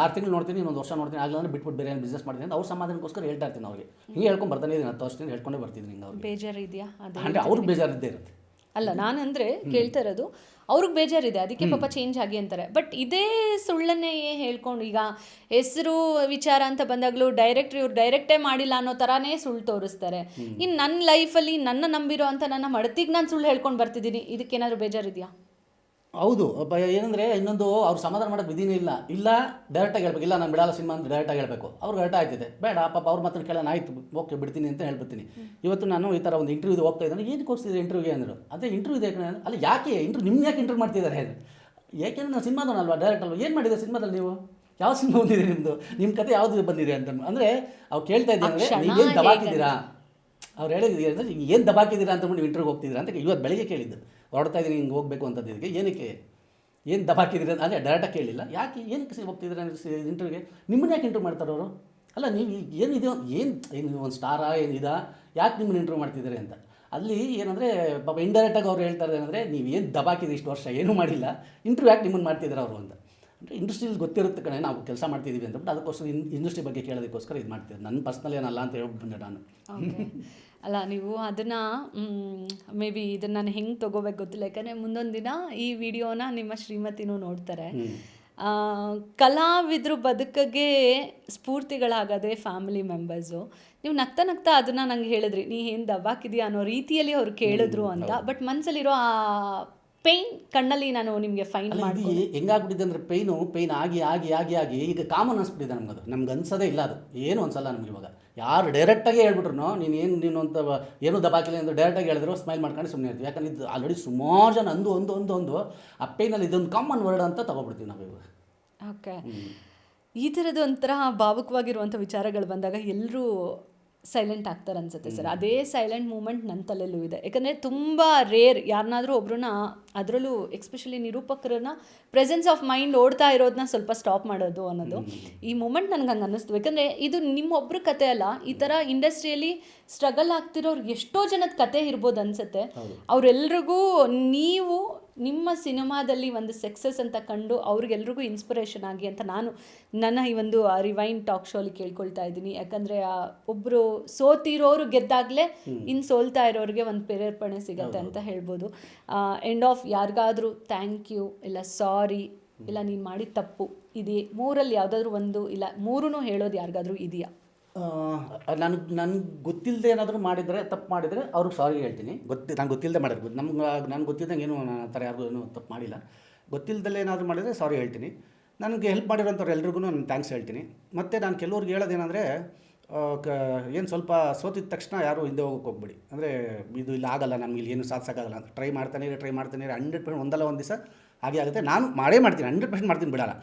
6 ತಿಂಗಳು ನೋಡ್ತೀನಿ, ಇನ್ನೊಂದು ವರ್ಷ ನೋಡ್ತೀನಿ, ಆಗಲ್ಲ ಅಂದರೆ ಬಿಟ್ಬಿಟ್ಟು ಬೇರೆ ಏನು ಬಿಸ್ನೆಸ್ ಮಾಡ್ತೀನಿ ಅಂತ ಅವ್ರ ಸಮಾಧಾನಕ್ಕೋಸ್ಕರ ಹೇಳ್ತಾ ಇರ್ತೀನಿ. ಅವ್ರಿಗೆ ಹಿಂಗೆ ಹೇಳ್ಕೊಂಡು ಬರ್ತಾನೆ ಇದ್ದೀನಿ, 10 ವರ್ಷದಿಂದ ಹೇಳ್ಕೊಂಡೇ ಬರ್ತಿದ್ದೀನಿ. ಹಿಂಗೆ ಅವ್ರಿಗೆ ಬೇಜಾರು ಇದೆಯಾ? ಅಂದರೆ ಅವ್ರಿಗೆ ಬೇಜಾರಿದ್ದೇ ಇರುತ್ತೆ. ಅಲ್ಲ, ನಾನಂದರೆ ಕೇಳ್ತಾ ಇರೋದು, ಅವ್ರಿಗೆ ಬೇಜಾರಿದೆ, ಅದಕ್ಕೆ ಪಾಪ ಚೇಂಜ್ ಆಗಿ ಅಂತಾರೆ. ಬಟ್ ಇದೇ ಸುಳ್ಳನ್ನೇ ಹೇಳ್ಕೊಂಡು, ಈಗ ಹೆಸರು ವಿಚಾರ ಅಂತ ಬಂದಾಗಲೂ ಇವ್ರು ಡೈರೆಕ್ಟೇ ಮಾಡಿಲ್ಲ ಅನ್ನೋ ಥರನೇ ಸುಳ್ಳು ತೋರಿಸ್ತಾರೆ. ಇನ್ನು ನನ್ನ ಲೈಫಲ್ಲಿ ನನ್ನ ನಂಬಿರೋ ಅಂತ ನನ್ನ ಮಡತಿಗೆ ನಾನು ಸುಳ್ಳು ಹೇಳ್ಕೊಂಡು ಬರ್ತಿದ್ದೀನಿ, ಇದಕ್ಕೇನಾದರೂ ಬೇಜಾರಿದೆಯಾ? ಹೌದು, ಏನಂದರೆ ಇನ್ನೊಂದು ಅವ್ರು ಸಮಾಧಾನ ಮಾಡೋಕ್ಕೆ ವಿಧಿನೇ ಇಲ್ಲ ಡೈರೆಕ್ಟಾಗಿ ಹೇಳ್ಬೇಕು. ಇಲ್ಲ ನಾನು ಬಿಡಲ್ಲ ಸಿನಿಮಾ ಅಂತ ಡೈರೆಕ್ಟಾಗಿ ಹೇಳಬೇಕು. ಅವ್ರಿಗೆ ಅರ್ಥ ಆಯ್ತಿದೆ, ಬೇಡ ಪಾಪ ಅವ್ರ ಮಾತ್ರ ಕೇಳೋಣ, ಆಯಿತು ಓಕೆ ಬಿಡ್ತೀನಿ ಅಂತ ಹೇಳ್ಬಿಡ್ತೀನಿ. ಇವತ್ತು ನಾನು ಈ ಥರ ಒಂದು ಇಂಟರ್ವ್ಯೂಗೆ ಹೋಗ್ತಾ ಇದ್ದಾನೆ, ಏನಕ್ಕೆ ಹೋಗ್ತಿದ್ದೆ ಇಂಟರ್ವ್ಯೂಗೆ ಅಂದರು. ಅದೇ ಇಂಟರ್ವ್ಯೂ ಇದೆ ಅಲ್ಲ, ಯಾಕೆ ನಿಮ್ಗೆ ಯಾಕೆ ಇಂಟರ್ವ್ಯೂ ಮಾಡ್ತಿದ್ದಾರೆ? ಯಾಕೆಂದ್ರೆ ನಾನು ಸಿನಿಮಾದವನಲ್ವಾ, ಡೈರೆಕ್ಟ್ ಅಲ್ವಾ, ಏನು ಮಾಡಿದೆ ಸಿನಿಮಾದಲ್ಲಿ ನೀವು? ಯಾವ ಸಿನಿಮಾ ಬಂದಿದೆ ನಿಮ್ಮದು, ನಿಮ್ಮ ಕತೆ ಯಾವುದು ಬಂದಿದೆ ಅಂತ. ಅಂದರೆ ಅವ್ರು ಕೇಳ್ತಾ ಇದ್ದಾರೆ ಅಂದರೆ ನೀವೇನು ದಬಾಕಿದ್ದೀರಾ, ಅವ್ರು ಹೇಳಿದ್ದೀರಿ ಅಂದರೆ ಏನು ದಬಾಕಿದ್ದೀರಾ ಅಂತ ನೀವು ಇಂಟರ್ವ್ಯೂಗೆ ಹೋಗ್ತಿದ್ದೀರಾ ಅಂತ ಇವತ್ತು ಬೆಳಗ್ಗೆ ಕೇಳಿದ್ದು. ಹೊರಡ್ತಾ ಇದ್ದೀನಿ ಹಿಂಗೆ ಹೋಗಬೇಕು ಅಂತಂದಿದ್ದಕ್ಕೆ ಏನಕ್ಕೆ ಏನು ದಬಾಕಿದ್ದೀರಿ ಅಂದರೆ ಡೈರೆಕ್ಟಾಗಿ ಕೇಳಿಲ್ಲ, ಯಾಕೆ ಏನಕ್ಕೆ ಹೋಗ್ತಿದ್ದೀರಾ ಇಂಟರ್ವ್ಯೂಗೆ, ನಿಮ್ಮನ್ನ ಯಾಕೆ ಇಂಟರ್ವ್ಯೂ ಮಾಡ್ತಾರೆ ಅವರು? ಅಲ್ಲ ನೀವು ಏನಿದೆ, ಏನು ಒಂದು ಸ್ಟಾರಾ ಏನಿದೆ, ಯಾಕೆ ನಿಮ್ಮನ್ನ ಇಂಟರ್ವ್ಯೂ ಮಾಡ್ತಿದ್ದೀರಿ ಅಂತ. ಅಲ್ಲಿ ಏನಂದರೆ ಪಾಪ ಇಂಡೈರೆಕ್ಟಾಗಿ ಅವ್ರು ಹೇಳ್ತಾರೆ ಏನಂದರೆ, ನೀವು ಏನು ದಬಾಕಿದೆ ಇಷ್ಟು ವರ್ಷ ಏನೂ ಮಾಡಿಲ್ಲ, ಇಂಟರ್ವ್ಯೂ ಯಾಕೆ ನಿಮ್ಮನ್ನು ಮಾಡ್ತಿದ್ದಾರೆ ಅವರು ಅಂತ. ಅಂದರೆ ಇಂಡಸ್ಟ್ರಿಯಲ್ಲಿ ಗೊತ್ತಿರುತ್ತೆ ಕಣೆ ನಾವು ಕೆಲಸ ಮಾಡ್ತಿದ್ದೀವಿ ಅಂತ ಬಟ್ ಅದಕ್ಕೋಸ್ಕರ ಇಂಡಸ್ಟ್ರಿ ಬಗ್ಗೆ ಕೇಳೋದಕ್ಕೋಸ್ಕರ ಇದು ಮಾಡ್ತಿದ್ದೆ. ನನ್ನ ಪರ್ಸ್ನಲ್ ಏನಲ್ಲ ಅಂತ ಹೇಳ್ಬಿಟ್ಟೆ ನಾನು. ಅಲ್ಲ, ನೀವು ಅದನ್ನು ಮೇ ಬಿ ಇದನ್ನು ನಾನು ಹೆಂಗೆ ತೊಗೋಬೇಕು ಗೊತ್ತಿಲ್ಲ. ಯಾಕಂದರೆ ಮುಂದೊಂದು ದಿನ ಈ ವಿಡಿಯೋನ ನಿಮ್ಮ ಶ್ರೀಮತಿನೂ ನೋಡ್ತಾರೆ. ಕಲಾವಿದರು ಬದುಕಿಗೆ ಸ್ಫೂರ್ತಿಗಳಾಗದೆ ಫ್ಯಾಮಿಲಿ ಮೆಂಬರ್ಸು. ನೀವು ನಗ್ತಾ ನಗ್ತಾ ಅದನ್ನು ನಂಗೆ ಹೇಳಿದ್ರಿ, ನೀ ಏನು ದಬ್ಬಾಕಿದೆಯಾ ಅನ್ನೋ ರೀತಿಯಲ್ಲಿ ಅವ್ರು ಕೇಳಿದ್ರು ಅಂತ. ಬಟ್ ಮನಸ್ಸಲ್ಲಿರೋ ಆ ಪೇಯ್ನ್ ಕಣ್ಣಲ್ಲಿ ನಾನು ನಿಮಗೆ ಫೈನ್ ಮಾಡಿ ಹೆಂಗಾಗ್ಬಿಟ್ಟಿದೆ ಅಂದರೆ ಪೇಯ್ನ್ ಆಗಿ ಆಗಿ ಆಗಿ ಆಗಿ ಈಗ ಕಾಮನ್ ಅನಿಸ್ಬಿಟ್ಟಿದೆ ನಮ್ಗೆ. ಅದು ನಮ್ಗೆ ಅನ್ಸೋದೇ ಇಲ್ಲ, ಅದು ಏನು ಅನ್ಸಲ್ಲ ನಮ್ಗೆ ಇವಾಗ. ಯಾರು ಡೈರೆಕ್ಟಾಗಿ ಹೇಳ್ಬಿಟ್ರು ನೀನು ಅಂತ ಏನೂ ದಬಾಕಿಲ್ಲ ಅಂತ ಡೈರೆಕ್ಟಾಗಿ ಹೇಳಿದ್ರು ಸ್ಮೈಲ್ ಮಾಡ್ಕೊಂಡು ಸುಮ್ಮನೆ ಇರ್ತೀವಿ. ಯಾಕಂದ್ರೆ ಇದು ಆಲ್ರೆಡಿ ಸುಮಾರು ಜನ ಒಂದು ಆ ಪೇಯ್ನಲ್ಲಿ ಇದೊಂದು ಕಾಮನ್ ವರ್ಡ್ ಅಂತ ತಗೊಬಿಡ್ತೀವಿ ನಾವು ಇವಾಗ. ಓಕೆ, ಈ ಥರದ್ದು ಒಂಥರ ಭಾವುಕವಾಗಿರುವಂಥ ವಿಚಾರಗಳು ಬಂದಾಗ ಎಲ್ಲರೂ ಸೈಲೆಂಟ್ ಆಗ್ತಾರೆ ಅನ್ಸುತ್ತೆ ಸರ್. ಅದೇ ಸೈಲೆಂಟ್ ಮೂಮೆಂಟ್ ನನ್ನ ತಲೆಯಲ್ಲೂ ಇದೆ. ಯಾಕಂದರೆ ತುಂಬ ರೇರ್ ಯಾರನ್ನಾದರೂ ಒಬ್ರನ್ನ, ಅದರಲ್ಲೂ ಎಕ್ಸ್ಪೆಷಲಿ ನಿರೂಪಕರನ್ನ ಪ್ರೆಸೆನ್ಸ್ ಆಫ್ ಮೈಂಡ್ ಓಡ್ತಾ ಇರೋದನ್ನ ಸ್ವಲ್ಪ ಸ್ಟಾಪ್ ಮಾಡೋದು ಅನ್ನೋದು. ಈ ಮೂಮೆಂಟ್ ನನಗೆ ಹಂಗೆ ಅನ್ನಿಸ್ತು. ಯಾಕಂದರೆ ಇದು ನಿಮ್ಮೊಬ್ಬರ ಕತೆ ಅಲ್ಲ, ಈ ಥರ ಇಂಡಸ್ಟ್ರಿಯಲ್ಲಿ ಸ್ಟ್ರಗಲ್ ಆಗ್ತಿರೋರು ಎಷ್ಟೋ ಜನದ ಕತೆ ಇರ್ಬೋದು ಅನಿಸುತ್ತೆ. ಅವರೆಲ್ರಿಗೂ ನೀವು ನಿಮ್ಮ ಸಿನಿಮಾದಲ್ಲಿ ಒಂದು ಸಕ್ಸಸ್ ಅಂತ ಕಂಡು ಅವ್ರಿಗೆಲ್ರಿಗೂ ಇನ್ಸ್ಪಿರೇಷನ್ ಆಗಿ ಅಂತ ನಾನು ನನ್ನ ಈ ಒಂದು ರಿವೈಂಡ್ ಟಾಕ್ ಶೋಲಿ ಕೇಳ್ಕೊಳ್ತಾ ಇದ್ದೀನಿ. ಯಾಕಂದರೆ ಒಬ್ಬರು ಸೋತಿರೋರು ಗೆದ್ದಾಗಲೇ ಇನ್ನು ಸೋಲ್ತಾ ಇರೋರಿಗೆ ಒಂದು ಪ್ರೇರೇಪಣೆ ಸಿಗತ್ತೆ ಅಂತ ಹೇಳ್ಬೋದು. ಎಂಡ್ ಆಫ್ ಯಾರಿಗಾದರೂ ಥ್ಯಾಂಕ್ ಯು, ಇಲ್ಲ ಸಾರಿ, ಇಲ್ಲ ನೀನು ಮಾಡಿದ ತಪ್ಪು ಇದೆಯೇ, ಮೂರಲ್ಲಿ ಯಾವುದಾದ್ರೂ ಒಂದು, ಇಲ್ಲ ಮೂರೂ ಹೇಳೋದು ಯಾರಿಗಾದ್ರೂ ಇದೆಯಾ? ನನಗೆ ಗೊತ್ತಿಲ್ಲದೆ ಏನಾದರೂ ಮಾಡಿದರೆ, ತಪ್ಪು ಮಾಡಿದರೆ ಅವ್ರಿಗೆ ಸಾರಿ ಹೇಳ್ತೀನಿ. ನಾನು ಗೊತ್ತಿಲ್ಲದೆ ಮಾಡಿರ್ಬೋದು. ನಾನು ಗೊತ್ತಿದ್ದಂಗೆ ಏನು ನಾನು ಆ ಥರ ಯಾರಿಗೂ ಏನೂ ತಪ್ಪು ಮಾಡಿಲ್ಲ. ಗೊತ್ತಿಲ್ಲದಲ್ಲೇ ಏನಾದರೂ ಮಾಡಿದರೆ ಸಾರಿ ಹೇಳ್ತೀನಿ. ನನಗೆ ಹೆಲ್ಪ್ ಮಾಡಿರೋಂಥವ್ರು ಎಲ್ರಿಗೂ ನಾನು ಥ್ಯಾಂಕ್ಸ್ ಹೇಳ್ತೀನಿ. ಮತ್ತು ನಾನು ಕೆಲವ್ರಿಗೆ ಹೇಳೋದೇನೆಂದರೆ, ಏನು ಸ್ವಲ್ಪ ಸೋತಿದ ತಕ್ಷಣ ಯಾರೂ ಹಿಂದೆ ಹೋಗೋಕೆ ಹೋಗ್ಬೇಡಿ. ಅಂದರೆ ಇದು ಇಲ್ಲ ಆಗಲ್ಲ, ನಮ್ಗೆ ಇಲ್ಲಿ ಏನು ಸಾಧಿಸೋಕ್ಕಾಗಲ್ಲ ಅಂತ ಟ್ರೈ ಮಾಡ್ತಾನೆ 100% ಒಂದಲ್ಲ ಒಂದು ದಿವಸ ಹಾಗೆ ಆಗುತ್ತೆ. ನಾನು ಮಾಡ್ತೀನಿ, 100% ಮಾಡ್ತೀನಿ, ಬಿಡಲ್ಲ.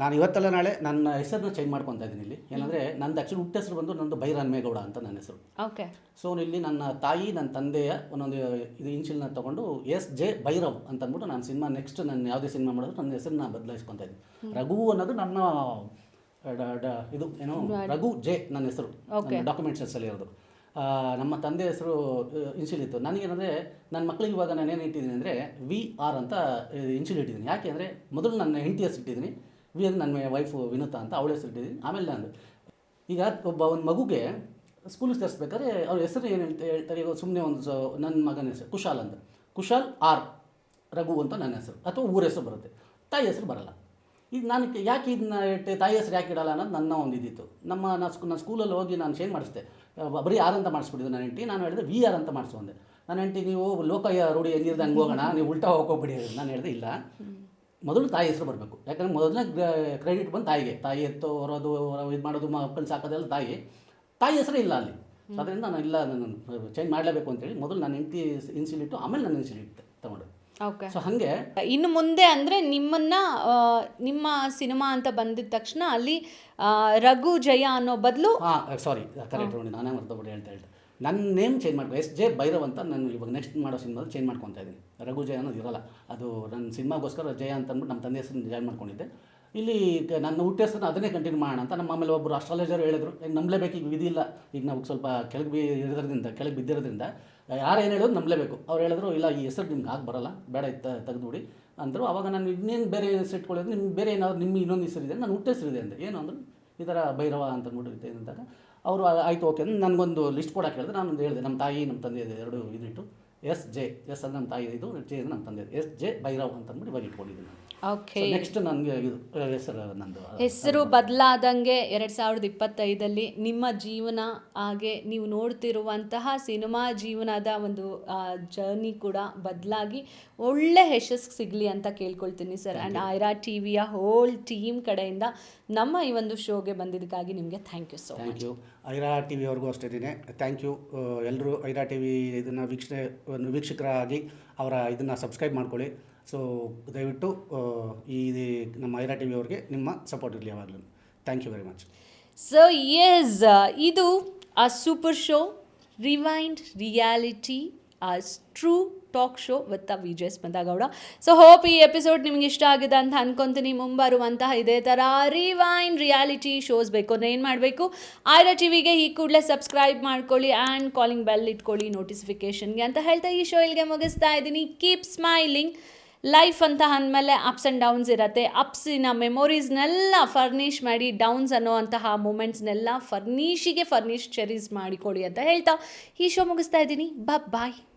ನಾನು ಇವತ್ತಲ್ಲ ನಾಳೆ ನನ್ನ ಹೆಸರನ್ನ ಚೇಂಜ್ ಮಾಡ್ಕೊತಾ ಇದ್ದೀನಿ ಇಲ್ಲಿ. ಏನಂದರೆ ನಂದು ಆ್ಯಕ್ಚುಲಿ ಹುಟ್ಟು ಹೆಸರು ಬಂದು ನಂದು ಬೈರನ್ಮೇಗೌಡ ಅಂತ ನನ್ನ ಹೆಸರು. ಓಕೆ. ಸೊ ಇಲ್ಲಿ ನನ್ನ ತಾಯಿ, ನನ್ನ ತಂದೆಯ ಒಂದೊಂದು ಇದು ಇನ್ಶಿಲ್ನ ತೊಗೊಂಡು SJ ಭೈರವ್ ಅಂತ ಅಂದ್ಬಿಟ್ಟು ನಾನು ಸಿನಿಮಾ ನೆಕ್ಸ್ಟ್ ನಾನು ಯಾವುದೇ ಸಿನಿಮಾ ಮಾಡಿದ್ರು ನನ್ನ ಹೆಸರನ್ನ ಬದಲಾಯಿಸ್ಕೊತಾ ಇದ್ದೀನಿ. ರಘು ಅನ್ನೋದು ನನ್ನ ಇದು ಏನೋ ರಘು ಜೆ ನನ್ನ ಹೆಸರು, ಡಾಕ್ಯುಮೆಂಟ್ಸಲ್ಲಿ ಇರೋದು. ನಮ್ಮ ತಂದೆ ಹೆಸರು ಇನ್ಶಿಲ್ ಇತ್ತು. ನನಗೇನಂದರೆ ನನ್ನ ಮಕ್ಕಳಿಗೆ ಇವಾಗ ನಾನು ಏನು ಇಟ್ಟಿದ್ದೀನಿ ಅಂದರೆ VR ಅಂತ ಇನ್ಶಿಲ್ ಇಟ್ಟಿದ್ದೀನಿ. ಯಾಕೆ ಅಂದರೆ ಮೊದಲು ನನ್ನ ಹೆಂಡತಿ ಹೆಸರು ಇಟ್ಟಿದ್ದೀನಿ, ವಿ ಅಂದರೆ ನನ್ನ ವೈಫು ವಿನುತಾ ಅಂತ ಅವಳ ಹೆಸರು ಇಟ್ಟಿದ್ದೀನಿ. ಆಮೇಲೆ ನಾನು ಈಗ ಒಂದು ಮಗುಗೆ ಸ್ಕೂಲಿಗೆ ಸೇರಿಸ್ಬೇಕಾದ್ರೆ ಅವ್ರ ಹೆಸರು ಏನು ಹೇಳ್ತಾರೆ, ಈಗ ಸುಮ್ಮನೆ ನನ್ನ ಮಗನ ಹೆಸರು ಕುಶಾಲ್ ಅಂತ, ಕುಶಾಲ್ R ರಘು ಅಂತ ನನ್ನ ಹೆಸರು, ಅಥವಾ ಊರ ಹೆಸರು ಬರುತ್ತೆ, ತಾಯಿ ಹೆಸರು ಬರಲ್ಲ. ಈಗ ನಾನು ಯಾಕೆ ಇದನ್ನ ತಾಯಿ ಹೆಸರು ಯಾಕೆ ಇಡಲ್ಲ ಅನ್ನೋದು ನನ್ನ ಒಂದು ಇದಿತ್ತು. ನಾನು ಸ್ಕೂಲಲ್ಲಿ ಹೋಗಿ ನಾನು ಚೇಂಜ್ ಮಾಡಿಸ್ದೆ, ಬರೀ R ಅಂತ ಮಾಡಿಸ್ಬಿಟ್ಟಿದ್ದು ನನ್ನ ಹೆಂಡತಿ. ನಾನು ಹೇಳಿದೆ VR ಅಂತ ಮಾಡಿಸು ಅಂದೆ. ನನ್ನ ಹೆಂಡತಿ ನೀವು ಲೋಕಯ್ಯ ರೂಢಿ ಹೆಂಗಿರ್ದು ಹಂಗೆ ಹೋಗೋಣ, ನೀವು ಉಲ್ಟಾ ಹೋಗ್ಬಿಡಿ. ನಾನು ಹೇಳಿದೆ ಇಲ್ಲ, ಮೊದಲು ತಾಯಿ ಹೆಸರು ಬರಬೇಕು. ಯಾಕಂದರೆ ಮೊದಲನೇ ಕ್ರೆಡಿಟ್ ಬಂದು ತಾಯಿಗೆ. ತಾಯಿ ಎತ್ತು ಹೊರೋದು, ಇದು ಮಾಡೋದು, ಮಕ್ಕಳು ಸಾಕೋದೆಲ್ಲ ತಾಯಿ ಹೆಸರೇ ಇಲ್ಲ ಅಲ್ಲಿ. ಸೊ ಅದರಿಂದ ನಾನು ಇಲ್ಲ, ನಾನು ಚೇಂಜ್ ಮಾಡಲೇಬೇಕು ಅಂತೇಳಿ ಮೊದಲು ನನ್ನ ಹೆಂಡತಿ ಇನ್ಸಿಲಿಟ್ಟು, ಆಮೇಲೆ ನನ್ನ ಇನ್ಸಿಲಿಟ್ಟು ತೊಗೊಂಡು. ಓಕೆ. ಸೊ ಹಾಗೆ ಇನ್ನು ಮುಂದೆ ಅಂದರೆ ನಿಮ್ಮನ್ನು ನಿಮ್ಮ ಸಿನಿಮಾ ಅಂತ ಬಂದಿದ ತಕ್ಷಣ ಅಲ್ಲಿ ರಘು ಜಯ ಅನ್ನೋ ಬದಲು, ಸಾರಿ ಕರೆಕ್ಟ್ ನೋಡಿ, ನಾನೇ ಮರ್ತೋಗ್ಬಿಟ್ಟು ಹೇಳ್ತಾ ನನ್ನ ನೇಮ್ ಚೇಂಜ್ ಮಾಡಬೇಕು. SJ ಭೈರವ್ ಅಂತ ನಾನು ಇವಾಗ ನೆಕ್ಸ್ಟ್ ಮಾಡೋ ಸಿನಿಮಾದಲ್ಲಿ ಚೇಂಜ್ ಮಾಡ್ಕೊತಾ ಇದ್ದೀನಿ. ರಘು ಜಯ ಅನ್ನೋದು ಇರೋಲ್ಲ, ಅದು ನನ್ನ ಸಿನಿಮಾಗೋಸ್ಕರ ಜಯ ಅಂತ ಅಂದ್ಬಿಟ್ಟು ನಮ್ಮ ತಂದೆ ಹೆಸರನ್ನ ಜಾಯ್ನ್ ಮಾಡ್ಕೊಂಡಿದ್ದೆ. ಇಲ್ಲಿ ನನ್ನ ಹುಟ್ಟು ಹೆಸರನ್ನ ಅದನ್ನೇ ಕಂಟಿನ್ಯೂ ಮಾಡೋಣ ಅಂತ ನಮ್ಮ ಆಮೇಲೆ ಒಬ್ಬರು ಅಸ್ಟ್ರಾಲಜರು ಹೇಳಿದ್ರು, ಈಗ ನಂಬಲೇಬೇಕು, ಈಗ ವಿಧಿ ಇಲ್ಲ, ಈಗ ನಾವು ಸ್ವಲ್ಪ ಕೆಳಗೆ ಬಿದ್ದಿರೋದ್ರಿಂದ ಯಾರು ಏನು ಹೇಳೋದು ನಂಬಲೇಬೇಕು. ಅವ್ರು ಹೇಳಿದ್ರು ಇಲ್ಲ, ಈ ಹೆಸರು ನಿಮ್ಗೆ ಆಗಿ ಬರೋಲ್ಲ, ಬೇಡ ತೆಗೆದುಬಿಡಿ ಅಂದರು. ಆವಾಗ ನಾನು ಇನ್ನೇನು ಬೇರೆ ಹೆಸರು ಇಟ್ಕೊಳ್ಳೋದು, ನಿಮ್ಗೆ ಬೇರೆ ಏನಾದ್ರು ನಿಮ್ಮ ಇನ್ನೊಂದು ಹೆಸರಿದೆ, ನಾನು ಹುಟ್ಟು ಹೆಸರಿದೆ ಅಂದೆ. ಏನು ಅಂದರು, ಈ ಥರ ಭೈರವ ಅಂತ ಅಂದ್ಬಿಟ್ಟು ಇದೆ ಅಂದಾಗ ಅವರು ಆಯಿತು ಓಕೆ ಅಂತ ನನಗೊಂದು ಲಿಸ್ಟ್ ಕೊಡೋಕೆ ಹೇಳಿದೆ. ನಾನೊಂದು ಹೇಳಿದೆ, ನಮ್ಮ ತಾಯಿ ನಮ್ಮ ತಂದೆ ಎರಡು ಇದಿಟ್ಟು SJ, ಎಸ್ ಅಂದರೆ ನಮ್ಮ ತಾಯಿ ಇದು, ಜೆ ಅಂದರೆ ನಮ್ಮ ತಂದೆ, SJ ಭೈರವ್ ಅಂತ ಅಂದ್ಬಿಟ್ಟು ಇವಾಗ ಇಟ್ಕೊಂಡಿದ್ದೀನಿ. ಓಕೆ. ನೆಕ್ಸ್ಟ್ ನನಗೆ ಇದು ಹೆಸರು ಬದಲಾದಂಗೆ 2025 ನಿಮ್ಮ ಜೀವನ, ಹಾಗೆ ನೀವು ನೋಡ್ತಿರುವಂತಹ ಸಿನಿಮಾ ಜೀವನದ ಒಂದು ಜರ್ನಿ ಕೂಡ ಬದಲಾಗಿ ಒಳ್ಳೆ ಯಶಸ್ಸು ಸಿಗಲಿ ಅಂತ ಕೇಳ್ಕೊಳ್ತೀನಿ ಸರ್. ಆ್ಯಂಡ್ ಐರಾ ಟಿವಿಯ ಹೋಲ್ ಟೀಮ್ ಕಡೆಯಿಂದ ನಮ್ಮ ಈ ಒಂದು ಶೋಗೆ ಬಂದಿದ್ದಕ್ಕಾಗಿ ನಿಮಗೆ thank you so much. Thank you. Aira T ವಿಯವ್ರಿಗೂ ಅಷ್ಟೇ ಥ್ಯಾಂಕ್ ಯು. ಎಲ್ಲರೂ ಐರಾ ಟಿ ವಿ ಇದನ್ನು ವೀಕ್ಷಕರಾಗಿ ಅವರ ಇದನ್ನು ಸಬ್ಸ್ಕ್ರೈಬ್ ಮಾಡ್ಕೊಳ್ಳಿ. ಸೊ ದಯವಿಟ್ಟು ಈ ನಮ್ಮ ಐರಾ ಟಿ ವಿಯವ್ರಿಗೆ ನಿಮ್ಮ ಸಪೋರ್ಟ್ ಇರಲಿ ಯಾವಾಗಲೂ. Thank you very much. So yes, ಇದು ಆ ಸೂಪರ್ ಶೋ ರಿವೈಂಡ್ ರಿಯಾಲಿಟಿ, ಆ true talk show with Vijay Smitha Gowda. So hope ಈ ಎಪಿಸೋಡ್ ನಿಮ್ಗೆ ಇಷ್ಟ ಆಗಿದೆ ಅಂತ ಅನ್ಕೊತೀನಿ. ಮುಂಬರುವಂತಹ ಇದೇ ಥರ ರಿವೈಂಡ್ ರಿಯಾಲಿಟಿ ಶೋಸ್ ಬೇಕು ಅಂದರೆ ಏನು ಮಾಡಬೇಕು, ಐರಾ ಟಿವಿಗೆ ಈ ಕೂಡಲೇ ಸಬ್ಸ್ಕ್ರೈಬ್ ಮಾಡ್ಕೊಳ್ಳಿ ಆ್ಯಂಡ್ ಕಾಲಿಂಗ್ ಬೆಲ್ ಇಟ್ಕೊಳ್ಳಿ ನೋಟಿಫಿಕೇಷನ್ಗೆ ಅಂತ ಹೇಳ್ತಾ ಈ ಶೋ ಇಲ್ಲಿಗೆ ಮುಗಿಸ್ತಾ ಇದ್ದೀನಿ. ಕೀಪ್ ಸ್ಮೈಲಿಂಗ್, ಲೈಫ್ ಅಂತ ಅಂದಮೇಲೆ ಅಪ್ಸ್ ಆ್ಯಂಡ್ ಡೌನ್ಸ್ ಇರುತ್ತೆ. ಅಪ್ಸಿನ ಮೆಮೊರೀಸ್ನೆಲ್ಲ ಫರ್ನಿಷ್ ಮಾಡಿ, ಡೌನ್ಸ್ ಅನ್ನೋ ಅಂತಹ ಮೂಮೆಂಟ್ಸ್ನೆಲ್ಲ ಫರ್ನಿಷ್ ಚೆರೀಸ್ ಮಾಡಿಕೊಡಿ ಅಂತ ಹೇಳ್ತಾ ಈ ಶೋ ಮುಗಿಸ್ತಾ ಇದ್ದೀನಿ. ಬಾಯ್.